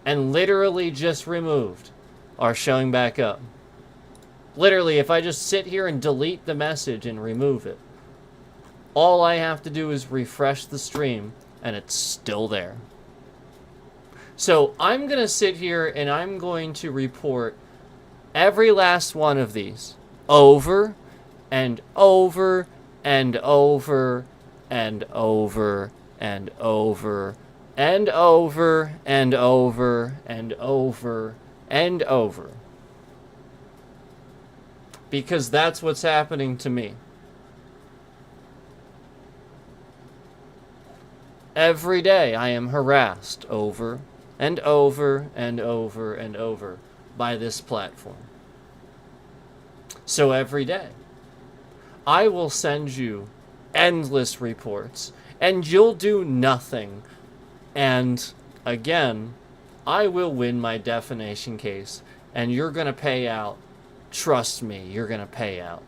and literally just removed are showing back up. Literally, if I just sit here and delete the message and remove it, all I have to do is refresh the stream and it's still there. So I'm going to sit here and I'm going to report every last one of these over and over and over and over and over and over and over and over and over. Because that's what's happening to me. Every day I am harassed over and over and over and over by this platform. So every day, I will send you endless reports, and you'll do nothing. And again, I will win my defamation case, and you're going to pay out. Trust me, you're going to pay out.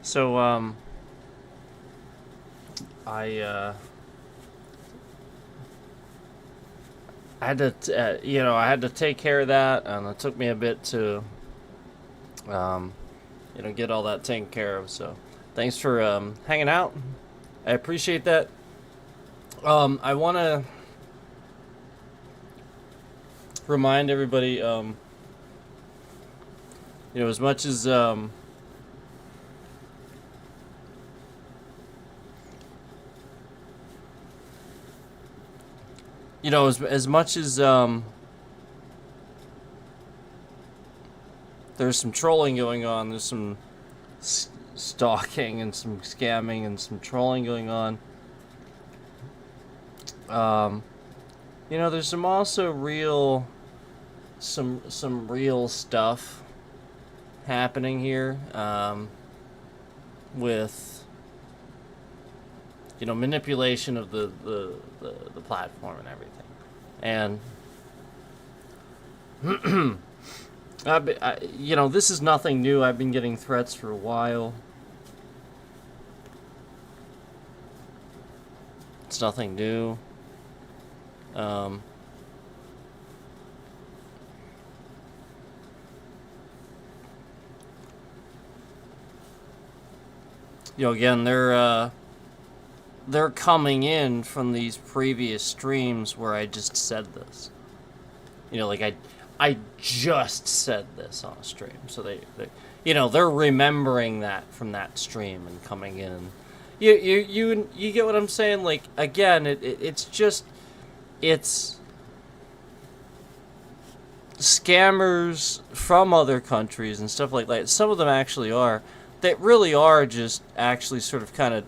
So, I had to, I had to take care of that, and it took me a bit to, get all that taken care of. So, thanks for hanging out. I appreciate that. I want to remind everybody, as much as as much as there's some trolling going on, there's some stalking and some scamming and some trolling going on. There's some also real, some real stuff happening here, with manipulation of the platform and everything. And this is nothing new. I've been getting threats for a while. It's nothing new. Again, they're coming in from these previous streams where I just said this. I just said this on a stream. So they're remembering that from that stream and coming in. You get what I'm saying? Like, again, it's scammers from other countries and stuff like that. Some of them actually are. That really are just actually sort of kind of,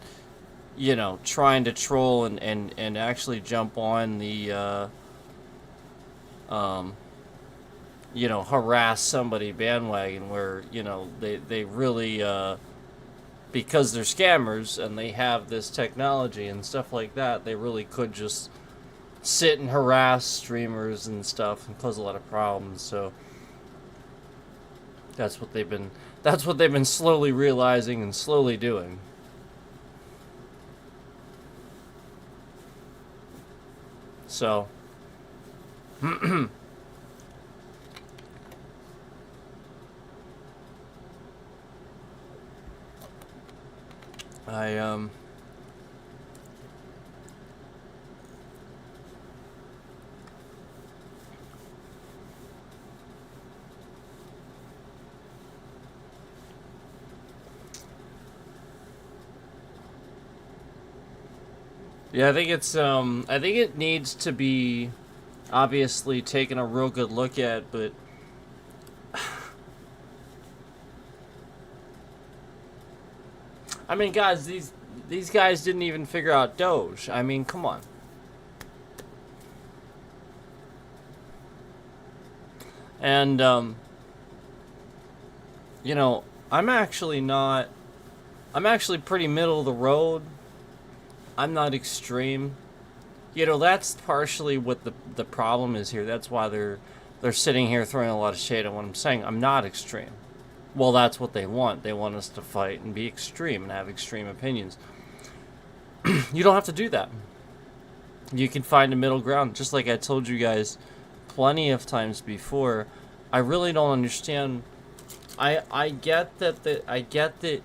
trying to troll and actually jump on the, harass somebody bandwagon where, they really, because they're scammers and they have this technology and stuff like that, they really could just sit and harass streamers and stuff and cause a lot of problems. So that's what they've been slowly realizing and slowly doing. So yeah, I think it needs to be obviously taken a real good look at, but I mean, guys, these guys didn't even figure out Doge. I mean, come on. And I'm actually pretty middle of the road. I'm not extreme. That's partially what the problem is here. That's why they're sitting here throwing a lot of shade on what I'm saying. I'm not extreme. Well, that's what they want. They want us to fight and be extreme and have extreme opinions. You don't have to do that. You can find a middle ground. Just like I told you guys plenty of times before, I really don't understand. I get that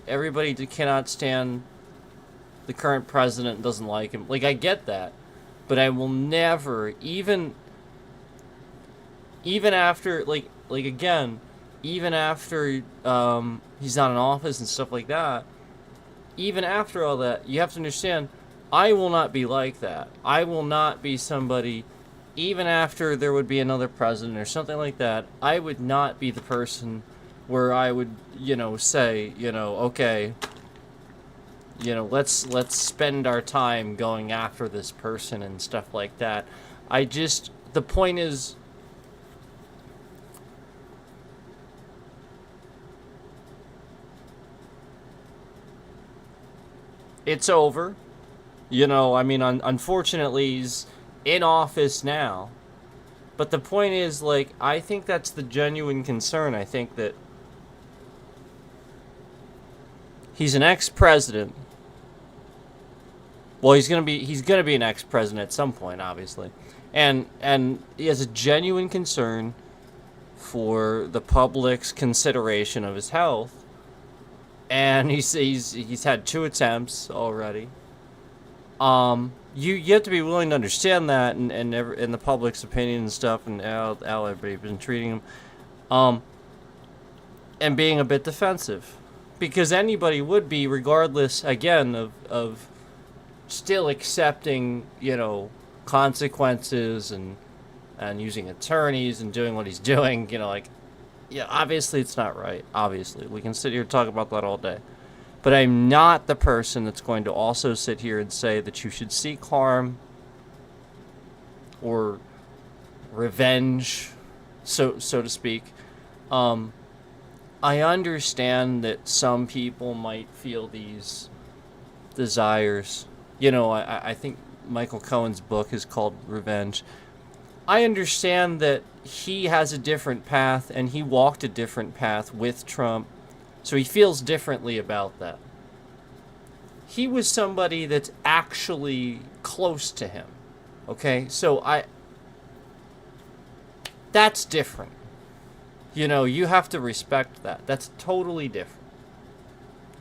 everybody cannot stand the current president, doesn't like him. Like, I get that. But I will never, even after, even after he's not in office and stuff like that, even after all that, you have to understand, I will not be like that. I will not be somebody, even after there would be another president or something like that, I would not be the person where I would, say, okay, let's spend our time going after this person and stuff like that. The point is, it's over. Unfortunately, he's in office now. But the point is, I think that's the genuine concern. I think that He's an ex-president. Well, he's gonna be an ex-president at some point, obviously, and he has a genuine concern for the public's consideration of his health, and he's had 2 attempts already. You have to be willing to understand that, and the public's opinion and stuff, and how everybody's been treating him, and being a bit defensive, because anybody would be, regardless, again, of still accepting, consequences and using attorneys and doing what he's doing, obviously it's not right. Obviously, we can sit here and talk about that all day. But I'm not the person that's going to also sit here and say that you should seek harm or revenge, so to speak. I understand that some people might feel these desires. I think Michael Cohen's book is called Revenge. I understand that he has a different path, and he walked a different path with Trump, so he feels differently about that. He was somebody that's actually close to him, okay? So that's different. You have to respect that. That's totally different.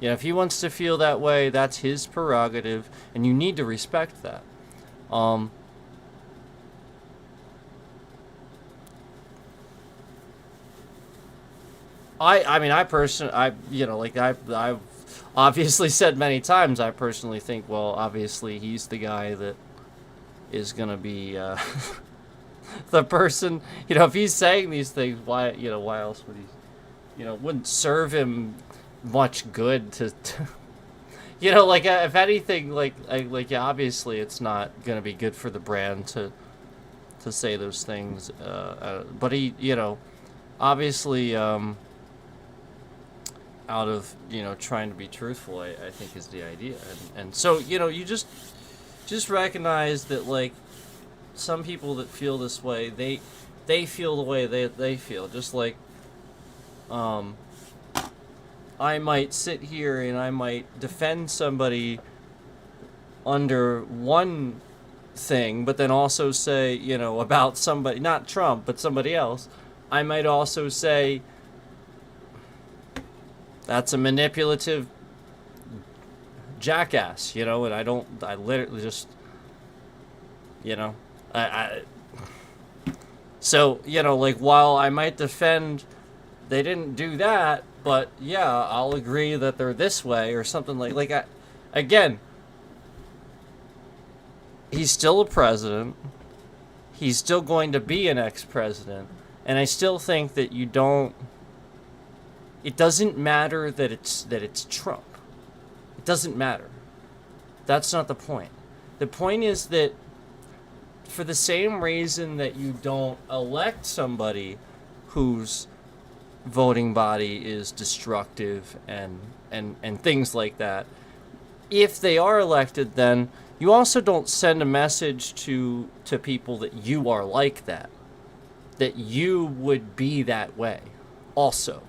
If he wants to feel that way, that's his prerogative, and you need to respect that. I've obviously said many times, I personally think, well, obviously he's the guy that is gonna be the person. If he's saying these things, why else would he? Wouldn't serve him much good to if anything, obviously it's not gonna be good for the brand to say those things, but he, obviously, out of trying to be truthful, I think is the idea, and so you just recognize that, some people that feel this way, they feel the way they feel, just like I might sit here and I might defend somebody under one thing, but then also say, about somebody, not Trump, but somebody else, I might also say that's a manipulative jackass, and I literally just, so, while I might defend they didn't do that, but yeah, I'll agree that they're this way or something again, he's still a president. He's still going to be an ex-president, and I still think that it doesn't matter that it's Trump. It doesn't matter. That's not the point. The point is that for the same reason that you don't elect somebody whose voting body is destructive and things like that, if they are elected, then you also don't send a message to people that you are like that you would be that way also,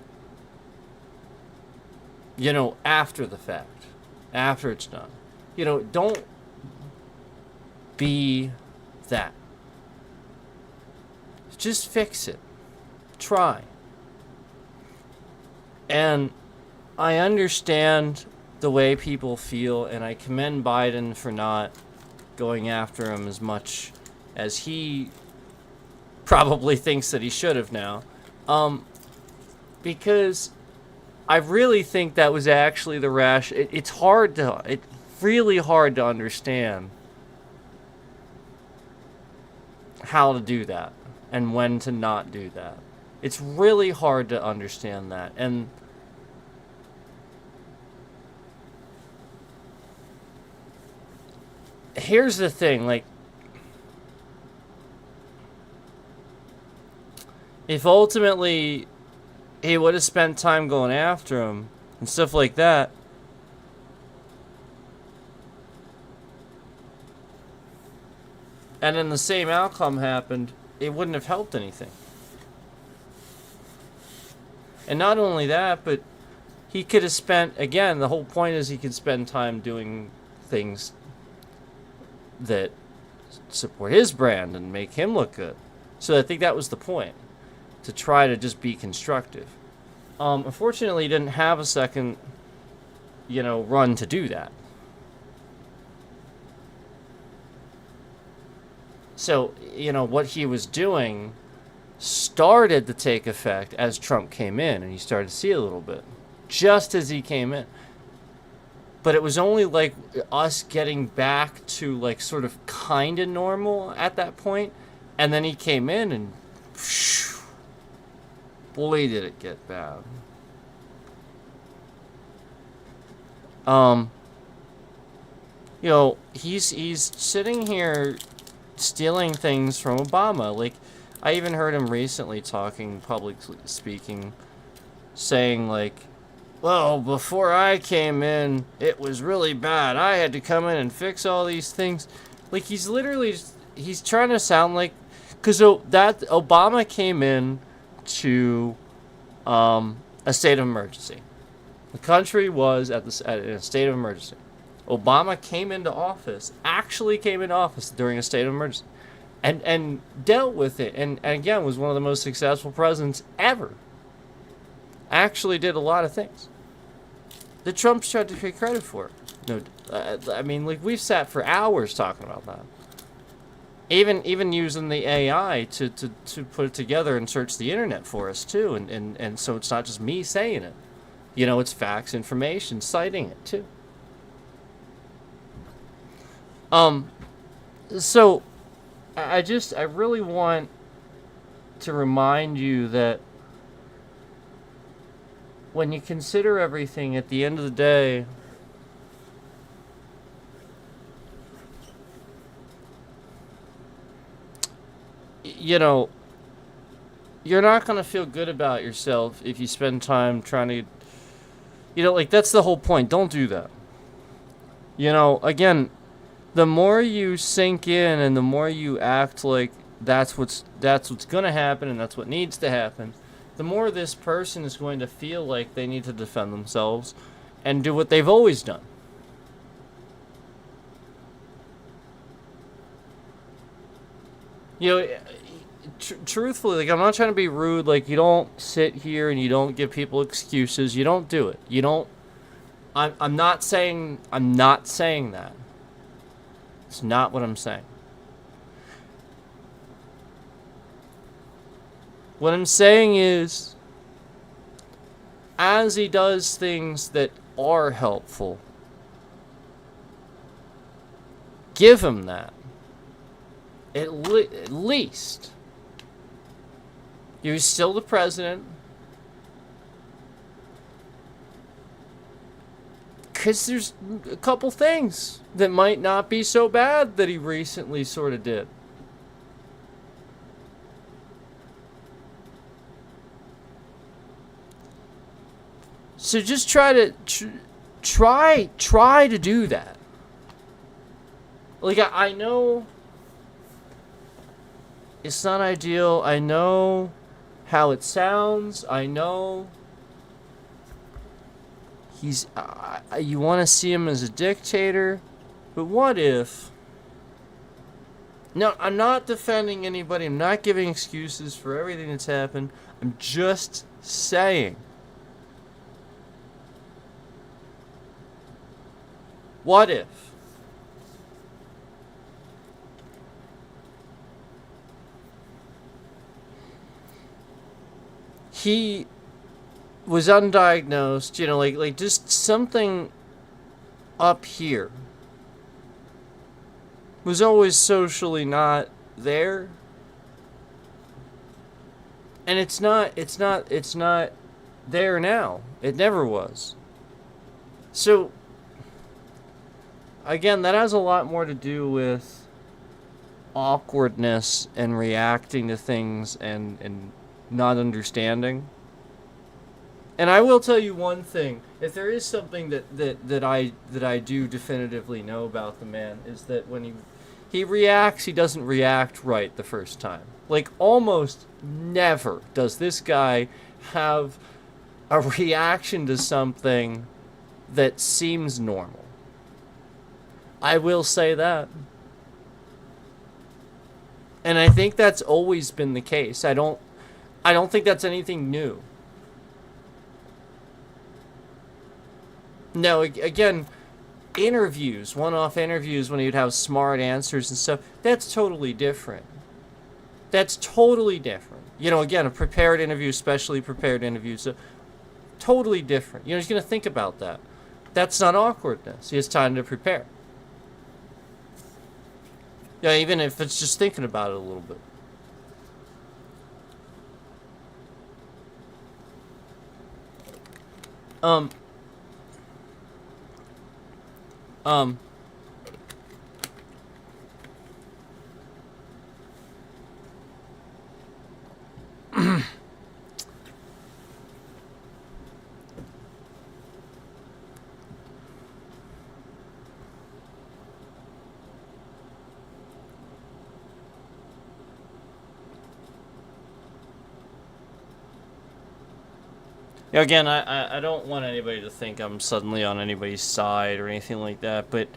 after the fact, after it's done. Don't be that. Just fix it. Try. And I understand the way people feel, and I commend Biden for not going after him as much as he probably thinks that he should have now. Because I really think that was actually the rash. It's really hard to understand how to do that and when to not do that. It's really hard to understand that. And here's the thing, if ultimately he would have spent time going after him and stuff like that, and then the same outcome happened, it wouldn't have helped anything. And not only that, but he could have spent, again, the whole point is he could spend time doing things that support his brand and make him look good. So I think that was the point, to try to just be constructive. Unfortunately, he didn't have a second, run to do that. So, what he was doing started to take effect as Trump came in, and you started to see a little bit, just as he came in. But it was only like us getting back to like sort of kind of normal at that point, and then he came in and boy did it get bad. He's sitting here stealing things from Obama. Like, I even heard him recently talking, publicly speaking, saying like, well, before I came in, it was really bad. I had to come in and fix all these things. Like, he's trying to sound like, because that Obama came in to a state of emergency. The country was at a state of emergency. Obama actually came into office during a state of emergency, and dealt with it, and again was one of the most successful presidents ever. Actually did a lot of things that Trump's tried to take credit for. No, I mean, like, we've sat for hours talking about that. Even using the AI to put it together and search the internet for us too, and so it's not just me saying it. It's facts, information, citing it too. So I really want to remind you that when you consider everything, at the end of the day, you're not going to feel good about yourself if you spend time trying to, that's the whole point. Don't do that. Again, the more you sink in and the more you act like that's what's going to happen and that's what needs to happen, the more this person is going to feel like they need to defend themselves and do what they've always done. Truthfully, like, I'm not trying to be rude. Like, you don't sit here and you don't give people excuses. You don't do it. You don't. I'm not saying that. It's not what I'm saying. What I'm saying is, as he does things that are helpful, give him that. At least. You're still the president. Because there's a couple things that might not be so bad that he recently sort of did. So just try to do that. Like, I know it's not ideal. I know how it sounds. I know you want to see him as a dictator, but what if? No, I'm not defending anybody. I'm not giving excuses for everything that's happened. I'm just saying, what if? He was undiagnosed, like just something up here was always socially not there. And it's not there now. It never was. So again, that has a lot more to do with awkwardness and reacting to things and not understanding. And I will tell you one thing: if there is something that I do definitively know about the man, is that when he reacts, he doesn't react right the first time. Like, almost never does this guy have a reaction to something that seems normal. I will say that. And I think that's always been the case. I don't think that's anything new. No, again, interviews, one-off interviews when you'd have smart answers and stuff, that's totally different. That's totally different. You know, again, a prepared interview, especially prepared interviews, so totally different. You know, he's going to think about that. That's not awkwardness. He has time to prepare. Yeah, even if it's just thinking about it a little bit. Um, yeah, again, I don't want anybody to think I'm suddenly on anybody's side or anything like that, but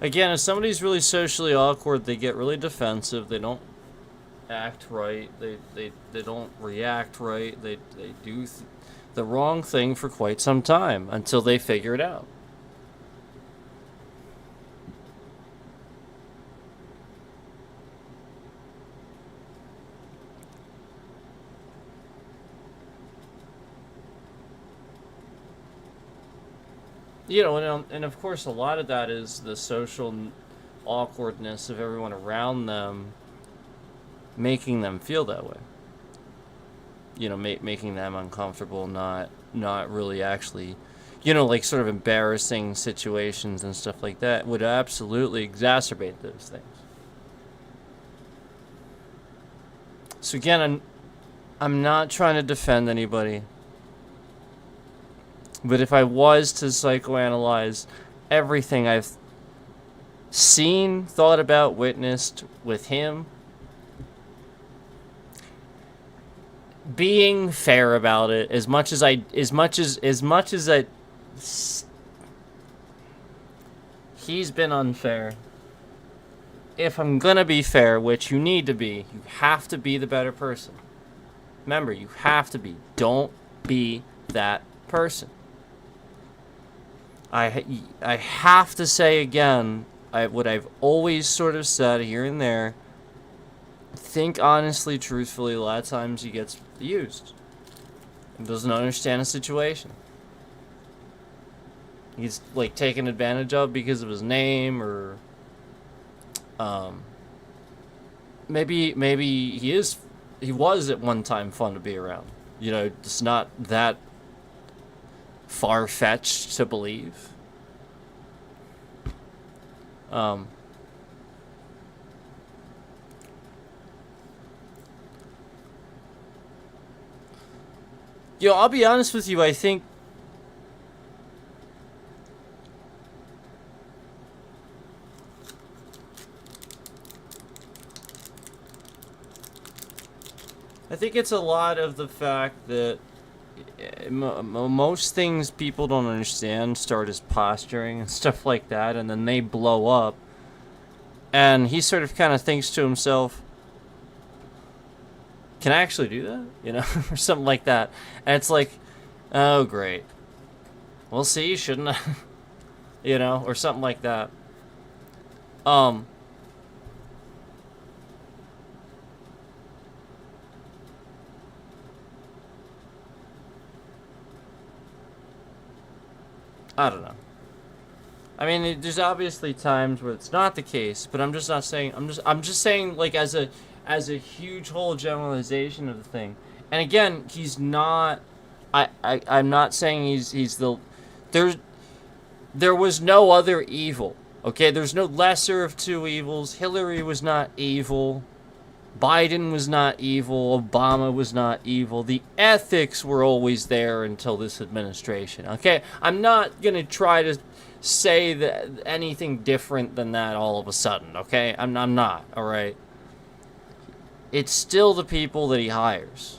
again, if somebody's really socially awkward, they get really defensive, they don't act right, they don't react right, they do the wrong thing for quite some time until they figure it out. You know, and of course, a lot of that is the social awkwardness of everyone around them making them feel that way. You know, making them uncomfortable, not really actually, you know, like sort of embarrassing situations and stuff like that would absolutely exacerbate those things. So again, I'm not trying to defend anybody. But if I was to psychoanalyze everything I've seen, thought about, witnessed with him, being fair about it, as much as he's been unfair. If I'm gonna be fair, which you need to be, you have to be the better person. Remember, you have to be. Don't be that person. I have to say again, what I've always sort of said here and there. Think honestly, truthfully. A lot of times he gets used. He doesn't understand the situation. He's like taken advantage of because of his name, or maybe he was at one time fun to be around. You know, it's not that far-fetched to believe. Yo, I'll be honest with you, I think it's a lot of the fact that most things people don't understand start as posturing and stuff like that, and then they blow up. And he sort of kind of thinks to himself, can I actually do that? You know, or something like that. And it's like, oh, great. We'll see, shouldn't I? You know, or something like that. I don't know. I mean, there's obviously times where it's not the case, but I'm just not saying. I'm just saying, like, as a huge whole generalization of the thing. And again, he's not. I'm not saying he's the. There was no other evil. Okay, there's no lesser of two evils. Hillary was not evil. Biden was not evil. Obama was not evil. The ethics were always there until this administration. Okay? I'm not going to try to say that anything different than that all of a sudden. Okay? I'm not. All right? It's still the people that he hires.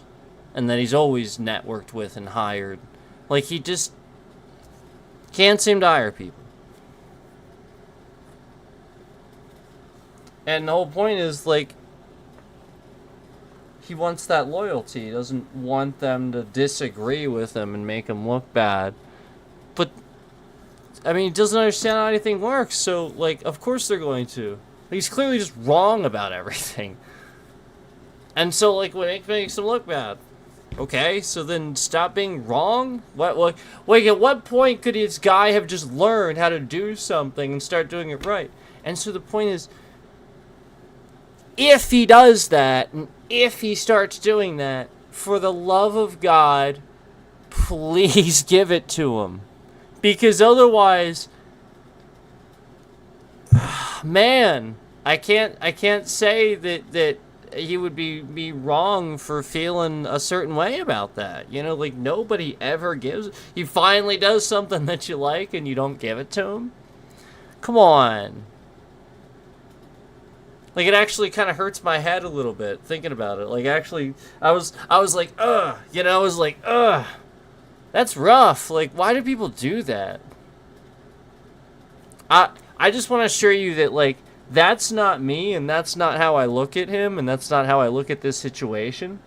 And that he's always networked with and hired. Like, he just can't seem to hire people. And the whole point is, like, he wants that loyalty. He doesn't want them to disagree with him and make him look bad. But, I mean, he doesn't understand how anything works, so, like, of course they're going to. He's clearly just wrong about everything. And so, like, when it makes him look bad. Okay, so then stop being wrong? Wait, at what point could this guy have just learned how to do something and start doing it right? And so the point is, if he does that, and if he starts doing that, for the love of God, please give it to him. Because otherwise, man, I can't say that he would be wrong for feeling a certain way about that. You know, like, nobody ever gives. He finally does something that you like and you don't give it to him? Come on. Like, it actually kind of hurts my head a little bit thinking about it. Like, actually, I was like, ugh. You know, I was like, ugh. That's rough. Like, why do people do that? I just want to assure you that, like, that's not me, and that's not how I look at him, and that's not how I look at this situation.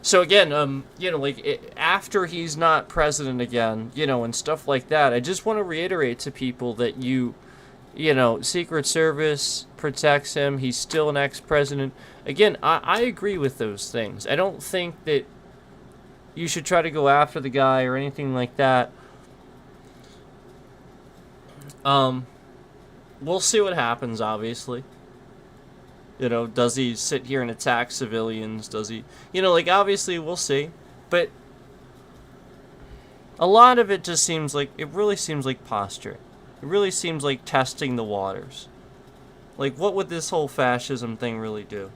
So again, you know, like, after he's not president again, you know, and stuff like that, I just want to reiterate to people that you know, Secret Service protects him. He's still an ex-president. Again, I agree with those things. I don't think that you should try to go after the guy or anything like that. We'll see what happens, obviously. You know, does he sit here and attack civilians? Does he... You know, like, obviously, we'll see. But a lot of it just seems like... It really seems like posturing. It really seems like testing the waters. Like, what would this whole fascism thing really do?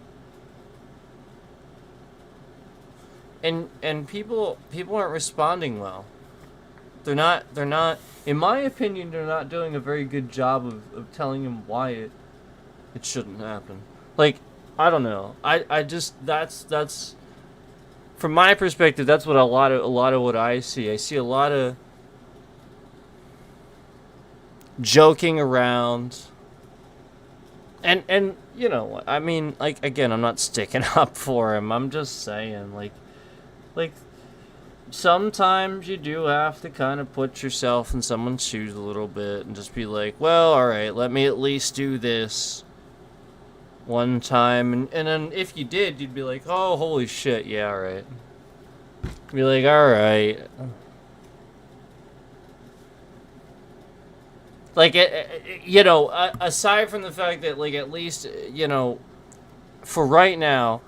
And people aren't responding well. They're not... In my opinion, they're not doing a very good job of telling him why it shouldn't happen. Like, I don't know. I just... That's... From my perspective, that's what a lot of what I see. I see a lot of joking around. And you know, I mean, like, again, I'm not sticking up for him. I'm just saying, like, sometimes you do have to kind of put yourself in someone's shoes a little bit and just be like, well, alright, let me at least do this one time. And then if you did, you'd be like, oh, holy shit, yeah, alright. Be like, alright. Like, you know, aside from the fact that, like, at least, you know, for right now,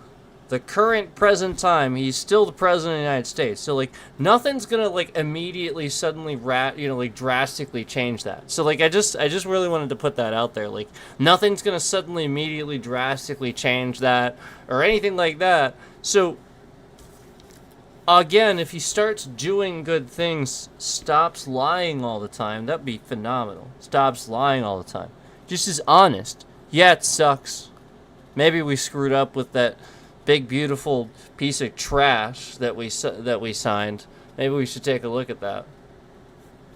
the current present time, he's still the president of the United States. So, like, nothing's gonna, like, immediately, suddenly, you know, like, drastically change that. So, like, I just really wanted to put that out there. Like, nothing's gonna suddenly, immediately, drastically change that, or anything like that. So, again, if he starts doing good things, stops lying all the time, that'd be phenomenal. Stops lying all the time. Just is honest. Yeah, it sucks. Maybe we screwed up with that big, beautiful piece of trash that we signed. Maybe we should take a look at that.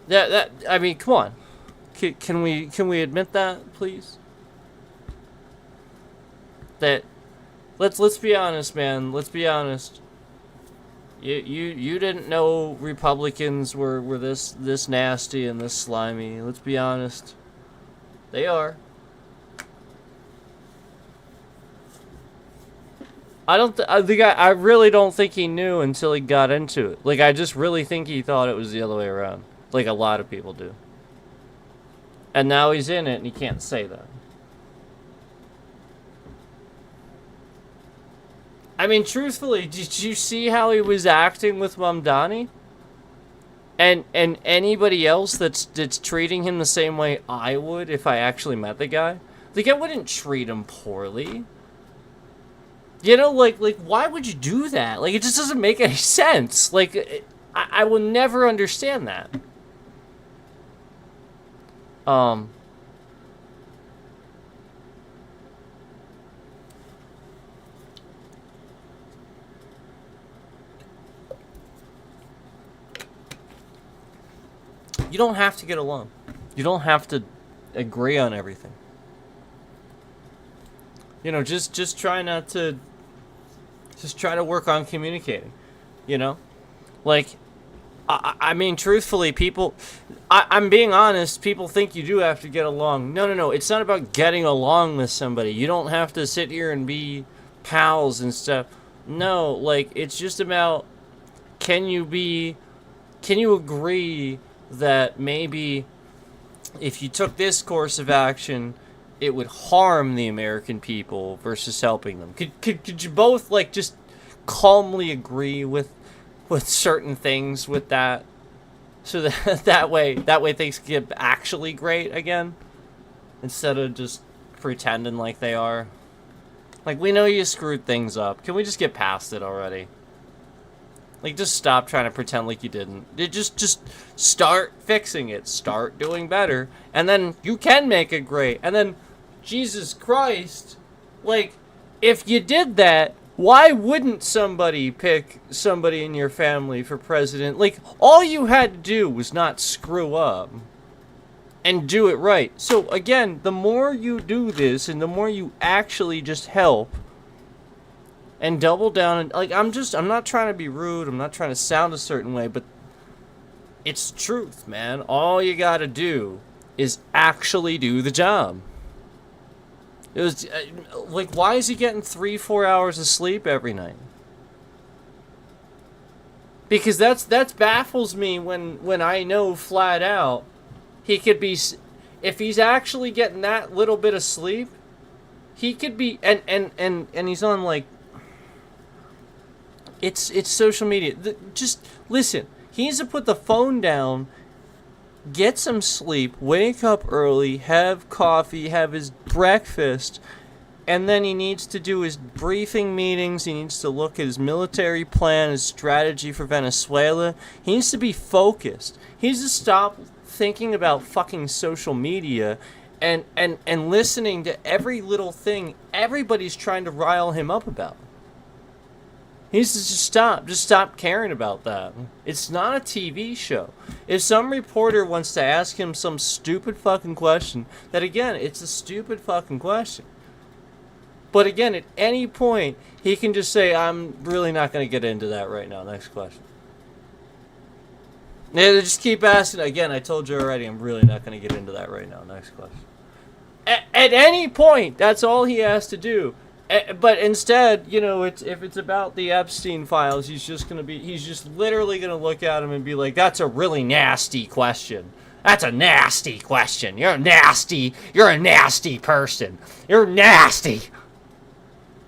That I mean, come on. Can we admit that, please? That let's be honest, man. Let's be honest. You didn't know Republicans were this nasty and this slimy. Let's be honest. They are. I really don't think he knew until he got into it. Like, I just really think he thought it was the other way around. Like a lot of people do. And now he's in it and he can't say that. I mean, truthfully, did you see how he was acting with Mamdani? And anybody else that's treating him the same way I would if I actually met the guy, like I wouldn't treat him poorly. You know, like why would you do that? Like it just doesn't make any sense. Like I will never understand that. You don't have to get along. You don't have to agree on everything. You know, just try not to. Just try to work on communicating. You know, like, I mean, truthfully, people. I'm being honest. People think you do have to get along. No. It's not about getting along with somebody. You don't have to sit here and be pals and stuff. No, like it's just about can you agree that maybe if you took this course of action, it would harm the American people versus helping them? Could you both like just calmly agree with certain things with that, so that way things get actually great again, instead of just pretending like they are? Like, we know you screwed things up. Can we just get past it already? Like, just stop trying to pretend like you didn't. Just start fixing it. Start doing better. And then you can make it great. And then, Jesus Christ, like, if you did that, why wouldn't somebody pick somebody in your family for president? Like, all you had to do was not screw up and do it right. So, again, the more you do this and the more you actually just help and double down, and like I'm not trying to be rude, I'm not trying to sound a certain way, but it's truth, man. All you gotta do is actually do the job. It was like, why is he getting 3-4 hours of sleep every night? Because that's baffles me when I know flat out he could be, if he's actually getting that little bit of sleep, he could be, and he's on like, it's social media. Just listen. He needs to put the phone down, get some sleep, wake up early, have coffee, have his breakfast, and then he needs to do his briefing meetings. He needs to look at his military plan, his strategy for Venezuela. He needs to be focused. He needs to stop thinking about fucking social media and listening to every little thing everybody's trying to rile him up about. He needs to just stop caring about that. It's not a TV show. If some reporter wants to ask him some stupid fucking question, that again, it's a stupid fucking question. But again, at any point, he can just say, I'm really not going to get into that right now. Next question. Yeah, just keep asking. Again, I told you already, I'm really not going to get into that right now. Next question. At any point, that's all he has to do. But instead, you know, if it's about the Epstein files, he's just literally gonna look at him and be like, that's a really nasty question. That's a nasty question. You're a nasty person. You're nasty.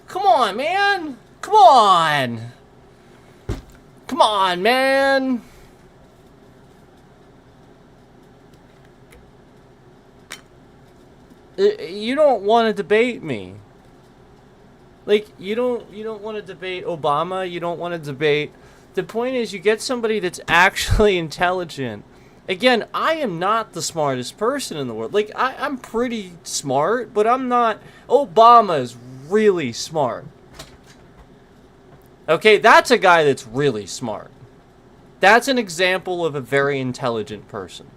Come on, man. Come on, man. You don't want to debate me. Like, you don't want to debate Obama. You don't want to debate. The point is, you get somebody that's actually intelligent. Again, I am not the smartest person in the world. Like, I'm pretty smart, but I'm not. Obama is really smart. Okay, that's a guy that's really smart. That's an example of a very intelligent person.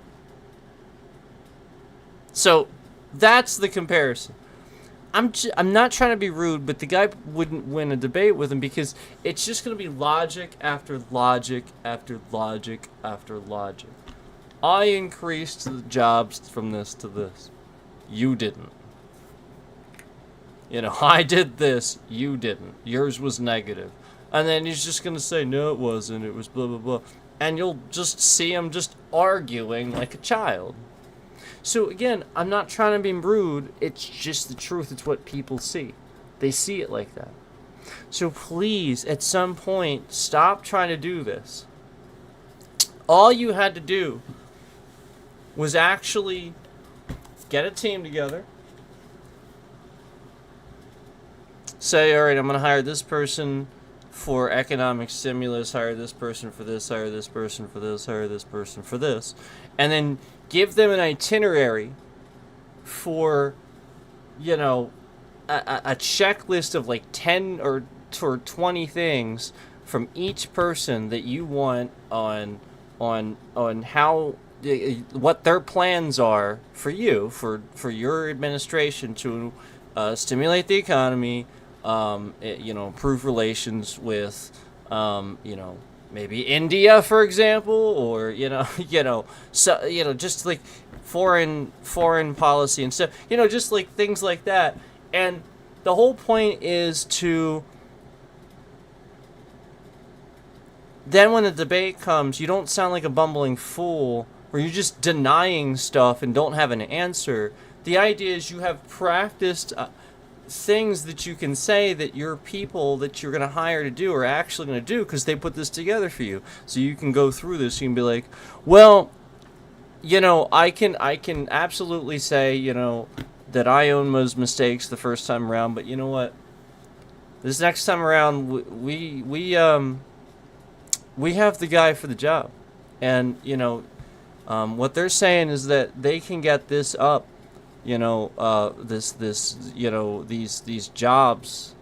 So, that's the comparison. I'm not trying to be rude, but the guy wouldn't win a debate with him because it's just going to be logic after logic after logic after logic. I increased the jobs from this to this. You didn't. You know, I did this. You didn't. Yours was negative. And then he's just going to say, no, it wasn't. It was blah, blah, blah. And you'll just see him just arguing like a child. So again, I'm not trying to be rude, it's just the truth, it's what people see. They see it like that. So please, at some point, stop trying to do this. All you had to do was actually get a team together. Say, all right, I'm going to hire this person for economic stimulus, hire this person for this, hire this person for this, hire this person for this. And then give them an itinerary for, you know, a checklist of like 10 or 20 things from each person that you want on how what their plans are for you, for your administration to stimulate the economy, improve relations with, maybe India, for example, or just like foreign policy and stuff, just like things like that. And the whole point is to then when the debate comes, you don't sound like a bumbling fool where you're just denying stuff and don't have an answer. The idea is you have practiced things that you can say that your people that you're going to hire to do are actually going to do because they put this together for you. So you can go through this. You can be like, well, I can absolutely say, that I own those mistakes the first time around, but you know what? This next time around, we have the guy for the job, and what they're saying is that they can get this up, these jobs,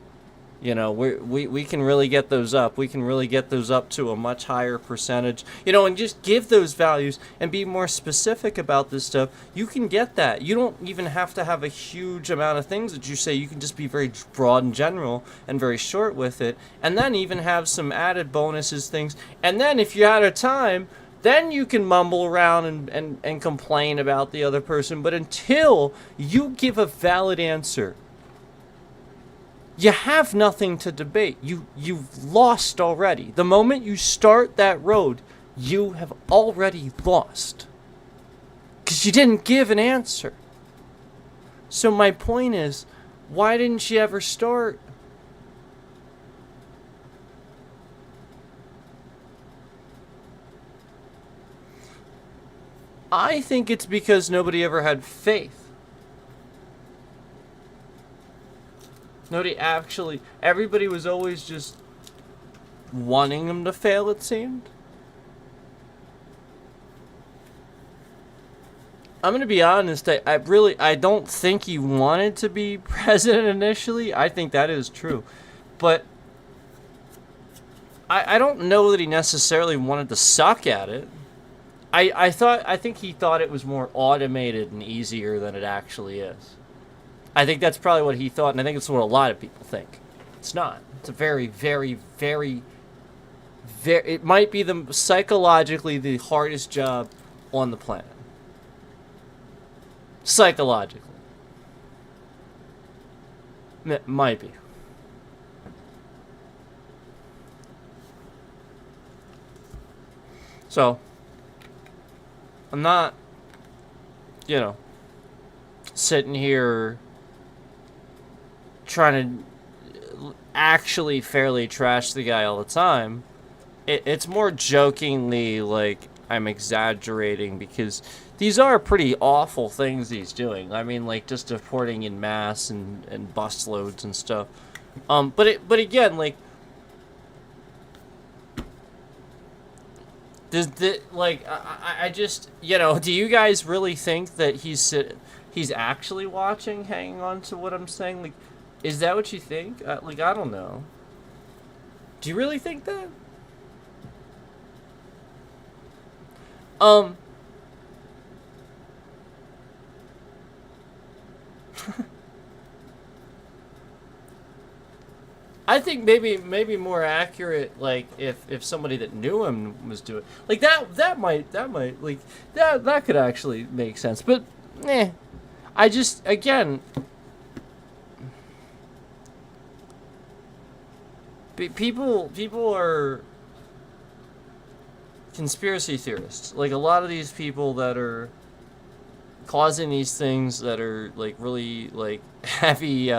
we can really get those up. We can really get those up to a much higher percentage, and just give those values and be more specific about this stuff. You can get that. You don't even have to have a huge amount of things that you say. You can just be very broad and general and very short with it, and then even have some added bonuses, things. And then if you're out of time, then you can mumble around and complain about the other person. But until you give a valid answer, you have nothing to debate. You've lost already. The moment you start that road, you have already lost. Because you didn't give an answer. So my point is, why didn't you ever start? I think it's because nobody ever had faith. Everybody was always just wanting him to fail, it seemed. I'm going to be honest, I don't think he wanted to be president initially. I think that is true. But I don't know that he necessarily wanted to suck at it. I think he thought it was more automated and easier than it actually is. I think that's probably what he thought, and I think it's what a lot of people think. It's not. It's a very, very, very, it might be psychologically the hardest job on the planet. Psychologically. It might be. So, I'm not, sitting here trying to actually fairly trash the guy all the time. It's more jokingly, like, I'm exaggerating, because these are pretty awful things he's doing. I mean, like, just deporting in mass and busloads and stuff. But again, like, I just, do you guys really think that he's actually watching, hanging on to what I'm saying? Like, is that what you think? I don't know. Do you really think that? I think maybe more accurate, like, if somebody that knew him was doing, like, that might like that could actually make sense. But I just, again, people are conspiracy theorists. Like, a lot of these people that are causing these things that are, like, really, like, heavy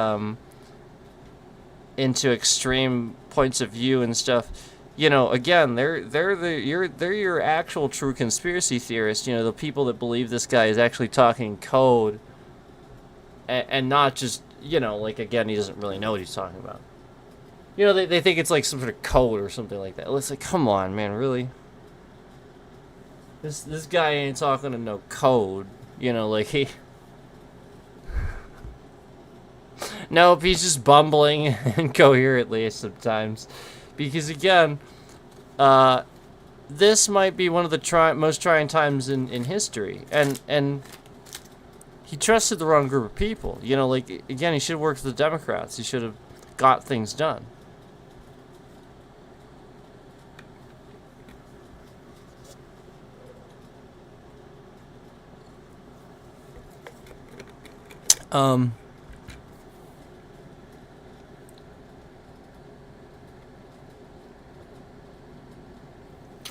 into extreme points of view and stuff, you know, again, they're your actual true conspiracy theorists. You know, the people that believe this guy is actually talking code, and not just, you know, like, again, he doesn't really know what he's talking about. You know, they think it's like some sort of code or something like that. It's like, come on, man, really? This guy ain't talking to no code. You know, like he. Nope, he's just bumbling incoherently sometimes, because again, this might be one of the most trying times in history, and he trusted the wrong group of people. You know, like, again, he should have worked with the Democrats. He should have got things done.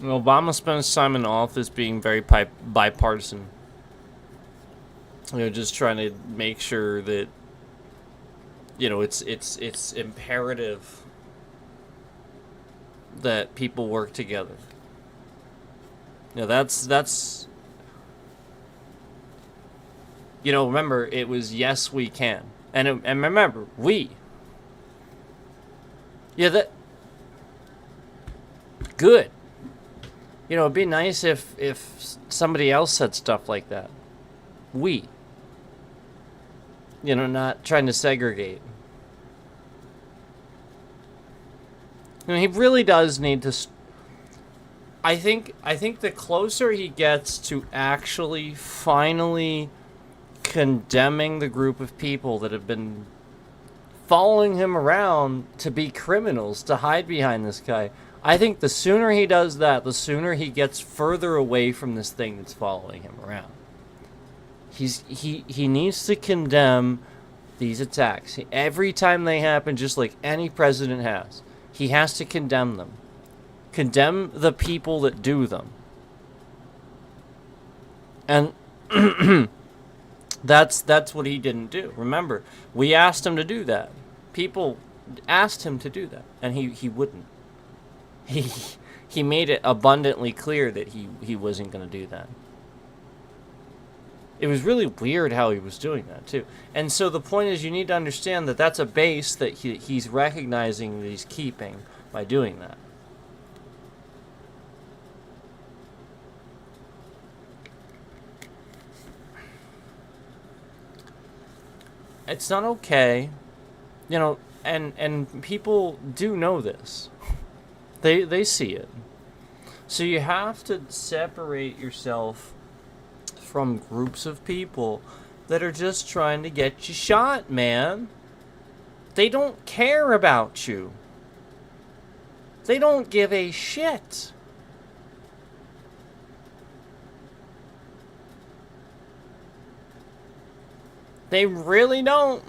Obama spent his time in office being very bipartisan. You know, just trying to make sure that, you know, it's imperative that people work together. You know, that's you know, remember, it was yes we can. And remember, we. Yeah, that good. You know, it'd be nice if somebody else said stuff like that. We. You know, not trying to segregate. You know, he really does need to. I think the closer he gets to actually finally condemning the group of people that have been following him around to be criminals, to hide behind this guy, I think the sooner he does that, the sooner he gets further away from this thing that's following him around. He needs to condemn these attacks. Every time they happen, just like any president has, he has to condemn them. Condemn the people that do them. And that's what he didn't do. Remember, we asked him to do that. People asked him to do that, and he wouldn't. He made it abundantly clear that he wasn't going to do that. It was really weird how he was doing that, too. And so the point is, you need to understand that that's a base that he's recognizing that he's keeping by doing that. It's not okay. You know, and people do know this. They see it. So you have to separate yourself from groups of people that are just trying to get you shot, man. They don't care about you. They don't give a shit. They really don't.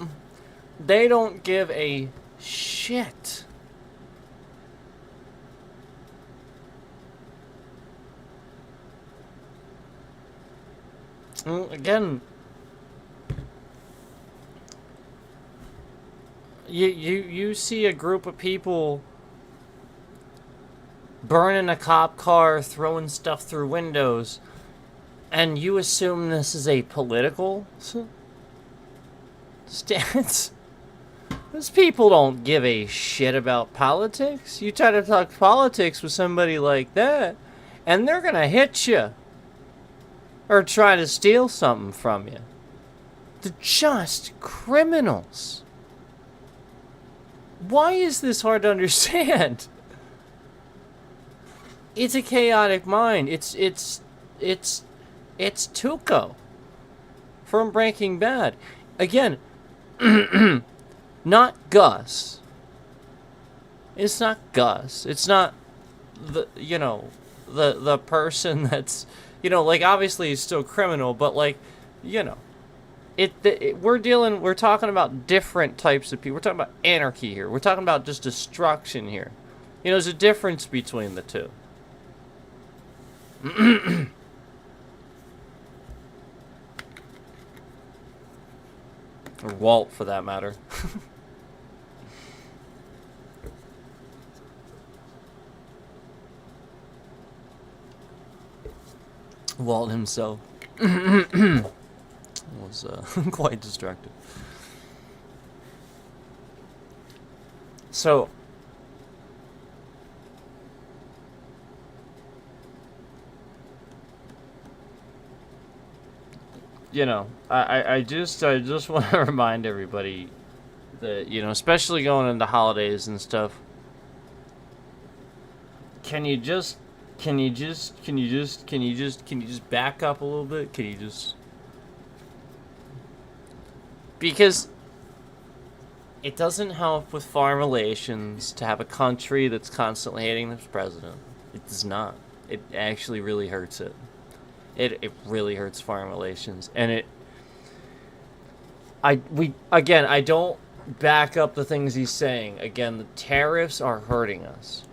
They don't give a shit. Again, you see a group of people burning a cop car, throwing stuff through windows, and you assume this is a political stance? Those people don't give a shit about politics. You try to talk politics with somebody like that, and they're gonna hit you. Or try to steal something from you. They're just criminals. Why is this hard to understand? It's a chaotic mind. It's Tuco from Breaking Bad. Again, not Gus. It's not Gus. It's not the person that's, like, obviously he's still criminal, but, like, we're talking about different types of people. We're talking about anarchy here. We're talking about just destruction here. There's a difference between the two. Or Walt, for that matter. I Walt himself was quite destructive. So, I just want to remind everybody that, especially going into holidays and stuff, can you just back up a little bit? Can you just, because it doesn't help with foreign relations to have a country that's constantly hating this president. It does not. It actually really hurts it. It really hurts foreign relations, and I don't back up the things he's saying. Again, the tariffs are hurting us.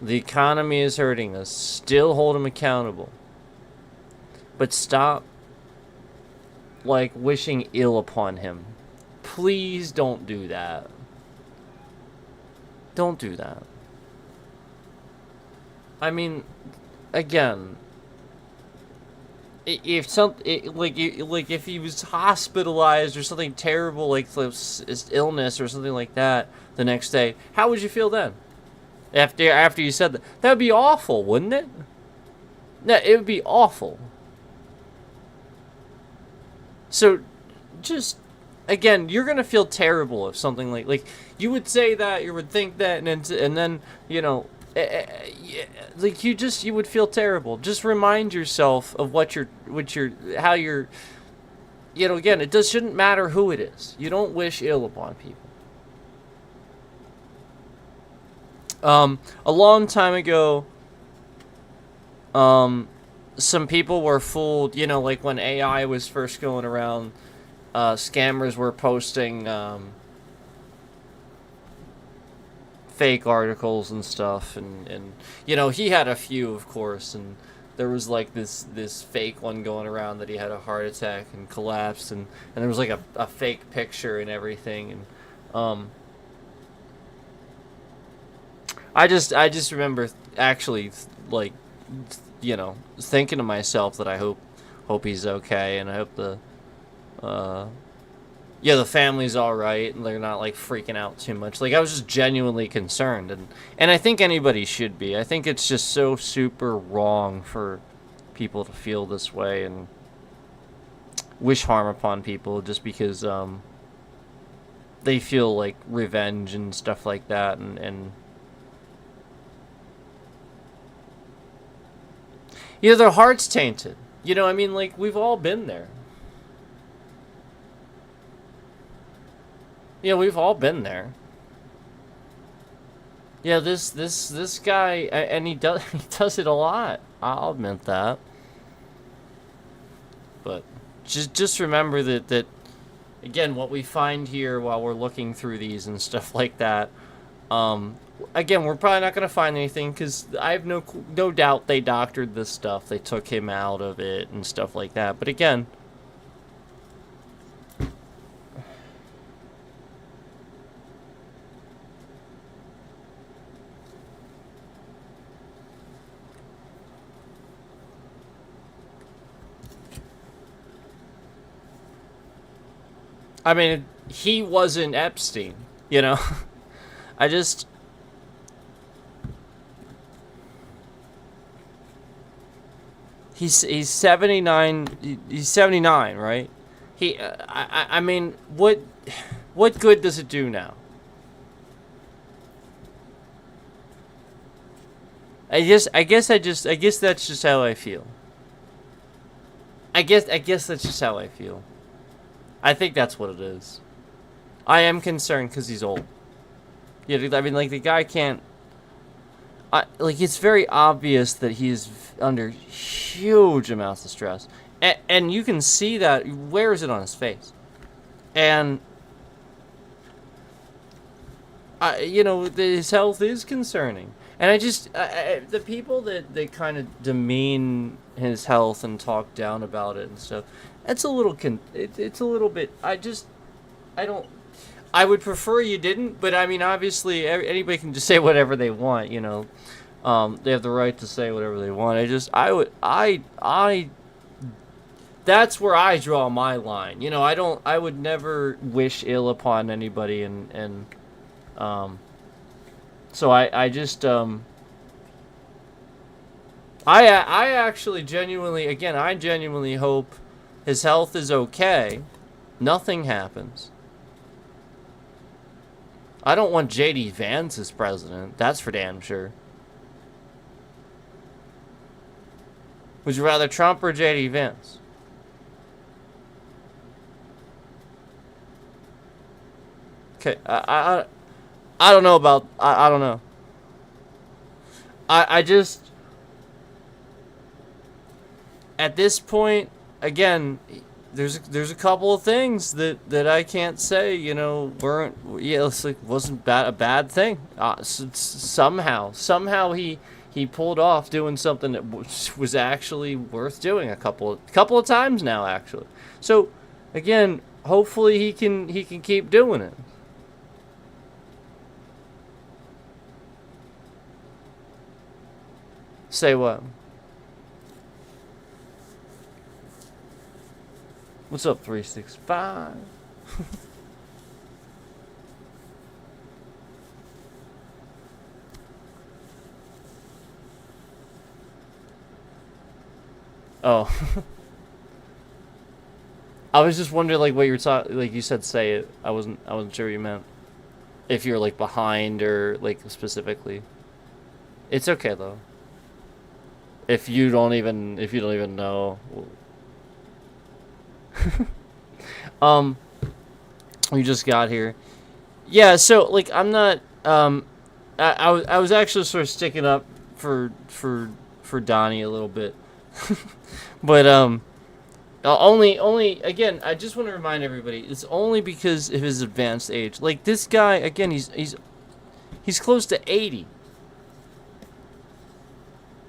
The economy is hurting us. Still hold him accountable. But stop, wishing ill upon him. Please don't do that. Don't do that. I mean, again, if if he was hospitalized or something terrible, like his illness or something like that, the next day, how would you feel then? After you said that, that'd be awful, wouldn't it? No, it would be awful. So, just again, you're gonna feel terrible if something like you would say that, you would think that, and then you would feel terrible. Just remind yourself of how you're. Again, shouldn't matter who it is. You don't wish ill upon people. A long time ago, some people were fooled, like when AI was first going around, scammers were posting, fake articles and stuff, and he had a few, of course, and there was this fake one going around that he had a heart attack and collapsed, and there was a fake picture and everything, and I just remember actually thinking to myself that I hope he's okay, and I hope the family's all right and they're not freaking out too much. I was just genuinely concerned, and I think anybody should be. I think it's just so super wrong for people to feel this way and wish harm upon people just because they feel revenge and stuff like that, and their heart's tainted. We've all been there. Yeah, we've all been there. Yeah, this guy, and he does it a lot. I'll admit that. But just remember that again, what we find here while we're looking through these and stuff like that, again, we're probably not going to find anything because I have no doubt they doctored this stuff. They took him out of it and stuff like that. But again, I mean, he wasn't Epstein, I just... He's 79. He's 79, right? I mean, what good does it do now? I guess that's just how I feel. I guess that's just how I feel. I think that's what it is. I am concerned because he's old. Yeah, I mean, the guy can't... it's very obvious that he's under huge amounts of stress. And you can see that. He wears it on his face. And, his health is concerning. And I just... the people that kind of demean his health and talk down about it and stuff, it's a little... it's a little bit... I don't... I would prefer you didn't, but I mean, obviously, anybody can just say whatever they want, They have the right to say whatever they want. That's where I draw my line. You know, I would never wish ill upon anybody, and so I just, I actually genuinely, again, I genuinely hope his health is okay. Nothing happens. I don't want J.D. Vance as president. That's for damn sure. Would you rather Trump or J.D. Vance? Okay, I don't know about, I don't know. I just, at this point, again, there's a couple of things that I can't say, you know, weren't, yeah, it's like, wasn't a bad thing. Somehow he pulled off doing something that was actually worth doing a couple of times now, actually. So again, hopefully he can keep doing it. Say what? What's up, 365? Oh. I was just wondering, like, what you're talking, like you said, say it. I wasn't sure what you meant. If you're, like, behind or, like, specifically. It's okay, though. If you don't even know. We just got here. Yeah, so, like, I'm not, I was actually sort of sticking up for Donnie a little bit. But, only, again, I just want to remind everybody, it's only because of his advanced age. Like, this guy, again, he's close to 80.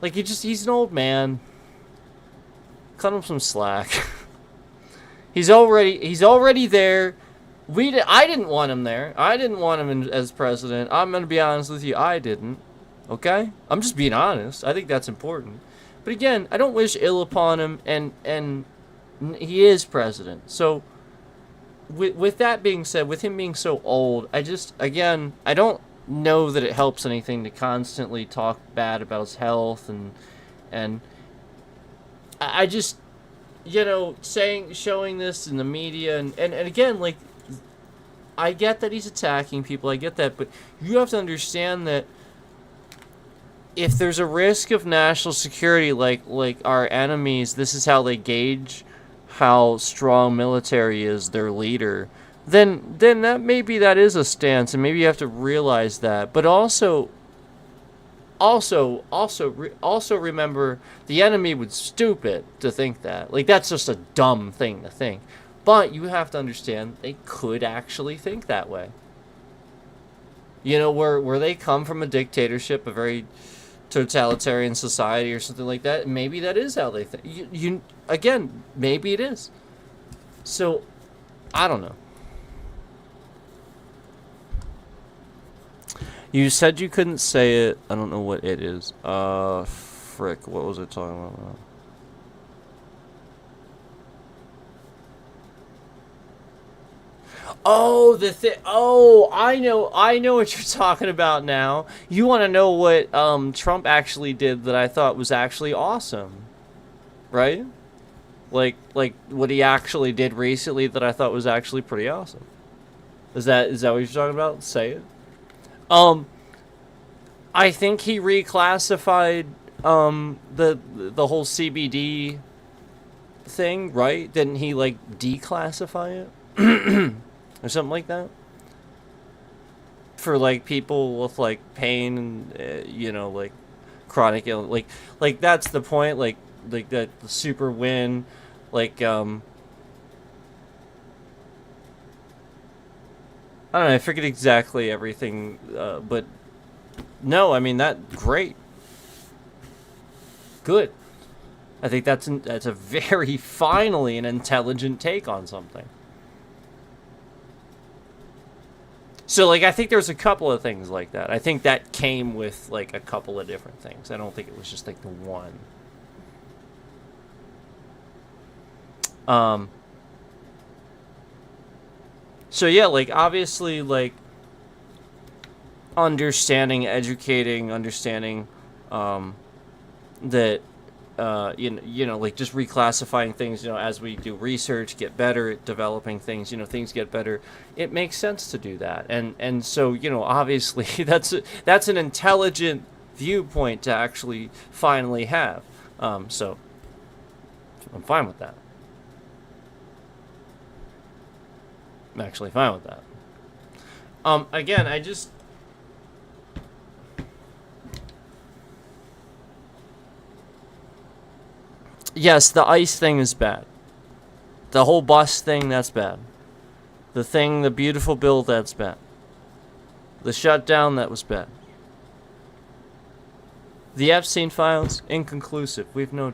Like, he's an old man. Cut him some slack. He's already there. I didn't want him there. I didn't want him as president. I'm gonna be honest with you. I didn't. Okay? I'm just being honest. I think that's important. But again, I don't wish ill upon him, and he is president. So, with that being said, with him being so old, I don't know that it helps anything to constantly talk bad about his health, and I just, you know, showing this in the media, and again, like, I get that he's attacking people, I get that, but you have to understand that if there's a risk of national security, like our enemies, this is how they gauge how strong military is, their leader, then that is a stance, and maybe you have to realize that. But also remember, the enemy was stupid to think that. Like, that's just a dumb thing to think. But you have to understand, they could actually think that way. You know, where they come from a dictatorship, a very totalitarian society or something like that, maybe that is how they think. You again, maybe it is. So, I don't know. You said you couldn't say it. I don't know what it is. Frick, what was I talking about? Oh, I know what you're talking about now. You want to know what Trump actually did that I thought was actually awesome, right? Like what he actually did recently that I thought was actually pretty awesome. Is that what you're talking about? Say it. I think he reclassified the whole CBD thing, right? Didn't he, like, declassify it? Or something like that? For, like, people with, like, pain and, you know, like, chronic illness. Like, that's the point, like that the super win, like, I don't know, I forget exactly everything, but no, I mean, great. Good. I think that's a very, finally, an intelligent take on something. So, like, I think there's a couple of things like that. I think that came with, like, a couple of different things. I don't think it was just, like, the one. So, yeah, like, obviously, like, educating, understanding, that, like, just reclassifying things, as we do research, get better at developing things, things get better. It makes sense to do that. And so, obviously, that's an intelligent viewpoint to actually finally have. So, I'm fine with that. I'm actually fine with that. Again, I just... Yes, the ICE thing is bad. The whole bus thing, that's bad. The beautiful bill, that's bad. The shutdown, that was bad. The Epstein files, inconclusive. We have no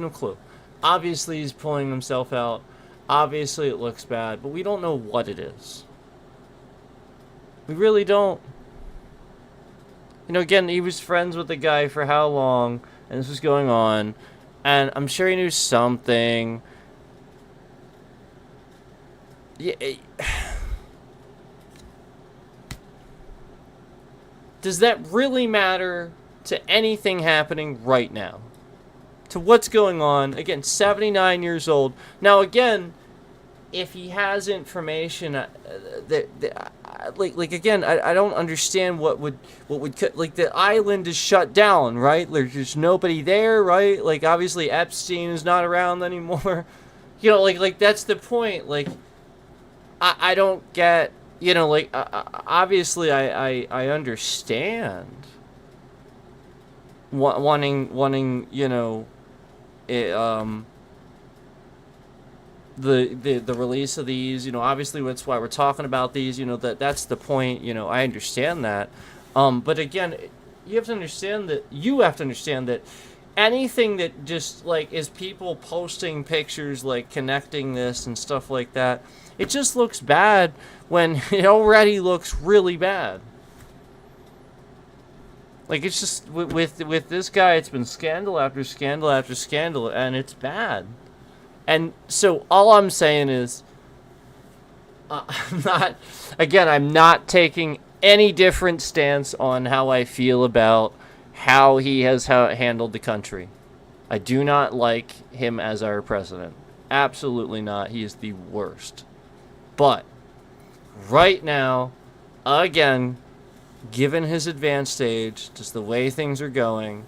clue. Obviously, he's pulling himself out. Obviously, it looks bad, but we don't know what it is. We really don't. Again, he was friends with the guy for how long, and this was going on, and I'm sure he knew something. Yeah. Does that really matter to anything happening right now? To what's going on? Again, 79 years old. Now, again, if he has information again, I don't understand what would like, the island is shut down, right? There's nobody there, right? Like, obviously Epstein is not around anymore. Like that's the point. Like, I don't get, obviously I understand wanting the release of these, obviously that's why we're talking about these, that's the point, I understand that. But again, you have to understand that anything that just, like, is people posting pictures, like, connecting this and stuff like that, it just looks bad when it already looks really bad. Like, it's just, with this guy, it's been scandal after scandal after scandal, and it's bad. And so all I'm saying is, I'm not taking any different stance on how I feel about how he has handled the country. I do not like him as our president. Absolutely not. He is the worst. But right now, again, given his advanced age, just the way things are going,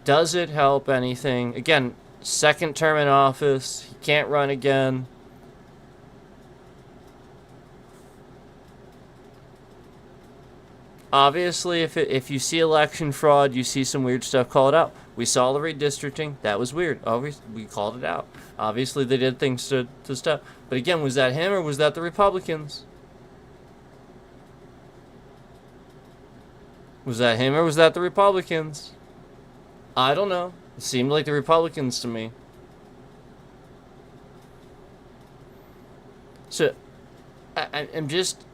does it help anything? Again, second term in office, he can't run again. Obviously, if you see election fraud, you see some weird stuff, call it out. We saw the redistricting. That was weird. We called it out. Obviously, they did things to stop. But again, was that him or was that the Republicans? Was that him or was that the Republicans? I don't know. It seemed like the Republicans to me. So, I'm just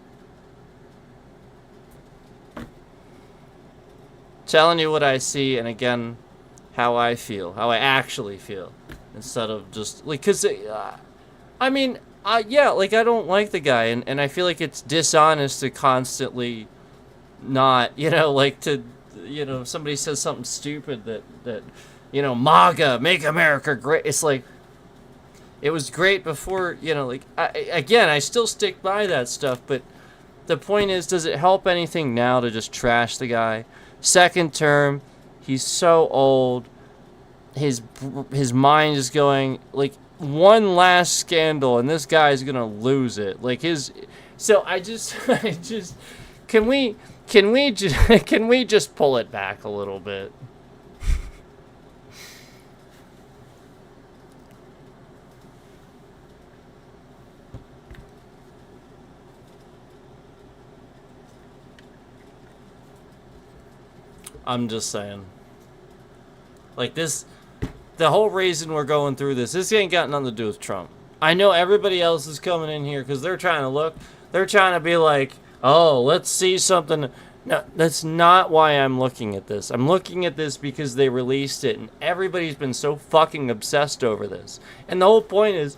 telling you what I see, and again, how I feel, how I actually feel, instead of just, like, because, yeah, like, I don't like the guy, and I feel like it's dishonest to constantly not, like, to, if somebody says something stupid that MAGA, make America great, it's like, it was great before, like, I still stick by that stuff, but the point is, does it help anything now to just trash the guy? Second term, he's so old, his mind is going, like, one last scandal, and this guy's gonna lose it, like, so I just can we just pull it back a little bit? I'm just saying. Like, this, the whole reason we're going through this ain't got nothing to do with Trump. I know everybody else is coming in here because they're trying to be like, Oh, let's see something. No, that's not why I'm looking at this. I'm looking at this because they released it and everybody's been so fucking obsessed over this. And the whole point is,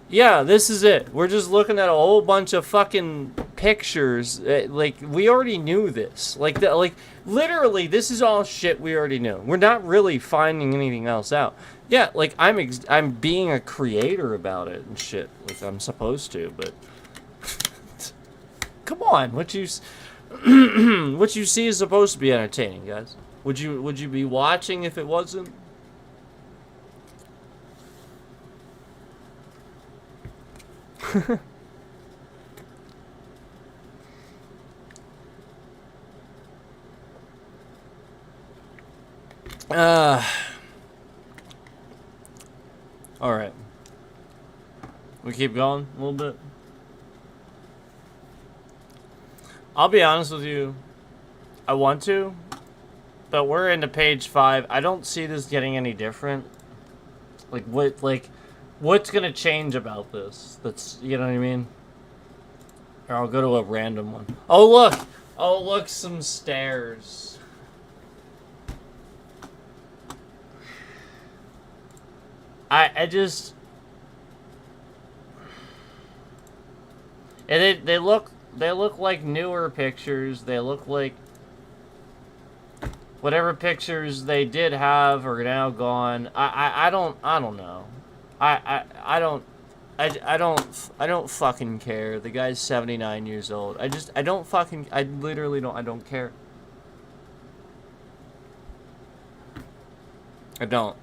yeah, this is it. We're just looking at a whole bunch of fucking pictures. Like, we already knew this. Like, literally, this is all shit we already knew. We're not really finding anything else out. Yeah, like, I'm being a creator about it and shit. Like, I'm supposed to, but... Come on, what you see is supposed to be entertaining, guys. Would you be watching if it wasn't? All right. We keep going a little bit. I'll be honest with you. I want to, but we're into page 5. I don't see this getting any different. What's gonna change about this? That's, you know what I mean? Or I'll go to a random one. Oh look! Oh look, some stairs. I just... And they look like newer pictures. They look like whatever pictures they did have are now gone. I don't know. I don't fucking care. The guy's 79 years old. I literally don't care. I don't.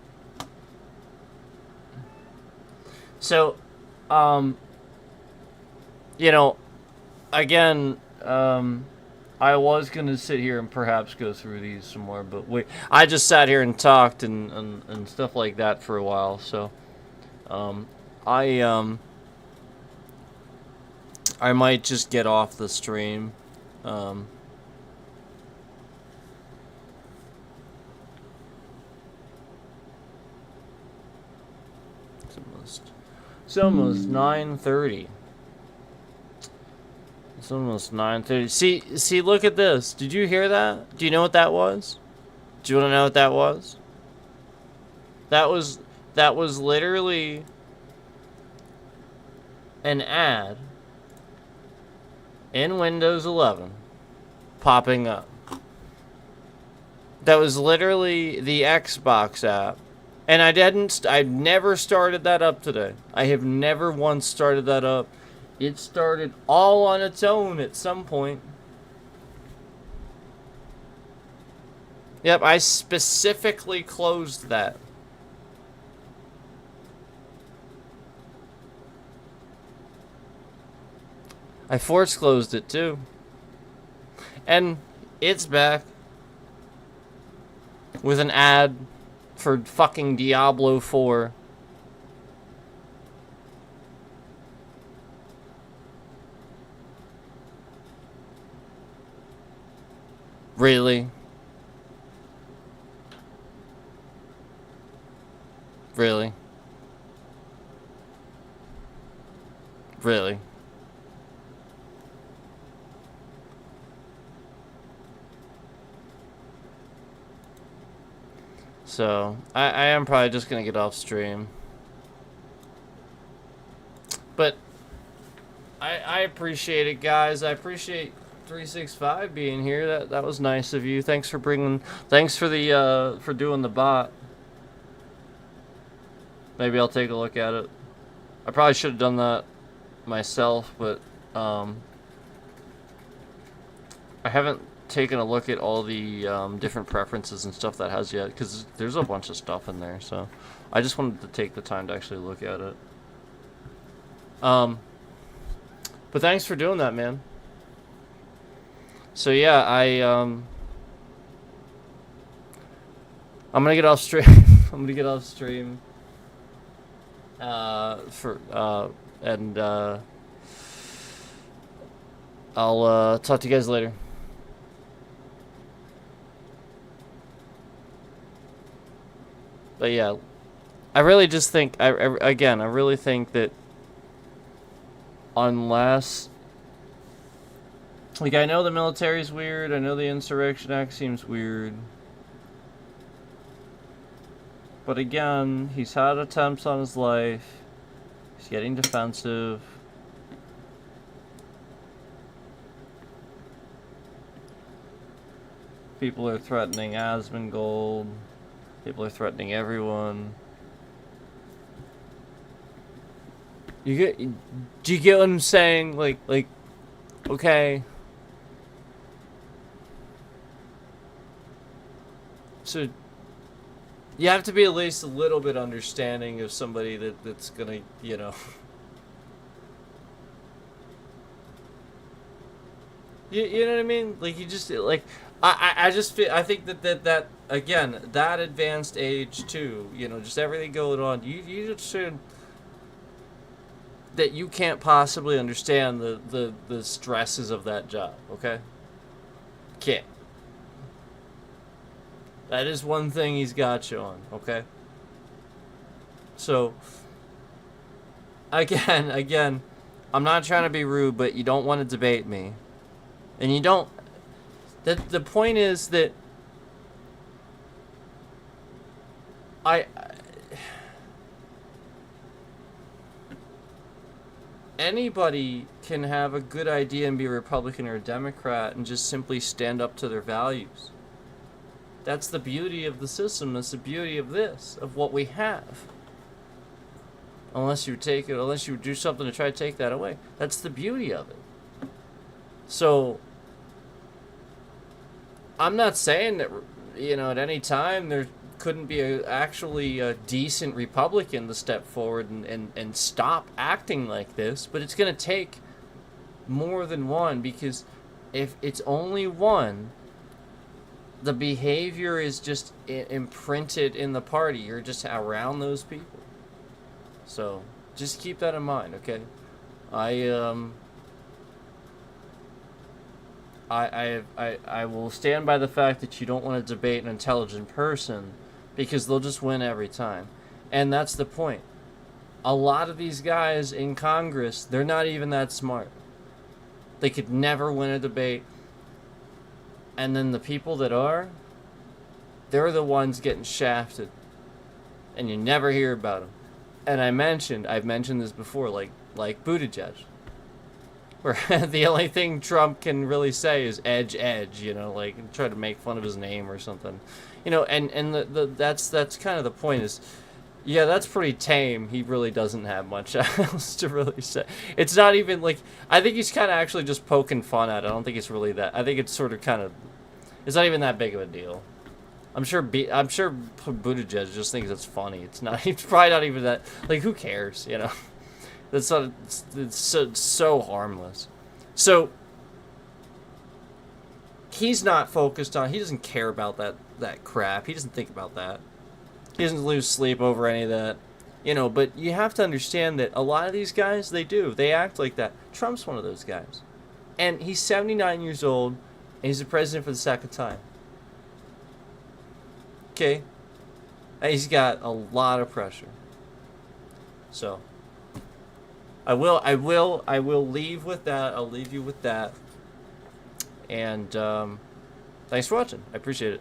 So, you know, again, I was gonna sit here and perhaps go through these some more, but I just sat here and talked and stuff like that for a while, so, I might just get off the stream, It's almost 9:30. It's almost 9:30. See, look at this. Did you hear that? Do you know what that was? Do you want to know what that was? That was literally an ad in Windows 11 popping up. That was literally the Xbox app. And I've never started that up today. I have never once started that up. It started all on its own at some point. Yep, I specifically closed that. I force closed it too. And it's back. With an ad for fucking Diablo 4. Really? Really? Really? So, I am probably just gonna get off stream. But, I appreciate it, guys. I appreciate 365 being here. That was nice of you. Thanks for doing the bot. Maybe I'll take a look at it. I probably should have done that myself, but, I haven't taken a look at all the different preferences and stuff that has yet, because there's a bunch of stuff in there, so I just wanted to take the time to actually look at it. But thanks for doing that, man. So yeah, I'm gonna get off stream. I'm gonna get off stream. I'll talk to you guys later. But yeah, I really just think, I really think that unless Like, I know the military's weird. I know the Insurrection Act seems weird. But again, he's had attempts on his life. He's getting defensive. People are threatening Asmongold. People are threatening everyone. Do you get what I'm saying? Like, okay. So, you have to be at least a little bit understanding of somebody that's gonna, you know. You know what I mean? Like, you just, like, I just feel, I think that again, that advanced age too, you know, just everything going on, you just should, that you can't possibly understand the stresses of that job, okay? Can't. That is one thing he's got you on, okay? So, again, I'm not trying to be rude, but you don't want to debate me. And you don't... The point is that... Anybody can have a good idea and be a Republican or a Democrat and just simply stand up to their values. That's the beauty of the system. That's the beauty of this, of what we have. Unless you do something to try to take that away. That's the beauty of it. So, I'm not saying that, you know, at any time there couldn't be actually a decent Republican to step forward and stop acting like this, but it's going to take more than one, because if it's only one, the behavior is just imprinted in the party. You're just around those people. So, just keep that in mind, okay? I will stand by the fact that you don't want to debate an intelligent person, because they'll just win every time. And that's the point. A lot of these guys in Congress, they're not even that smart. They could never win a debate. And then the people that are, they're the ones getting shafted. And you never hear about them. And I've mentioned this before, like Buttigieg. Where the only thing Trump can really say is edge, you know, like try to make fun of his name or something. You know, and that's kind of the point is, yeah, that's pretty tame. He really doesn't have much else to really say. It's not even like, I think he's kind of actually just poking fun at it. I don't think it's really that. I think it's sort of kind of, it's not even that big of a deal. I'm sure Buttigieg just thinks it's funny. It's not. It's probably not even that. Like, who cares? You know, that's not. It's so harmless. So he's not focused on. He doesn't care about that crap. He doesn't think about that. He doesn't lose sleep over any of that. You know, but you have to understand that a lot of these guys, they do. They act like that. Trump's one of those guys. And he's 79 years old, and he's the president for the second time. Okay? And he's got a lot of pressure. So, I will leave with that. I'll leave you with that. And, thanks for watching. I appreciate it.